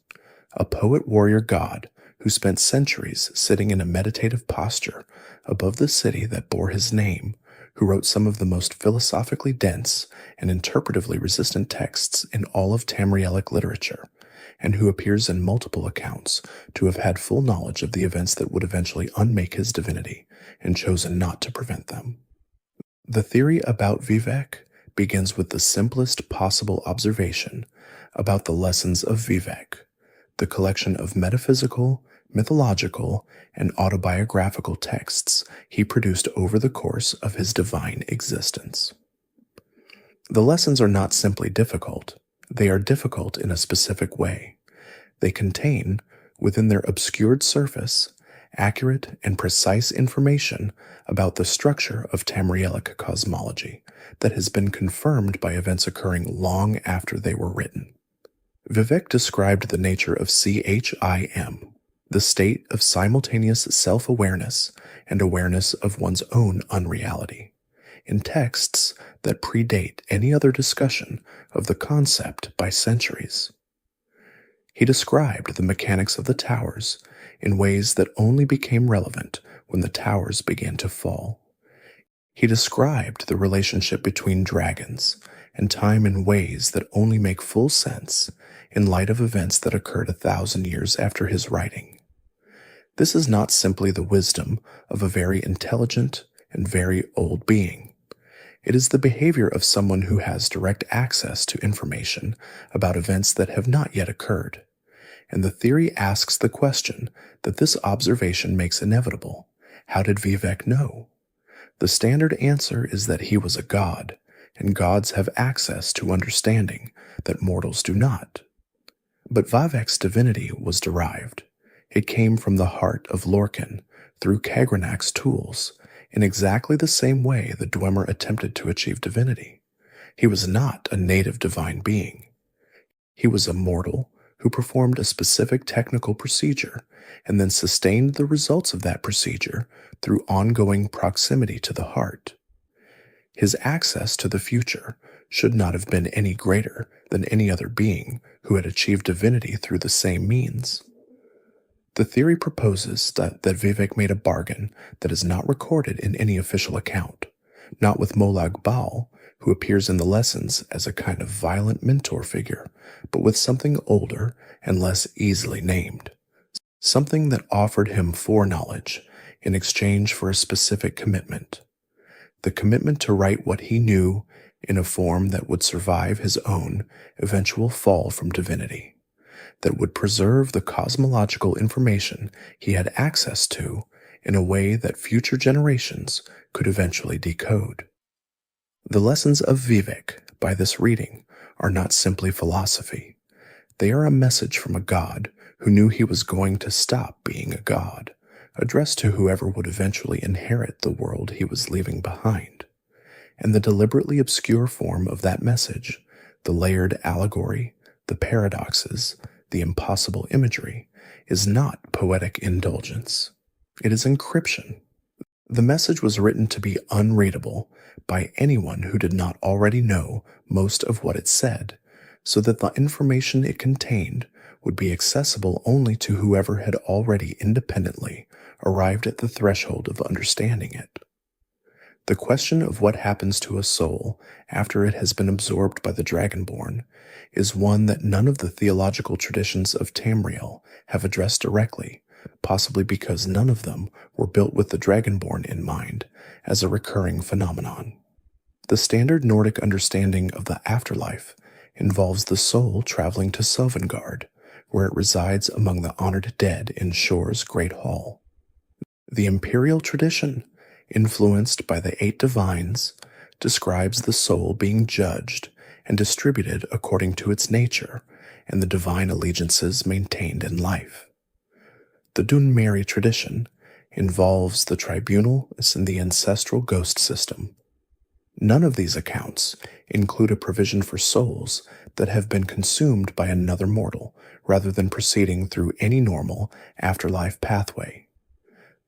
A poet-warrior god who spent centuries sitting in a meditative posture above the city that bore his name, who wrote some of the most philosophically dense and interpretively resistant texts in all of Tamrielic literature, and who appears in multiple accounts to have had full knowledge of the events that would eventually unmake his divinity, and chosen not to prevent them. The theory about Vivek begins with the simplest possible observation about the lessons of Vivek, the collection of metaphysical, mythological, and autobiographical texts he produced over the course of his divine existence. The lessons are not simply difficult, they are difficult in a specific way. They contain, within their obscured surface, accurate and precise information about the structure of Tamrielic cosmology that has been confirmed by events occurring long after they were written. Vivek described the nature of CHIM, the state of simultaneous self-awareness and awareness of one's own unreality, in texts that predate any other discussion of the concept by centuries. He described the mechanics of the towers in ways that only became relevant when the towers began to fall. He described the relationship between dragons and time in ways that only make full sense in light of events that occurred 1,000 years after his writing. This is not simply the wisdom of a very intelligent and very old being. It is the behavior of someone who has direct access to information about events that have not yet occurred. And the theory asks the question that this observation makes inevitable. How did Vivek know? The standard answer is that he was a god, and gods have access to understanding that mortals do not. But Vivek's divinity was derived. It came from the heart of Lorcan through Kagranak's tools, in exactly the same way the Dwemer attempted to achieve divinity. He was not a native divine being. He was a mortal who performed a specific technical procedure and then sustained the results of that procedure through ongoing proximity to the heart. His access to the future should not have been any greater than any other being who had achieved divinity through the same means. The theory proposes that Vivek made a bargain that is not recorded in any official account, not with Molag Bal, who appears in the lessons as a kind of violent mentor figure, but with something older and less easily named, something that offered him foreknowledge in exchange for a specific commitment, the commitment to write what he knew in a form that would survive his own eventual fall from divinity, that would preserve the cosmological information he had access to in a way that future generations could eventually decode. The lessons of Vivek, by this reading, are not simply philosophy. They are a message from a god who knew he was going to stop being a god, addressed to whoever would eventually inherit the world he was leaving behind. And the deliberately obscure form of that message, the layered allegory, the paradoxes, the impossible imagery, is not poetic indulgence. It is encryption. The message was written to be unreadable by anyone who did not already know most of what it said, so that the information it contained would be accessible only to whoever had already independently arrived at the threshold of understanding it. The question of what happens to a soul after it has been absorbed by the Dragonborn is one that none of the theological traditions of Tamriel have addressed directly, possibly because none of them were built with the Dragonborn in mind as a recurring phenomenon. The standard Nordic understanding of the afterlife involves the soul traveling to Sovngarde, where it resides among the honored dead in Shor's Great Hall. The imperial tradition, influenced by the 8 divines, describes the soul being judged and distributed according to its nature and the divine allegiances maintained in life. The Dunmeri tradition involves the tribunal and the ancestral ghost system. None of these accounts include a provision for souls that have been consumed by another mortal rather than proceeding through any normal afterlife pathway.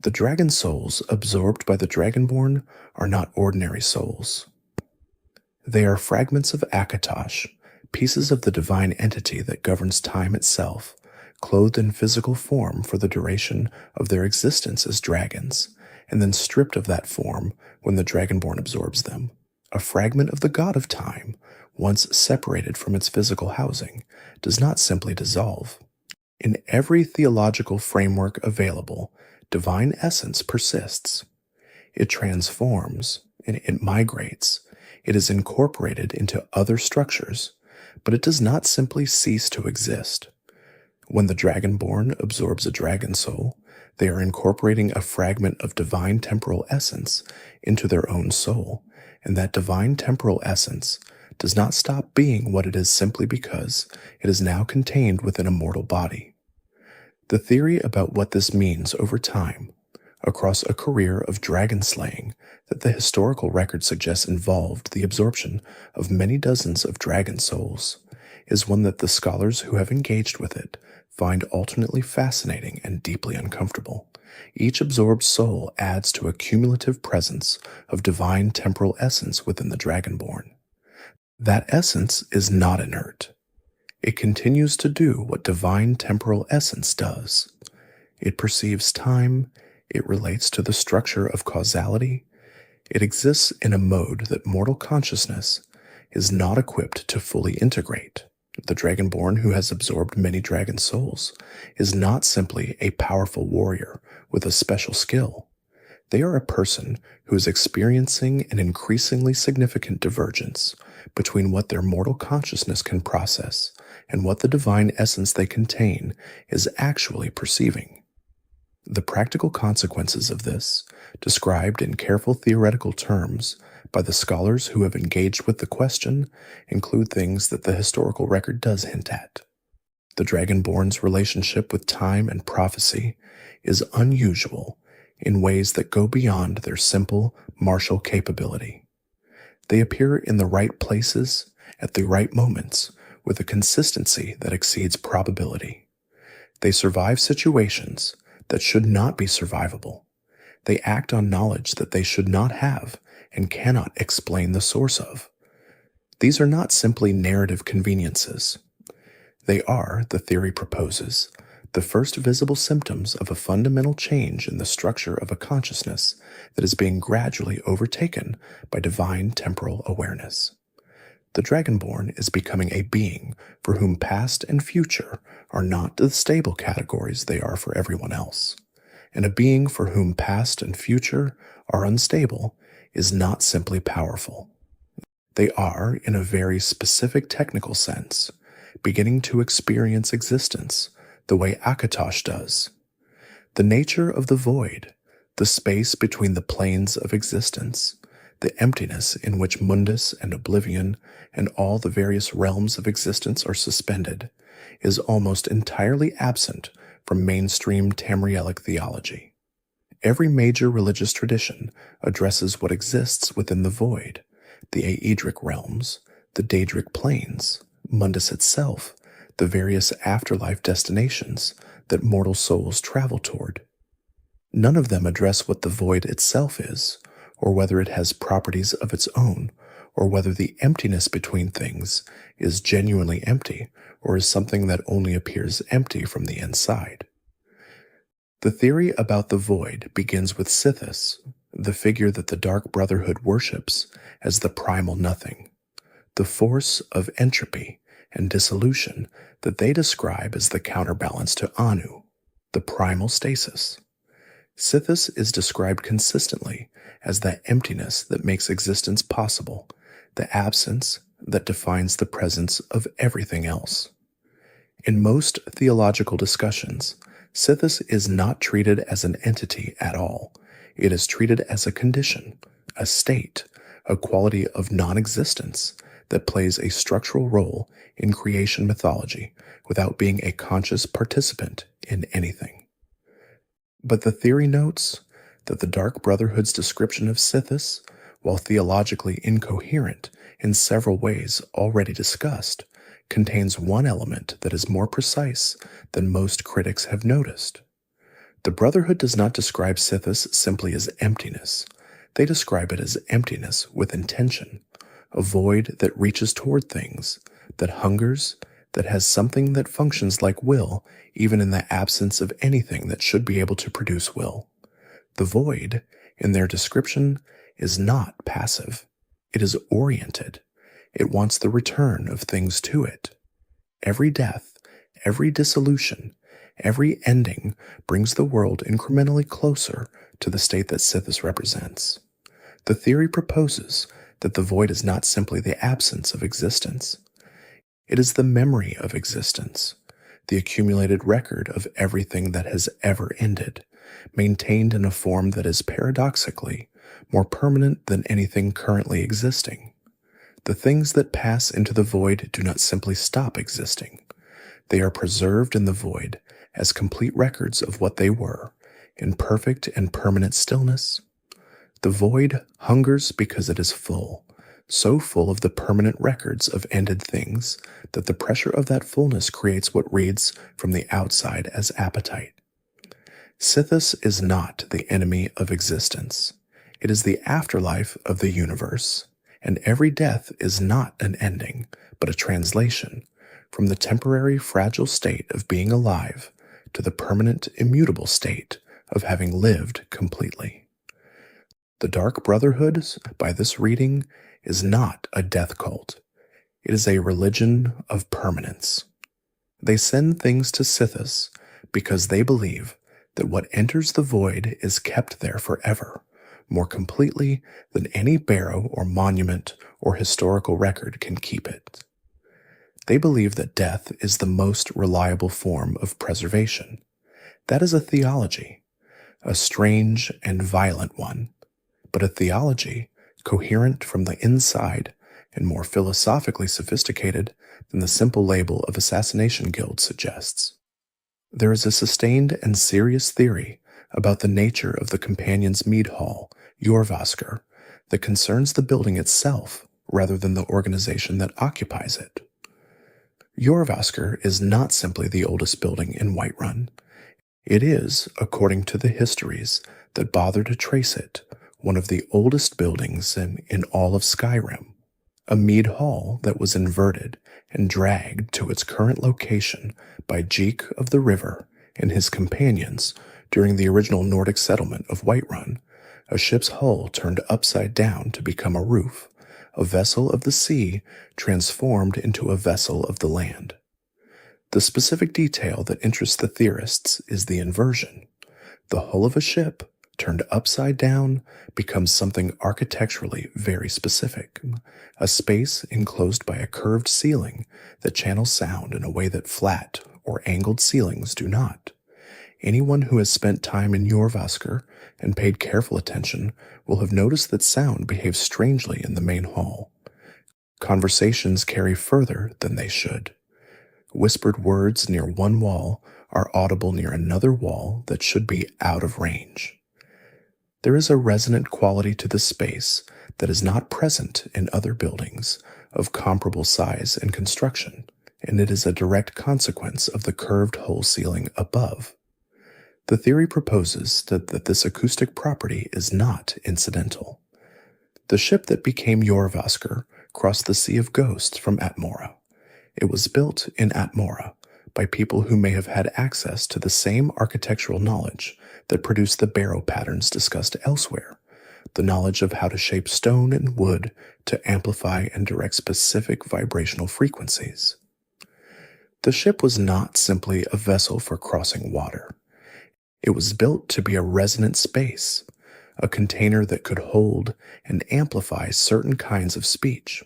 The dragon souls absorbed by the Dragonborn are not ordinary souls. They are fragments of Akatosh, pieces of the divine entity that governs time itself, clothed in physical form for the duration of their existence as dragons, and then stripped of that form when the Dragonborn absorbs them. A fragment of the god of time, once separated from its physical housing, does not simply dissolve. In every theological framework available, divine essence persists. It transforms, and it migrates. It is incorporated into other structures, but it does not simply cease to exist. When the Dragonborn absorbs a dragon soul, they are incorporating a fragment of divine temporal essence into their own soul, and that divine temporal essence does not stop being what it is simply because it is now contained within a mortal body. The theory about what this means over time, across a career of dragon slaying that the historical record suggests involved the absorption of many dozens of dragon souls, is one that the scholars who have engaged with it find alternately fascinating and deeply uncomfortable. Each absorbed soul adds to a cumulative presence of divine temporal essence within the Dragonborn. That essence is not inert. It continues to do what divine temporal essence does. It perceives time, it relates to the structure of causality, it exists in a mode that mortal consciousness is not equipped to fully integrate. The Dragonborn who has absorbed many dragon souls is not simply a powerful warrior with a special skill. They are a person who is experiencing an increasingly significant divergence between what their mortal consciousness can process and what the divine essence they contain is actually perceiving. The practical consequences of this, described in careful theoretical terms by the scholars who have engaged with the question, include things that the historical record does hint at. The Dragonborn's relationship with time and prophecy is unusual in ways that go beyond their simple martial capability. They appear in the right places at the right moments with a consistency that exceeds probability. They survive situations that should not be survivable. They act on knowledge that they should not have and cannot explain the source of. These are not simply narrative conveniences. They are, the theory proposes, the first visible symptoms of a fundamental change in the structure of a consciousness that is being gradually overtaken by divine temporal awareness. The Dragonborn is becoming a being for whom past and future are not the stable categories they are for everyone else, and a being for whom past and future are unstable is not simply powerful. They are, in a very specific technical sense, beginning to experience existence the way Akatosh does. The nature of the void, the space between the planes of existence, the emptiness in which Mundus and Oblivion and all the various realms of existence are suspended, is almost entirely absent from mainstream Tamrielic theology. Every major religious tradition addresses what exists within the void, the Aedric realms, the Daedric planes, Mundus itself, the various afterlife destinations that mortal souls travel toward. None of them address what the void itself is, or whether it has properties of its own, or whether the emptiness between things is genuinely empty, or is something that only appears empty from the inside. The theory about the void begins with Sithis, the figure that the Dark Brotherhood worships as the primal nothing, the force of entropy and dissolution that they describe as the counterbalance to Anu, the primal stasis. Sithis is described consistently as that emptiness that makes existence possible, the absence that defines the presence of everything else. In most theological discussions, Sithis is not treated as an entity at all. It is treated as a condition, a state, a quality of non-existence that plays a structural role in creation mythology without being a conscious participant in anything. But the theory notes that the Dark Brotherhood's description of Sithis, while theologically incoherent in several ways already discussed, contains one element that is more precise than most critics have noticed. The Brotherhood does not describe Sithis simply as emptiness. They describe it as emptiness with intention, a void that reaches toward things, that hungers, that has something that functions like will, even in the absence of anything that should be able to produce will. The void, in their description, is not passive. It is oriented. It wants the return of things to it. Every death, every dissolution, every ending brings the world incrementally closer to the state that Sithis represents. The theory proposes that the void is not simply the absence of existence. It is the memory of existence, the accumulated record of everything that has ever ended, maintained in a form that is paradoxically more permanent than anything currently existing. The things that pass into the void do not simply stop existing. They are preserved in the void as complete records of what they were, in perfect and permanent stillness. The void hungers because it is full, so full of the permanent records of ended things that the pressure of that fullness creates what reads from the outside as appetite. Sithis is not the enemy of existence. It is the afterlife of the universe. And every death is not an ending, but a translation from the temporary fragile state of being alive to the permanent immutable state of having lived completely. The Dark Brotherhood, by this reading, is not a death cult. It is a religion of permanence. They send things to Sithis because they believe that what enters the void is kept there forever, more completely than any barrow or monument or historical record can keep it. They believe that death is the most reliable form of preservation. That is a theology, a strange and violent one, but a theology coherent from the inside and more philosophically sophisticated than the simple label of assassination guild suggests. There is a sustained and serious theory about the nature of the companion's mead hall, Jorvaskr, that concerns the building itself rather than the organization that occupies it. Jorvaskr is not simply the oldest building in Whiterun. It is, according to the histories that bother to trace it, one of the oldest buildings in all of Skyrim, a mead hall that was inverted and dragged to its current location by Jeek of the River and his companions during the original Nordic settlement of Whiterun. A ship's hull turned upside down to become a roof, a vessel of the sea transformed into a vessel of the land. The specific detail that interests the theorists is the inversion. The hull of a ship, turned upside down, becomes something architecturally very specific, a space enclosed by a curved ceiling that channels sound in a way that flat or angled ceilings do not. Anyone who has spent time in Jorvaskr and paid careful attention will have noticed that sound behaves strangely in the main hall. Conversations carry further than they should. Whispered words near one wall are audible near another wall that should be out of range. There is a resonant quality to the space that is not present in other buildings of comparable size and construction, and it is a direct consequence of the curved hull ceiling above. The theory proposes that this acoustic property is not incidental. The ship that became Jorrvaskr crossed the Sea of Ghosts from Atmora. It was built in Atmora by people who may have had access to the same architectural knowledge that produced the barrow patterns discussed elsewhere, the knowledge of how to shape stone and wood to amplify and direct specific vibrational frequencies. The ship was not simply a vessel for crossing water. It was built to be a resonant space, a container that could hold and amplify certain kinds of speech.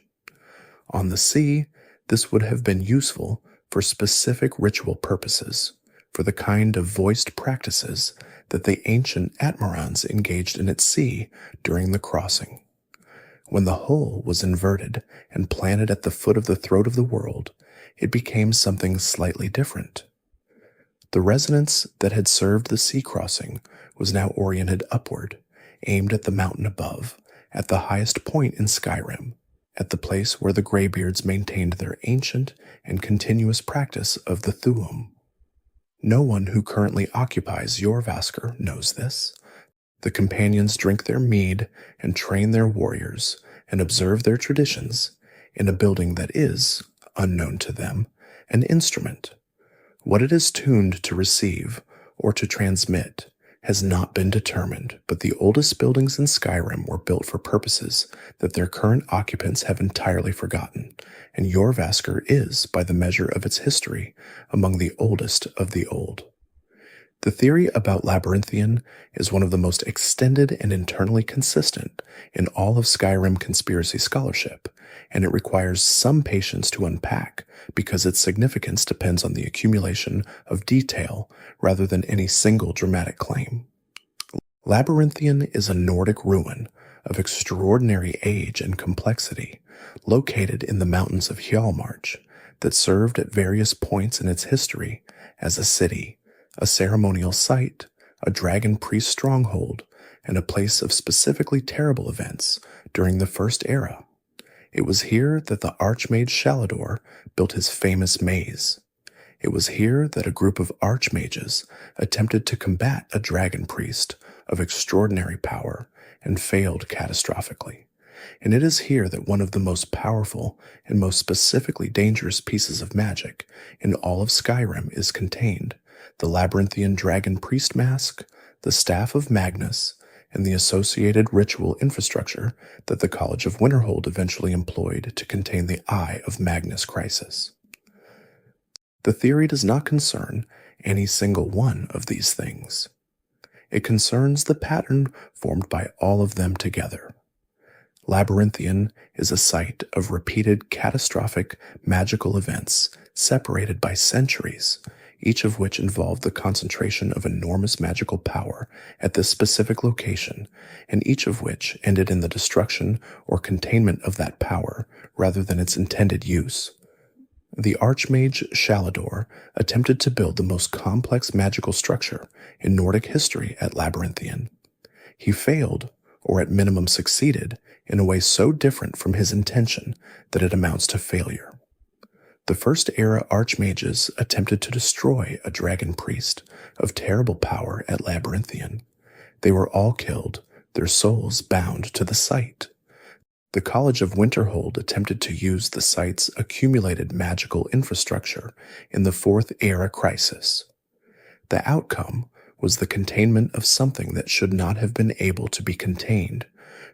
On the sea, this would have been useful for specific ritual purposes, for the kind of voiced practices that the ancient Atmorans engaged in at sea during the crossing. When the hull was inverted and planted at the foot of the throat of the world, it became something slightly different. The resonance that had served the sea crossing was now oriented upward, aimed at the mountain above, at the highest point in Skyrim, at the place where the Greybeards maintained their ancient and continuous practice of the Thuum. No one who currently occupies Jorrvaskr knows this. The companions drink their mead and train their warriors and observe their traditions in a building that is, unknown to them, an instrument. What it is tuned to receive or to transmit has not been determined, but the oldest buildings in Skyrim were built for purposes that their current occupants have entirely forgotten, and Jorrvaskr is, by the measure of its history, among the oldest of the old. The theory about Labyrinthian is one of the most extended and internally consistent in all of Skyrim conspiracy scholarship, and it requires some patience to unpack because its significance depends on the accumulation of detail rather than any single dramatic claim. Labyrinthian is a Nordic ruin of extraordinary age and complexity located in the mountains of Hjalmarch that served at various points in its history as a city, a ceremonial site, a dragon priest stronghold, and a place of specifically terrible events during the First Era. It was here that the Archmage Shalador built his famous maze. It was here that a group of archmages attempted to combat a dragon priest of extraordinary power and failed catastrophically. And it is here that one of the most powerful and most specifically dangerous pieces of magic in all of Skyrim is contained: the Labyrinthian Dragon Priest Mask, the Staff of Magnus, and the associated ritual infrastructure that the College of Winterhold eventually employed to contain the Eye of Magnus crisis. The theory does not concern any single one of these things. It concerns the pattern formed by all of them together. Labyrinthian is a site of repeated catastrophic magical events separated by centuries, each of which involved the concentration of enormous magical power at this specific location, and each of which ended in the destruction or containment of that power rather than its intended use. The Archmage Shalador attempted to build the most complex magical structure in Nordic history at Labyrinthian. He failed, or at minimum succeeded, in a way so different from his intention that it amounts to failure. The First Era Archmages attempted to destroy a dragon priest of terrible power at Labyrinthian. They were all killed, their souls bound to the site. The College of Winterhold attempted to use the site's accumulated magical infrastructure in the Fourth Era crisis. The outcome was the containment of something that should not have been able to be contained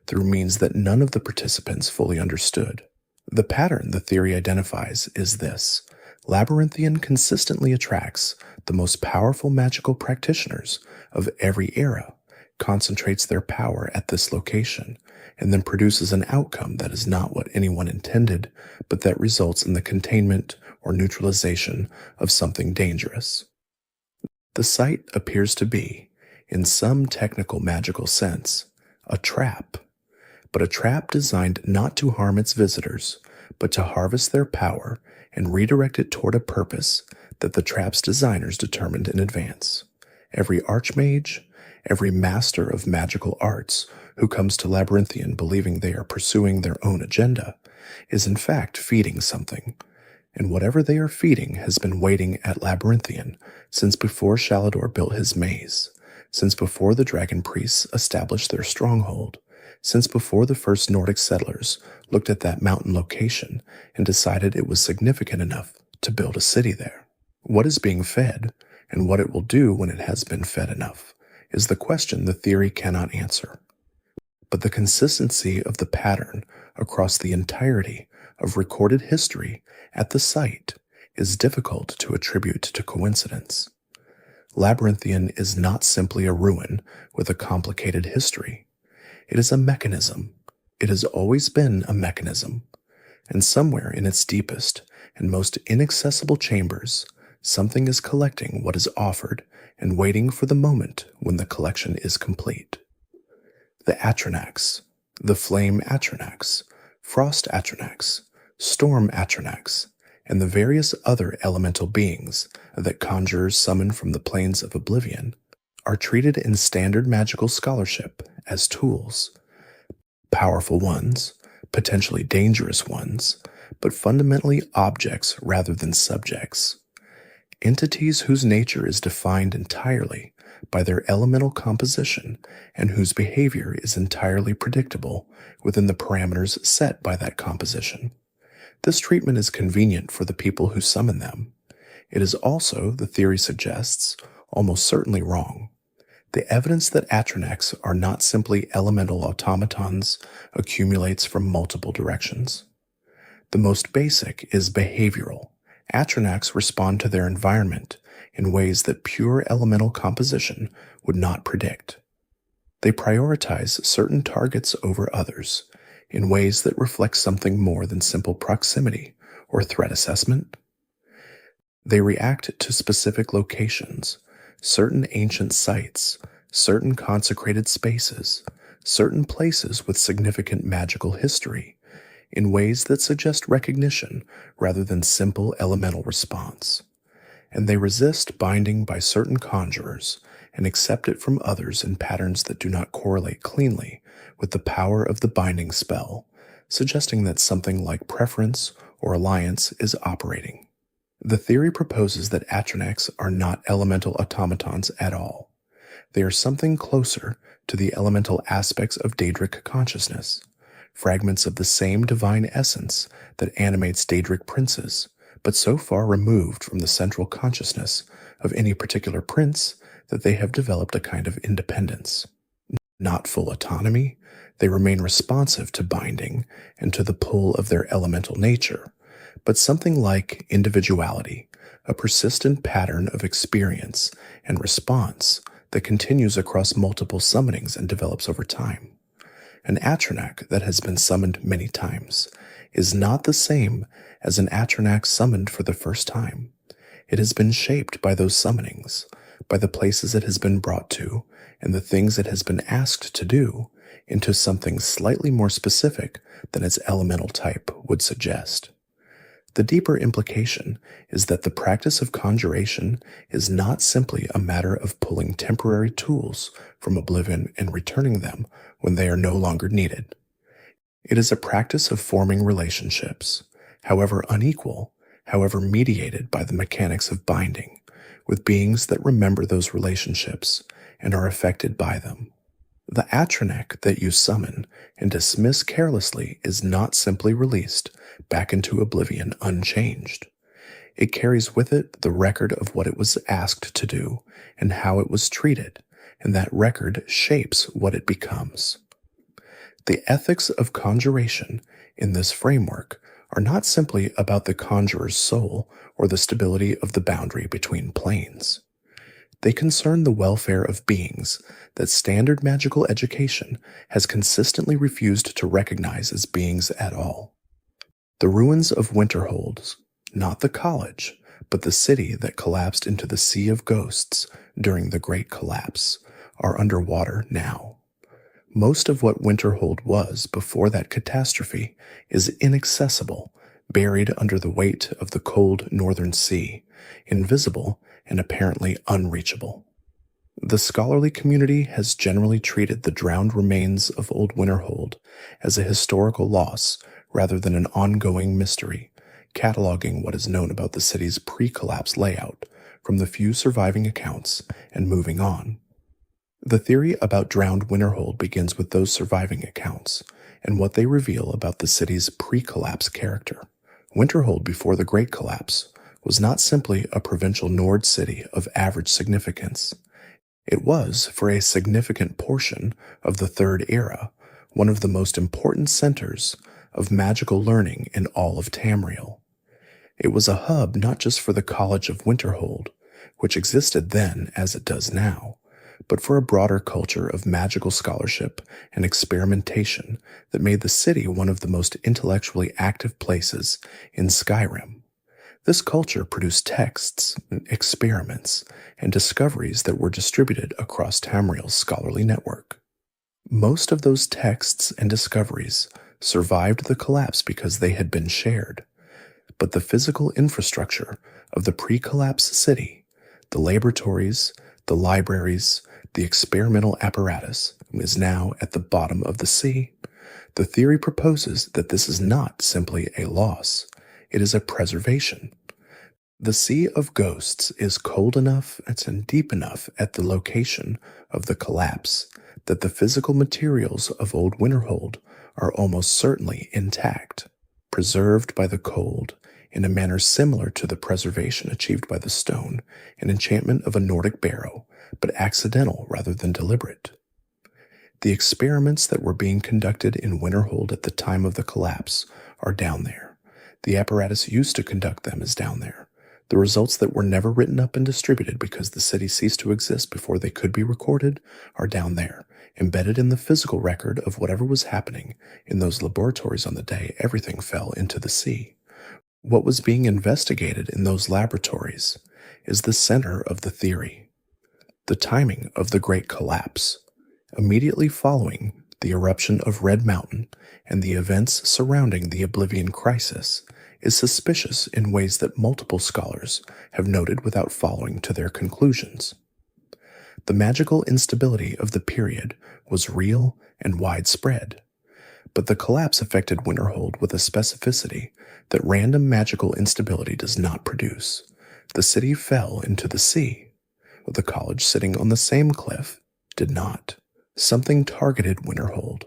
through means that none of the participants fully understood. The pattern the theory identifies is this: Labyrinthian consistently attracts the most powerful magical practitioners of every era, concentrates their power at this location, and then produces an outcome that is not what anyone intended, but that results in the containment or neutralization of something dangerous. The site appears to be, in some technical magical sense, a trap, but a trap designed not to harm its visitors, but to harvest their power and redirect it toward a purpose that the trap's designers determined in advance. Every archmage, every master of magical arts who comes to Labyrinthian believing they are pursuing their own agenda, is in fact feeding something, and whatever they are feeding has been waiting at Labyrinthian since before Shalador built his maze, since before the dragon priests established their stronghold, since before the first Nordic settlers looked at that mountain location and decided it was significant enough to build a city there. What is being fed, and what it will do when it has been fed enough, is the question the theory cannot answer. But the consistency of the pattern across the entirety of recorded history at the site is difficult to attribute to coincidence. Labyrinthian is not simply a ruin with a complicated history. It is a mechanism. It has always been a mechanism. And somewhere in its deepest and most inaccessible chambers, something is collecting what is offered and waiting for the moment when the collection is complete. The Atronax, the Flame Atronax, Frost Atronax, Storm Atronax, and the various other elemental beings that conjurers summon from the planes of oblivion are treated in standard magical scholarship as tools. Powerful ones, potentially dangerous ones, but fundamentally objects rather than subjects. Entities whose nature is defined entirely by their elemental composition and whose behavior is entirely predictable within the parameters set by that composition. This treatment is convenient for the people who summon them. It is also, the theory suggests, almost certainly wrong. The evidence that Atronax are not simply elemental automatons accumulates from multiple directions. The most basic is behavioral. Atronax respond to their environment in ways that pure elemental composition would not predict. They prioritize certain targets over others in ways that reflect something more than simple proximity or threat assessment. They react to specific locations, certain ancient sites, certain consecrated spaces, certain places with significant magical history, in ways that suggest recognition rather than simple elemental response. And they resist binding by certain conjurers and accept it from others in patterns that do not correlate cleanly with the power of the binding spell, suggesting that something like preference or alliance is operating. The theory proposes that Atronax are not elemental automatons at all. They are something closer to the elemental aspects of Daedric consciousness, fragments of the same divine essence that animates Daedric Princes, but so far removed from the central consciousness of any particular prince that they have developed a kind of independence. Not full autonomy, they remain responsive to binding and to the pull of their elemental nature, but something like individuality, a persistent pattern of experience and response that continues across multiple summonings and develops over time. An Atronax that has been summoned many times is not the same as an Atronax summoned for the first time. It has been shaped by those summonings, by the places it has been brought to, and the things it has been asked to do, into something slightly more specific than its elemental type would suggest. The deeper implication is that the practice of conjuration is not simply a matter of pulling temporary tools from oblivion and returning them when they are no longer needed. It is a practice of forming relationships, however unequal, however mediated by the mechanics of binding, with beings that remember those relationships and are affected by them. The Atronax that you summon and dismiss carelessly is not simply released back into oblivion unchanged. It carries with it the record of what it was asked to do and how it was treated, and that record shapes what it becomes. The ethics of conjuration in this framework are not simply about the conjurer's soul or the stability of the boundary between planes. They concern the welfare of beings that standard magical education has consistently refused to recognize as beings at all. The ruins of Winterhold, not the college, but the city that collapsed into the Sea of Ghosts during the Great Collapse, are underwater now. Most of what Winterhold was before that catastrophe is inaccessible, buried under the weight of the cold northern sea, invisible and apparently unreachable. The scholarly community has generally treated the drowned remains of Old Winterhold as a historical loss rather than an ongoing mystery, cataloging what is known about the city's pre-collapse layout from the few surviving accounts and moving on. The theory about drowned Winterhold begins with those surviving accounts and what they reveal about the city's pre-collapse character. Winterhold before the Great Collapse was not simply a provincial Nord city of average significance. It was, for a significant portion of the Third Era, one of the most important centers of magical learning in all of Tamriel. It was a hub not just for the College of Winterhold, which existed then as it does now, but for a broader culture of magical scholarship and experimentation that made the city one of the most intellectually active places in Skyrim. This culture produced texts, experiments, and discoveries that were distributed across Tamriel's scholarly network. Most of those texts and discoveries survived the collapse because they had been shared, but the physical infrastructure of the pre-collapse city, the laboratories, the libraries, the experimental apparatus, is now at the bottom of the sea. The theory proposes that this is not simply a loss, it is a preservation. The Sea of Ghosts is cold enough and deep enough at the location of the collapse that the physical materials of Old Winterhold are almost certainly intact, preserved by the cold in a manner similar to the preservation achieved by the stone and enchantment of a Nordic barrow, but accidental rather than deliberate. The experiments that were being conducted in Winterhold at the time of the collapse are down there. The apparatus used to conduct them is down there. The results that were never written up and distributed because the city ceased to exist before they could be recorded are down there, embedded in the physical record of whatever was happening in those laboratories on the day everything fell into the sea. What was being investigated in those laboratories is the center of the theory. The timing of the Great Collapse, immediately following the eruption of Red Mountain and the events surrounding the Oblivion Crisis, is suspicious in ways that multiple scholars have noted without following to their conclusions. The magical instability of the period was real and widespread, but the collapse affected Winterhold with a specificity that random magical instability does not produce. The city fell into the sea. The college sitting on the same cliff did not. Something targeted Winterhold.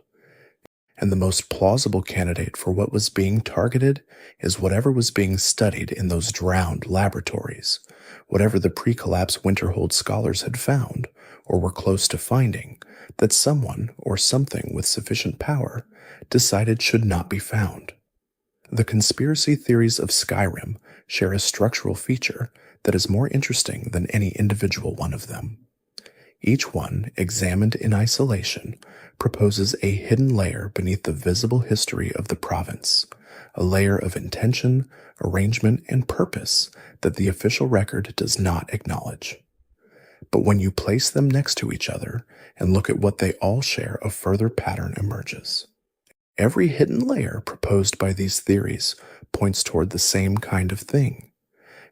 And the most plausible candidate for what was being targeted is whatever was being studied in those drowned laboratories, whatever the pre-collapse Winterhold scholars had found, or were close to finding, that someone or something with sufficient power decided should not be found. The conspiracy theories of Skyrim share a structural feature that is more interesting than any individual one of them. Each one, examined in isolation, proposes a hidden layer beneath the visible history of the province, a layer of intention, arrangement, and purpose that the official record does not acknowledge. But when you place them next to each other and look at what they all share, a further pattern emerges. Every hidden layer proposed by these theories points toward the same kind of thing,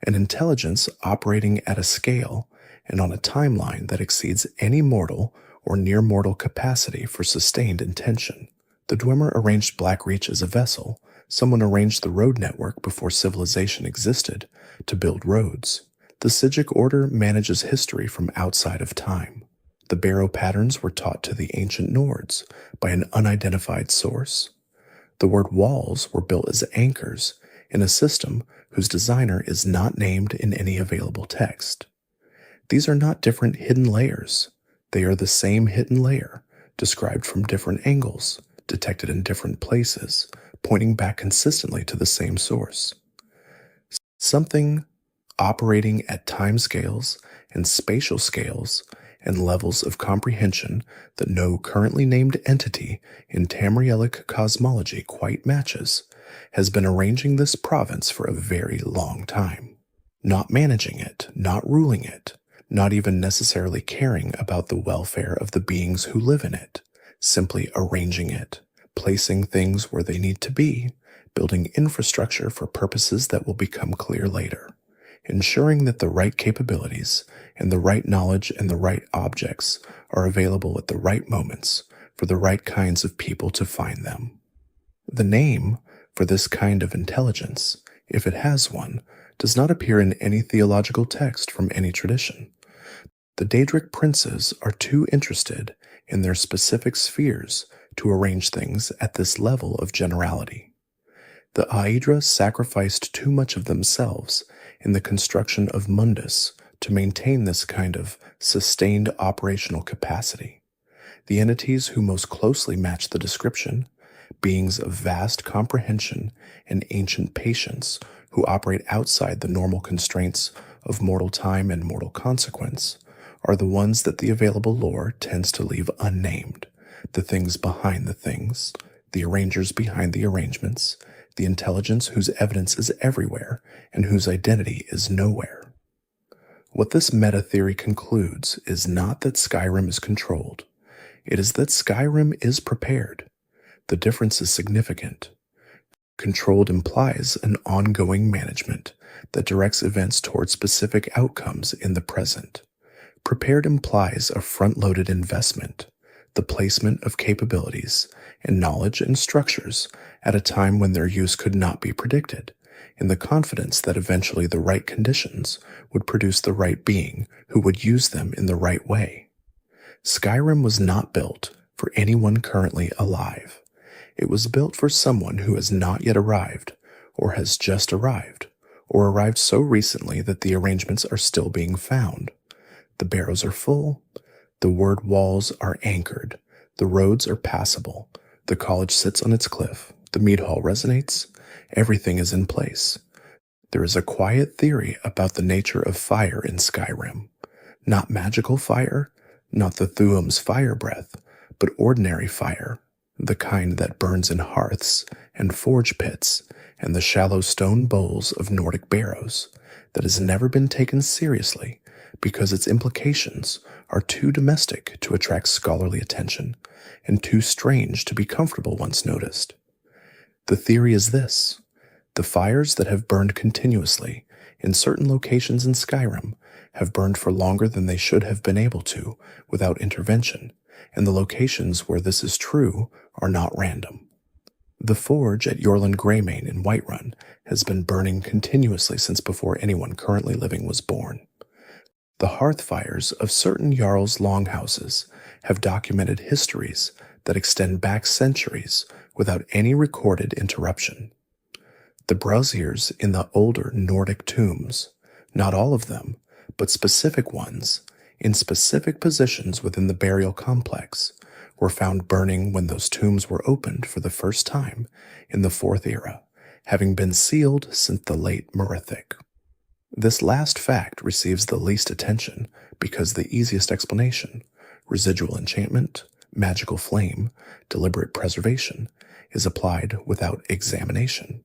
an intelligence operating at a scale and on a timeline that exceeds any mortal or near-mortal capacity for sustained intention. The Dwemer arranged Blackreach as a vessel. Someone arranged the road network before civilization existed to build roads. The Psijic Order manages history from outside of time. The barrow patterns were taught to the ancient Nords by an unidentified source. The word walls were built as anchors in a system whose designer is not named in any available text. These are not different hidden layers. They are the same hidden layer, described from different angles, detected in different places, pointing back consistently to the same source. Something operating at time scales and spatial scales and levels of comprehension that no currently named entity in Tamrielic cosmology quite matches, has been arranging this province for a very long time. Not managing it, not ruling it, not even necessarily caring about the welfare of the beings who live in it, simply arranging it, placing things where they need to be, building infrastructure for purposes that will become clear later, ensuring that the right capabilities and the right knowledge and the right objects are available at the right moments for the right kinds of people to find them. The name for this kind of intelligence if it has one, does not appear in any theological text from any tradition. The Daedric Princes are too interested in their specific spheres to arrange things at this level of generality. The Aedra sacrificed too much of themselves in the construction of Mundus to maintain this kind of sustained operational capacity. The entities who most closely match the description, beings of vast comprehension and ancient patience who operate outside the normal constraints of mortal time and mortal consequence, are the ones that the available lore tends to leave unnamed, the things behind the things, the arrangers behind the arrangements, the intelligence whose evidence is everywhere and whose identity is nowhere. What this meta-theory concludes is not that Skyrim is controlled. It is that Skyrim is prepared. The difference is significant. Controlled implies an ongoing management that directs events toward specific outcomes in the present. Prepared implies a front-loaded investment, the placement of capabilities and knowledge and structures at a time when their use could not be predicted, in the confidence that eventually the right conditions would produce the right being who would use them in the right way. Skyrim was not built for anyone currently alive. It was built for someone who has not yet arrived, or has just arrived, or arrived so recently that the arrangements are still being found. The barrows are full, the word walls are anchored, the roads are passable, the college sits on its cliff, the mead hall resonates, everything is in place. There is a quiet theory about the nature of fire in Skyrim. Not magical fire, not the Thuum's fire breath, but ordinary fire, the kind that burns in hearths and forge pits and the shallow stone bowls of Nordic barrows, that has never been taken seriously because its implications are too domestic to attract scholarly attention and too strange to be comfortable once noticed. The theory is this: the fires that have burned continuously in certain locations in Skyrim have burned for longer than they should have been able to without intervention, and the locations where this is true are not random. The forge at Yorland Greymane in Whiterun has been burning continuously since before anyone currently living was born. The hearth fires of certain Jarl's longhouses have documented histories that extend back centuries without any recorded interruption. The braziers in the older Nordic tombs, not all of them, but specific ones, in specific positions within the burial complex, were found burning when those tombs were opened for the first time in the Fourth Era, having been sealed since the late Merithic. This last fact receives the least attention because the easiest explanation, residual enchantment, magical flame, deliberate preservation, is applied without examination.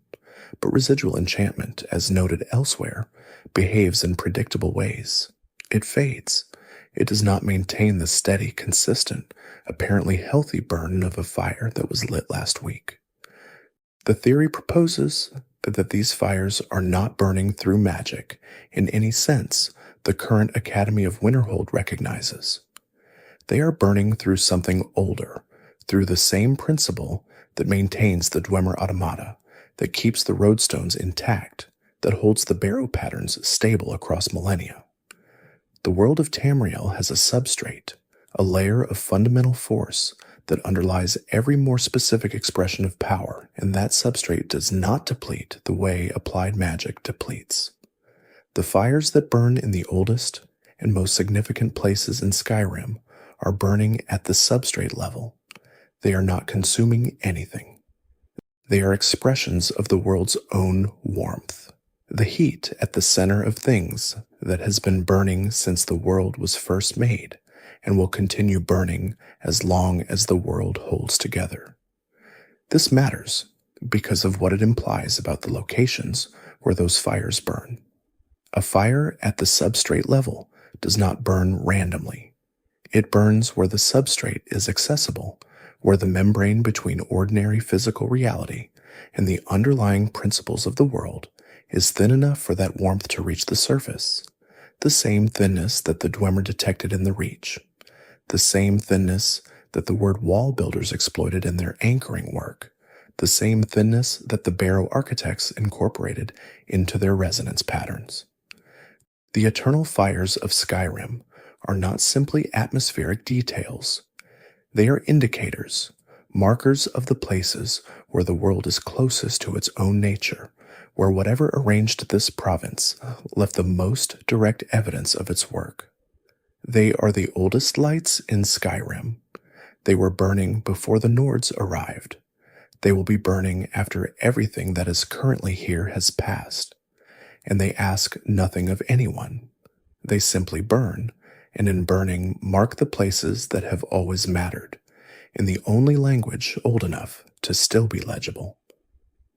But residual enchantment, as noted elsewhere, behaves in predictable ways. It fades. It does not maintain the steady, consistent, apparently healthy burn of a fire that was lit last week. The theory proposes that these fires are not burning through magic in any sense the current Academy of Winterhold recognizes. They are burning through something older, through the same principle that maintains the Dwemer automata, that keeps the roadstones intact, that holds the barrow patterns stable across millennia. The world of Tamriel has a substrate, a layer of fundamental force that underlies every more specific expression of power, and that substrate does not deplete the way applied magic depletes. The fires that burn in the oldest and most significant places in Skyrim are burning at the substrate level. They are not consuming anything. They are expressions of the world's own warmth, the heat at the center of things that has been burning since the world was first made, and will continue burning as long as the world holds together. This matters because of what it implies about the locations where those fires burn. A fire at the substrate level does not burn randomly. It burns where the substrate is accessible, where the membrane between ordinary physical reality and the underlying principles of the world is thin enough for that warmth to reach the surface, the same thinness that the Dwemer detected in the Reach, the same thinness that the word wall builders exploited in their anchoring work, the same thinness that the barrow architects incorporated into their resonance patterns. The eternal fires of Skyrim are not simply atmospheric details. They are indicators, markers of the places where the world is closest to its own nature, where whatever arranged this province left the most direct evidence of its work. They are the oldest lights in Skyrim. They were burning before the Nords arrived. They will be burning after everything that is currently here has passed. And they ask nothing of anyone. They simply burn, and in burning mark the places that have always mattered, in the only language old enough to still be legible.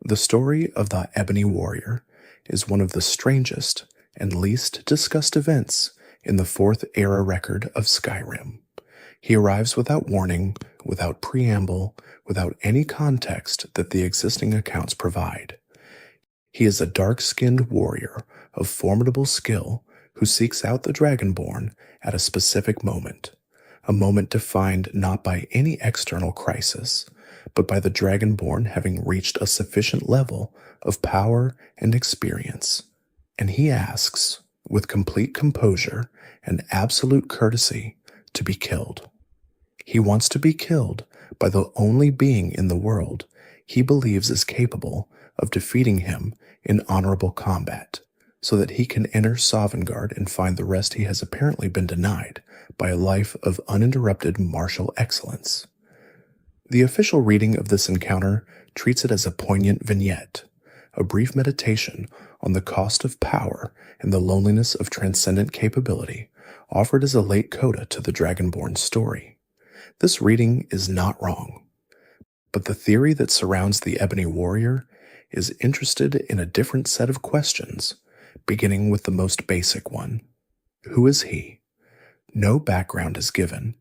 The story of the Ebony Warrior is one of the strangest and least discussed events in the Fourth Era record of Skyrim. He arrives without warning, without preamble, without any context that the existing accounts provide. He is a dark-skinned warrior of formidable skill who seeks out the Dragonborn at a specific moment, a moment defined not by any external crisis, but by the Dragonborn having reached a sufficient level of power and experience. And he asks, with complete composure and absolute courtesy, to be killed. He wants to be killed by the only being in the world he believes is capable of defeating him in honorable combat, so that he can enter Sovngarde and find the rest he has apparently been denied by a life of uninterrupted martial excellence. The official reading of this encounter treats it as a poignant vignette, a brief meditation on the cost of power and the loneliness of transcendent capability, offered as a late coda to the Dragonborn story. This reading is not wrong, but the theory that surrounds the Ebony Warrior is interested in a different set of questions, beginning with the most basic one. Who is he? No background is given,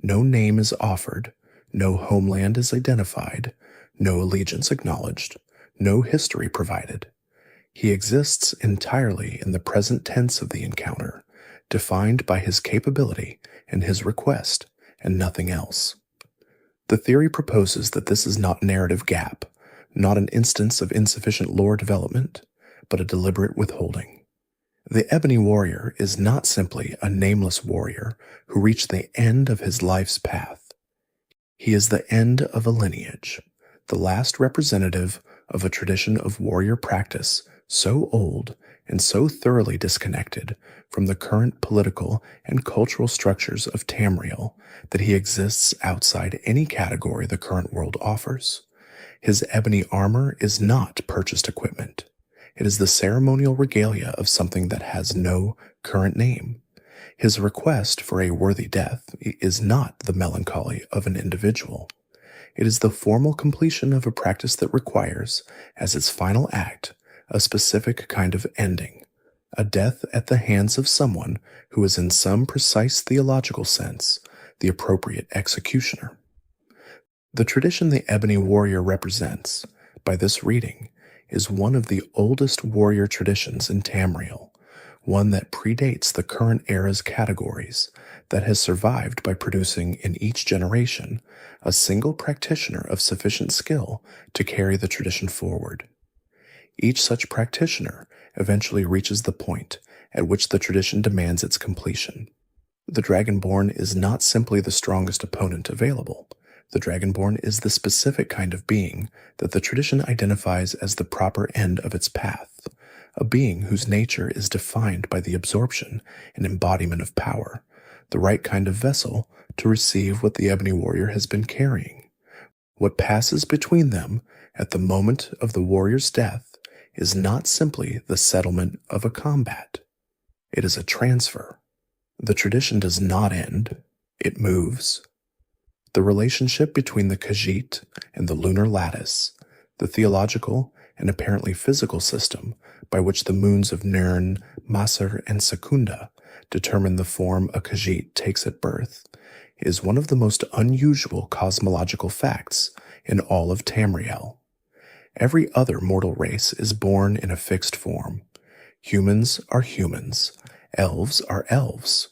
no name is offered, no homeland is identified, no allegiance acknowledged, no history provided. He exists entirely in the present tense of the encounter, defined by his capability and his request, and nothing else. The theory proposes that this is not narrative gap, not an instance of insufficient lore development, but a deliberate withholding. The Ebony Warrior is not simply a nameless warrior who reached the end of his life's path. He is the end of a lineage, the last representative of a tradition of warrior practice so old and so thoroughly disconnected from the current political and cultural structures of Tamriel that he exists outside any category the current world offers. His ebony armor is not purchased equipment. It is the ceremonial regalia of something that has no current name. His request for a worthy death is not the melancholy of an individual. It is the formal completion of a practice that requires, as its final act, a specific kind of ending, a death at the hands of someone who is in some precise theological sense the appropriate executioner. The tradition the Ebony Warrior represents, by this reading, is one of the oldest warrior traditions in Tamriel, one that predates the current era's categories, that has survived by producing in each generation a single practitioner of sufficient skill to carry the tradition forward. Each such practitioner eventually reaches the point at which the tradition demands its completion. The Dragonborn is not simply the strongest opponent available. The Dragonborn is the specific kind of being that the tradition identifies as the proper end of its path, a being whose nature is defined by the absorption and embodiment of power, the right kind of vessel to receive what the Ebony Warrior has been carrying. What passes between them at the moment of the warrior's death is not simply the settlement of a combat. It is a transfer. The tradition does not end. It moves. The relationship between the Khajiit and the lunar lattice, the theological and apparently physical system by which the moons of Nirn, Masr, and Secunda determine the form a Khajiit takes at birth, is one of the most unusual cosmological facts in all of Tamriel. Every other mortal race is born in a fixed form. Humans are humans. Elves are elves.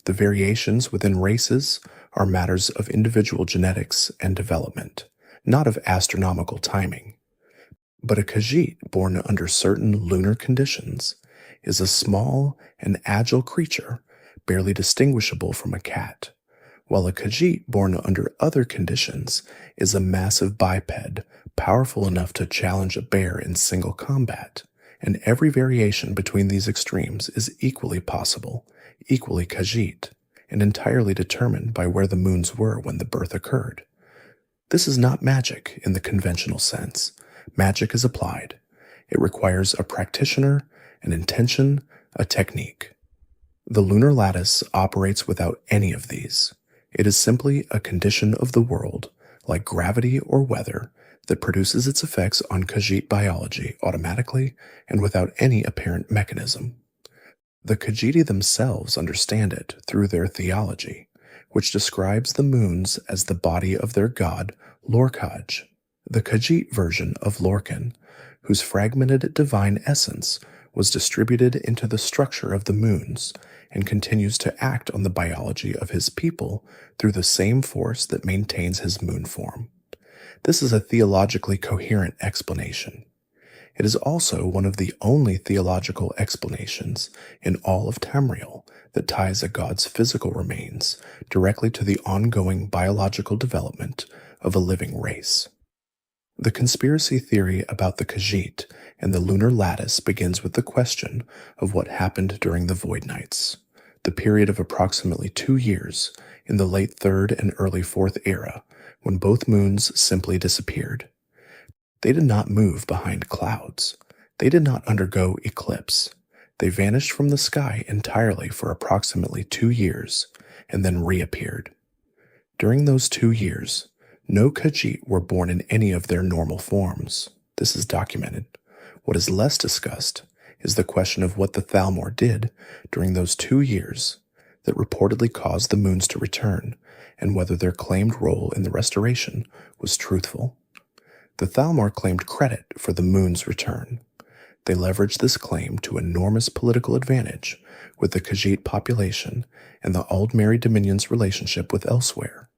The variations within races are matters of individual genetics and development, not of astronomical timing. But a Khajiit born under certain lunar conditions is a small and agile creature, barely distinguishable from a cat, while a Khajiit born under other conditions is a massive biped, powerful enough to challenge a bear in single combat, and every variation between these extremes is equally possible, equally Khajiit, and entirely determined by where the moons were when the birth occurred. This is not magic in the conventional sense. Magic is applied. It requires a practitioner, an intention, a technique. The lunar lattice operates without any of these. It is simply a condition of the world, like gravity or weather, that produces its effects on Khajiit biology automatically and without any apparent mechanism. The Khajiiti themselves understand it through their theology, which describes the moons as the body of their god, Lorkhaj, the Khajiit version of Lorcan, whose fragmented divine essence was distributed into the structure of the moons and continues to act on the biology of his people through the same force that maintains his moon form. This is a theologically coherent explanation. It is also one of the only theological explanations in all of Tamriel that ties a god's physical remains directly to the ongoing biological development of a living race. The conspiracy theory about the Khajiit and the lunar lattice begins with the question of what happened during the Void Nights, the period of approximately 2 years in the late 3rd and early 4th era, when both moons simply disappeared. They did not move behind clouds. They did not undergo eclipse. They vanished from the sky entirely for approximately 2 years and then reappeared. During those 2 years, no Khajiit were born in any of their normal forms. This is documented. What is less discussed is the question of what the Thalmor did during those 2 years that reportedly caused the moons to return, and whether their claimed role in the restoration was truthful. The Thalmor claimed credit for the moon's return. They leveraged this claim to enormous political advantage with the Khajiit population and the Aldmeri Dominion's relationship with elsewhere.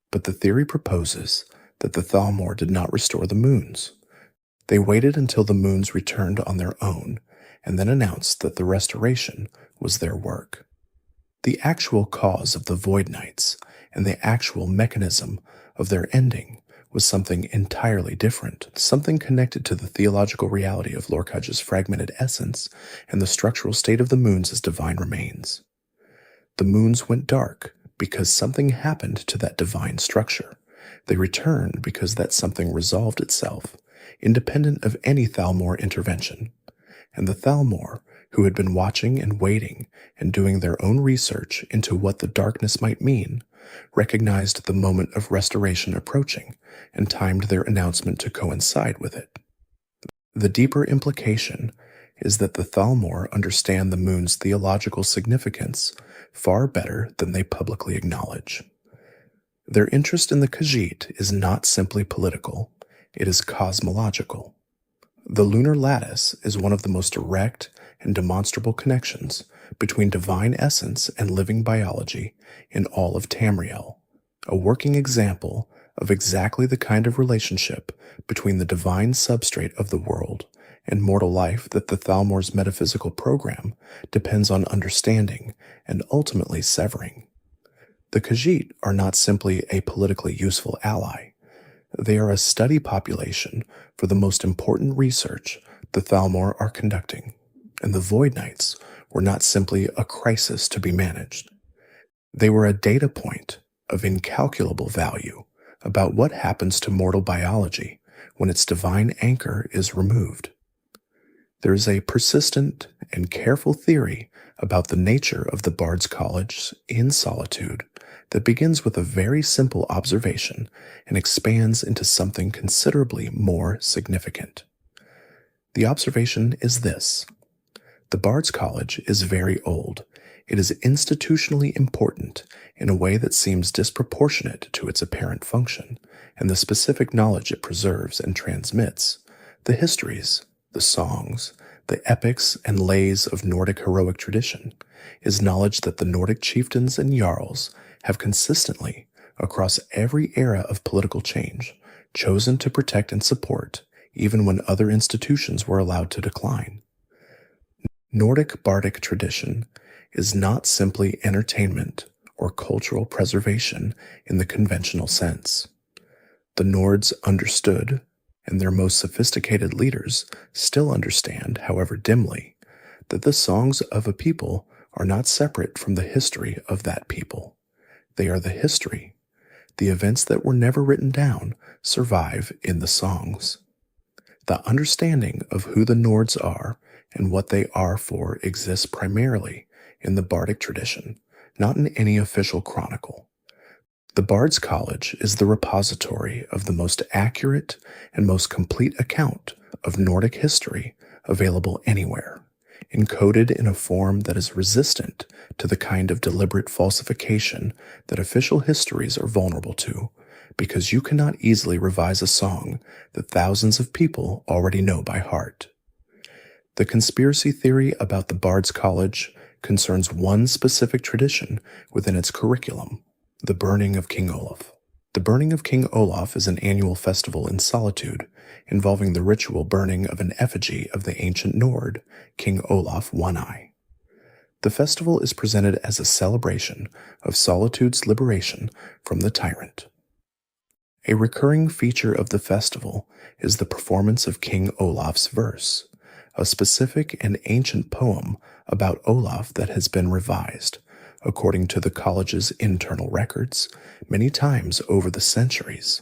But the theory proposes that the Thalmor did not restore the moons. They waited until the moons returned on their own, and then announced that the restoration was their work. The actual cause of the Void Nights and the actual mechanism of their ending was something entirely different, something connected to the theological reality of Lorkhaj's fragmented essence and the structural state of the moons as divine remains. The moons went dark because something happened to that divine structure. They returned because that something resolved itself, independent of any Thalmor intervention. And the Thalmor, who had been watching and waiting and doing their own research into what the darkness might mean, recognized the moment of restoration approaching and timed their announcement to coincide with it. The deeper implication is that the Thalmor understand the moon's theological significance far better than they publicly acknowledge. Their interest in the Khajiit is not simply political, it is cosmological. The lunar lattice is one of the most direct and demonstrable connections between divine essence and living biology in all of Tamriel, a working example of exactly the kind of relationship between the divine substrate of the world and mortal life that the Thalmor's metaphysical program depends on understanding and ultimately severing. The Khajiit are not simply a politically useful ally. They are a study population for the most important research the Thalmor are conducting, and the Void Nights were not simply a crisis to be managed. They were a data point of incalculable value about what happens to mortal biology when its divine anchor is removed. There is a persistent and careful theory about the nature of the Bard's College in solitude that begins with a very simple observation and expands into something considerably more significant. The observation is this: the Bard's College is very old. It is institutionally important in a way that seems disproportionate to its apparent function and the specific knowledge it preserves and transmits, the histories, the songs, the epics and lays of Nordic heroic tradition, is knowledge that the Nordic chieftains and jarls have consistently, across every era of political change, chosen to protect and support, even when other institutions were allowed to decline. Nordic bardic tradition is not simply entertainment or cultural preservation in the conventional sense. The Nords understood, and their most sophisticated leaders still understand, however dimly, that the songs of a people are not separate from the history of that people. They are the history. The events that were never written down survive in the songs. The understanding of who the Nords are and what they are for exists primarily in the bardic tradition, not in any official chronicle. The Bard's College is the repository of the most accurate and most complete account of Nordic history available anywhere, encoded in a form that is resistant to the kind of deliberate falsification that official histories are vulnerable to, because you cannot easily revise a song that thousands of people already know by heart. The conspiracy theory about the Bard's College concerns one specific tradition within its curriculum: the burning of King Olaf. The burning of King Olaf is an annual festival in solitude involving the ritual burning of an effigy of the ancient Nord, King Olaf One-Eye. The festival is presented as a celebration of solitude's liberation from the tyrant. A recurring feature of the festival is the performance of King Olaf's verse, a specific and ancient poem about Olaf that has been revised, according to the college's internal records, many times over the centuries.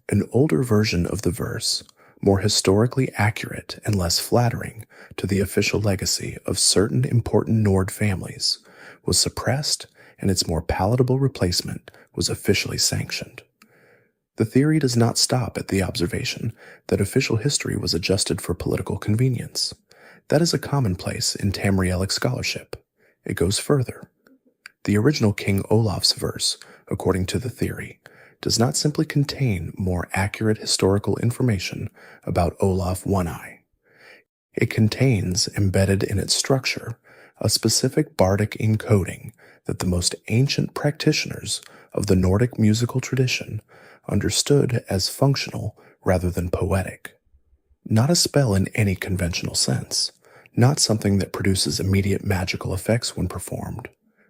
An older version of the verse, more historically accurate and less flattering to the official legacy of certain important Nord families, was suppressed, and its more palatable replacement was officially sanctioned. The theory does not stop at the observation that official history was adjusted for political convenience. That is a commonplace in Tamrielic scholarship. It goes further. The original King Olaf's verse, according to the theory, does not simply contain more accurate historical information about Olaf One-Eye. It contains, embedded in its structure, a specific bardic encoding that the most ancient practitioners of the Nordic musical tradition understood as functional rather than poetic. Not a spell in any conventional sense, not something that produces immediate magical effects when performed,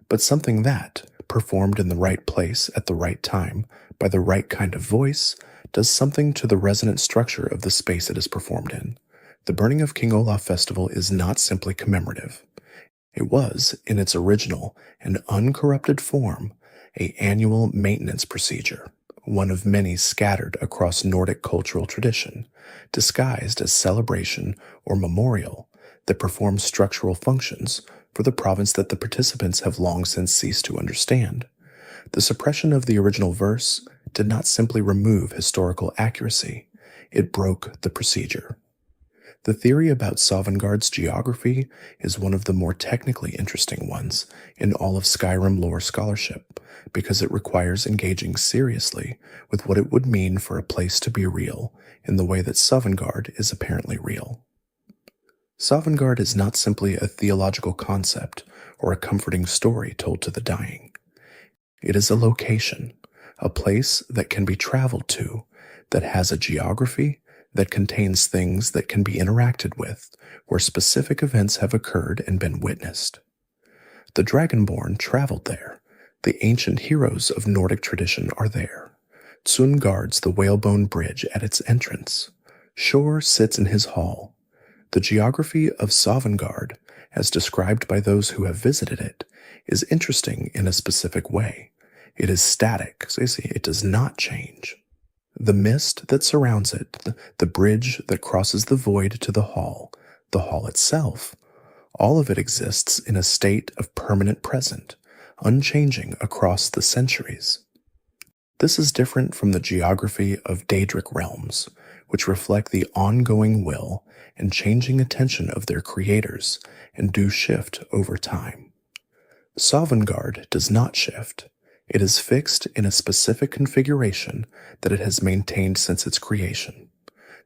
but something that, performed in the right place at the right time by the right kind of voice, does something to the resonant structure of the space it is performed in. The Burning of King Olaf festival is not simply commemorative. It was, in its original and uncorrupted form, an annual maintenance procedure, one of many scattered across Nordic cultural tradition, disguised as celebration or memorial that performs structural functions for the province that the participants have long since ceased to understand. The suppression of the original verse did not simply remove historical accuracy, it broke the procedure. The theory about Sovngarde's geography is one of the more technically interesting ones in all of Skyrim lore scholarship, because it requires engaging seriously with what it would mean for a place to be real in the way that Sovngarde is apparently real. Sovngarde is not simply a theological concept or a comforting story told to the dying. It is a location, a place that can be traveled to, that has a geography, that contains things that can be interacted with, where specific events have occurred and been witnessed. The Dragonborn traveled there. The ancient heroes of Nordic tradition are there. Tsun guards the whalebone bridge at its entrance. Shor sits in his hall. The geography of Sovngarde, as described by those who have visited it, is interesting in a specific way. It is static, so you see, it does not change. The mist that surrounds it, the bridge that crosses the void to the hall itself, all of it exists in a state of permanent present, unchanging across the centuries. This is different from the geography of Daedric realms, which reflect the ongoing will and changing attention of their creators and do shift over time. Sovngarde does not shift. It is fixed in a specific configuration that it has maintained since its creation.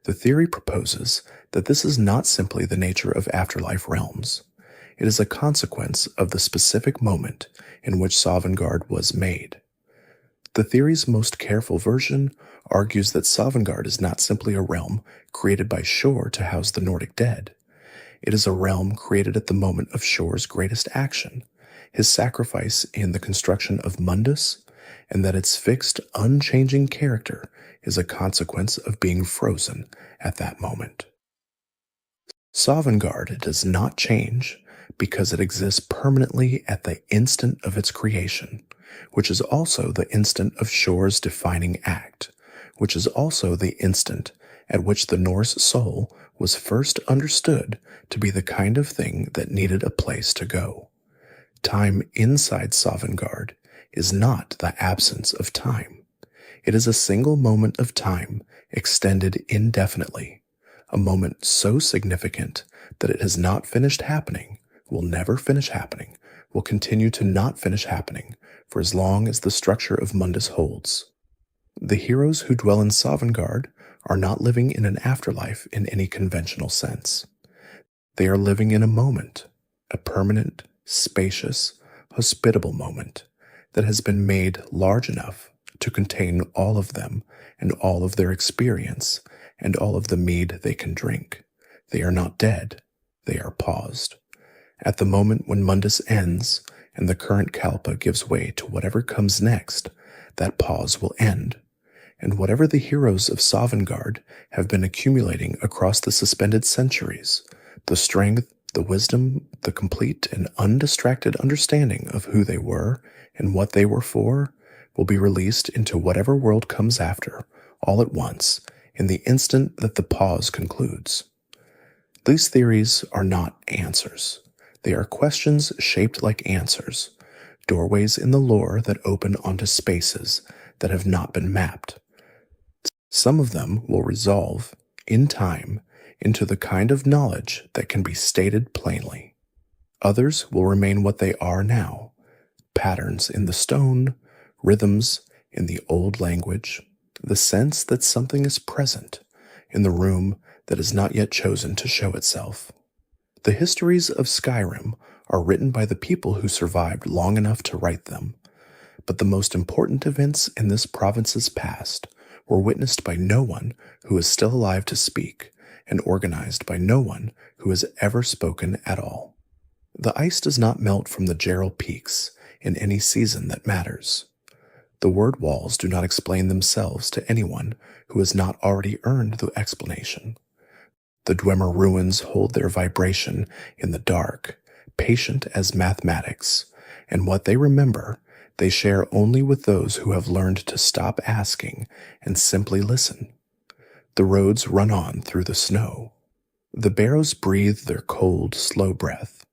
The theory proposes that this is not simply the nature of afterlife realms. It is a consequence of the specific moment in which Sovngarde was made. The theory's most careful version argues that Sovngarde is not simply a realm created by Shor to house the Nordic dead. It is a realm created at the moment of Shor's greatest action, his sacrifice in the construction of Mundus, and that its fixed, unchanging character is a consequence of being frozen at that moment. Sovngarde does not change because it exists permanently at the instant of its creation, which is also the instant of Shor's defining act, which is also the instant at which the Norse soul was first understood to be the kind of thing that needed a place to go. Time inside Sovngarde is not the absence of time. It is a single moment of time extended indefinitely, a moment so significant that it has not finished happening, will never finish happening, will continue to not finish happening for as long as the structure of Mundus holds. The heroes who dwell in Sovngarde are not living in an afterlife in any conventional sense. They are living in a moment, a permanent, spacious, hospitable moment that has been made large enough to contain all of them and all of their experience and all of the mead they can drink. They are not dead, they are paused. At the moment when Mundus ends and the current Kalpa gives way to whatever comes next, that pause will end, and whatever the heroes of Sovngarde have been accumulating across the suspended centuries, the strength, the wisdom, the complete and undistracted understanding of who they were and what they were for, will be released into whatever world comes after, all at once, in the instant that the pause concludes. These theories are not answers. They are questions shaped like answers, doorways in the lore that open onto spaces that have not been mapped. Some of them will resolve, in time, into the kind of knowledge that can be stated plainly. Others will remain what they are now, patterns in the stone, rhythms in the old language, the sense that something is present in the room that has not yet chosen to show itself. The histories of Skyrim are written by the people who survived long enough to write them, but the most important events in this province's past were witnessed by no one who is still alive to speak, and organized by no one who has ever spoken at all. The ice does not melt from the Gerald Peaks in any season that matters. The word walls do not explain themselves to anyone who has not already earned the explanation. The Dwemer ruins hold their vibration in the dark, patient as mathematics, and what they remember they share only with those who have learned to stop asking and simply listen. The roads run on through the snow. The barrows breathe their cold, slow breath.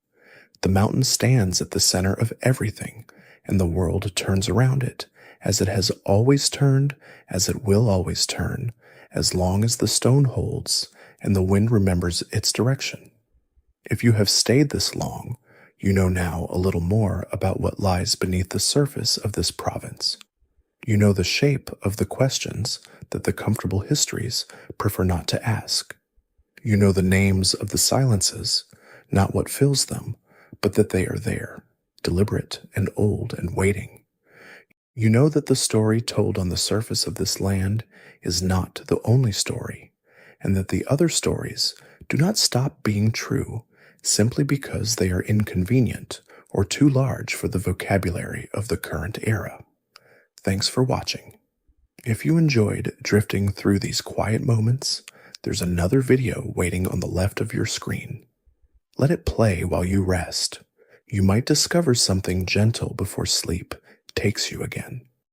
The mountain stands at the center of everything, and the world turns around it, as it has always turned, as it will always turn, as long as the stone holds and the wind remembers its direction. If you have stayed this long, you know now a little more about what lies beneath the surface of this province. You know the shape of the questions that the comfortable histories prefer not to ask. You know the names of the silences, not what fills them, but that they are there, deliberate and old and waiting. You know that the story told on the surface of this land is not the only story, and that the other stories do not stop being true simply because they are inconvenient or too large for the vocabulary of the current era. Thanks for watching. If you enjoyed drifting through these quiet moments, there's another video waiting on the left of your screen. Let it play while you rest. You might discover something gentle before sleep takes you again.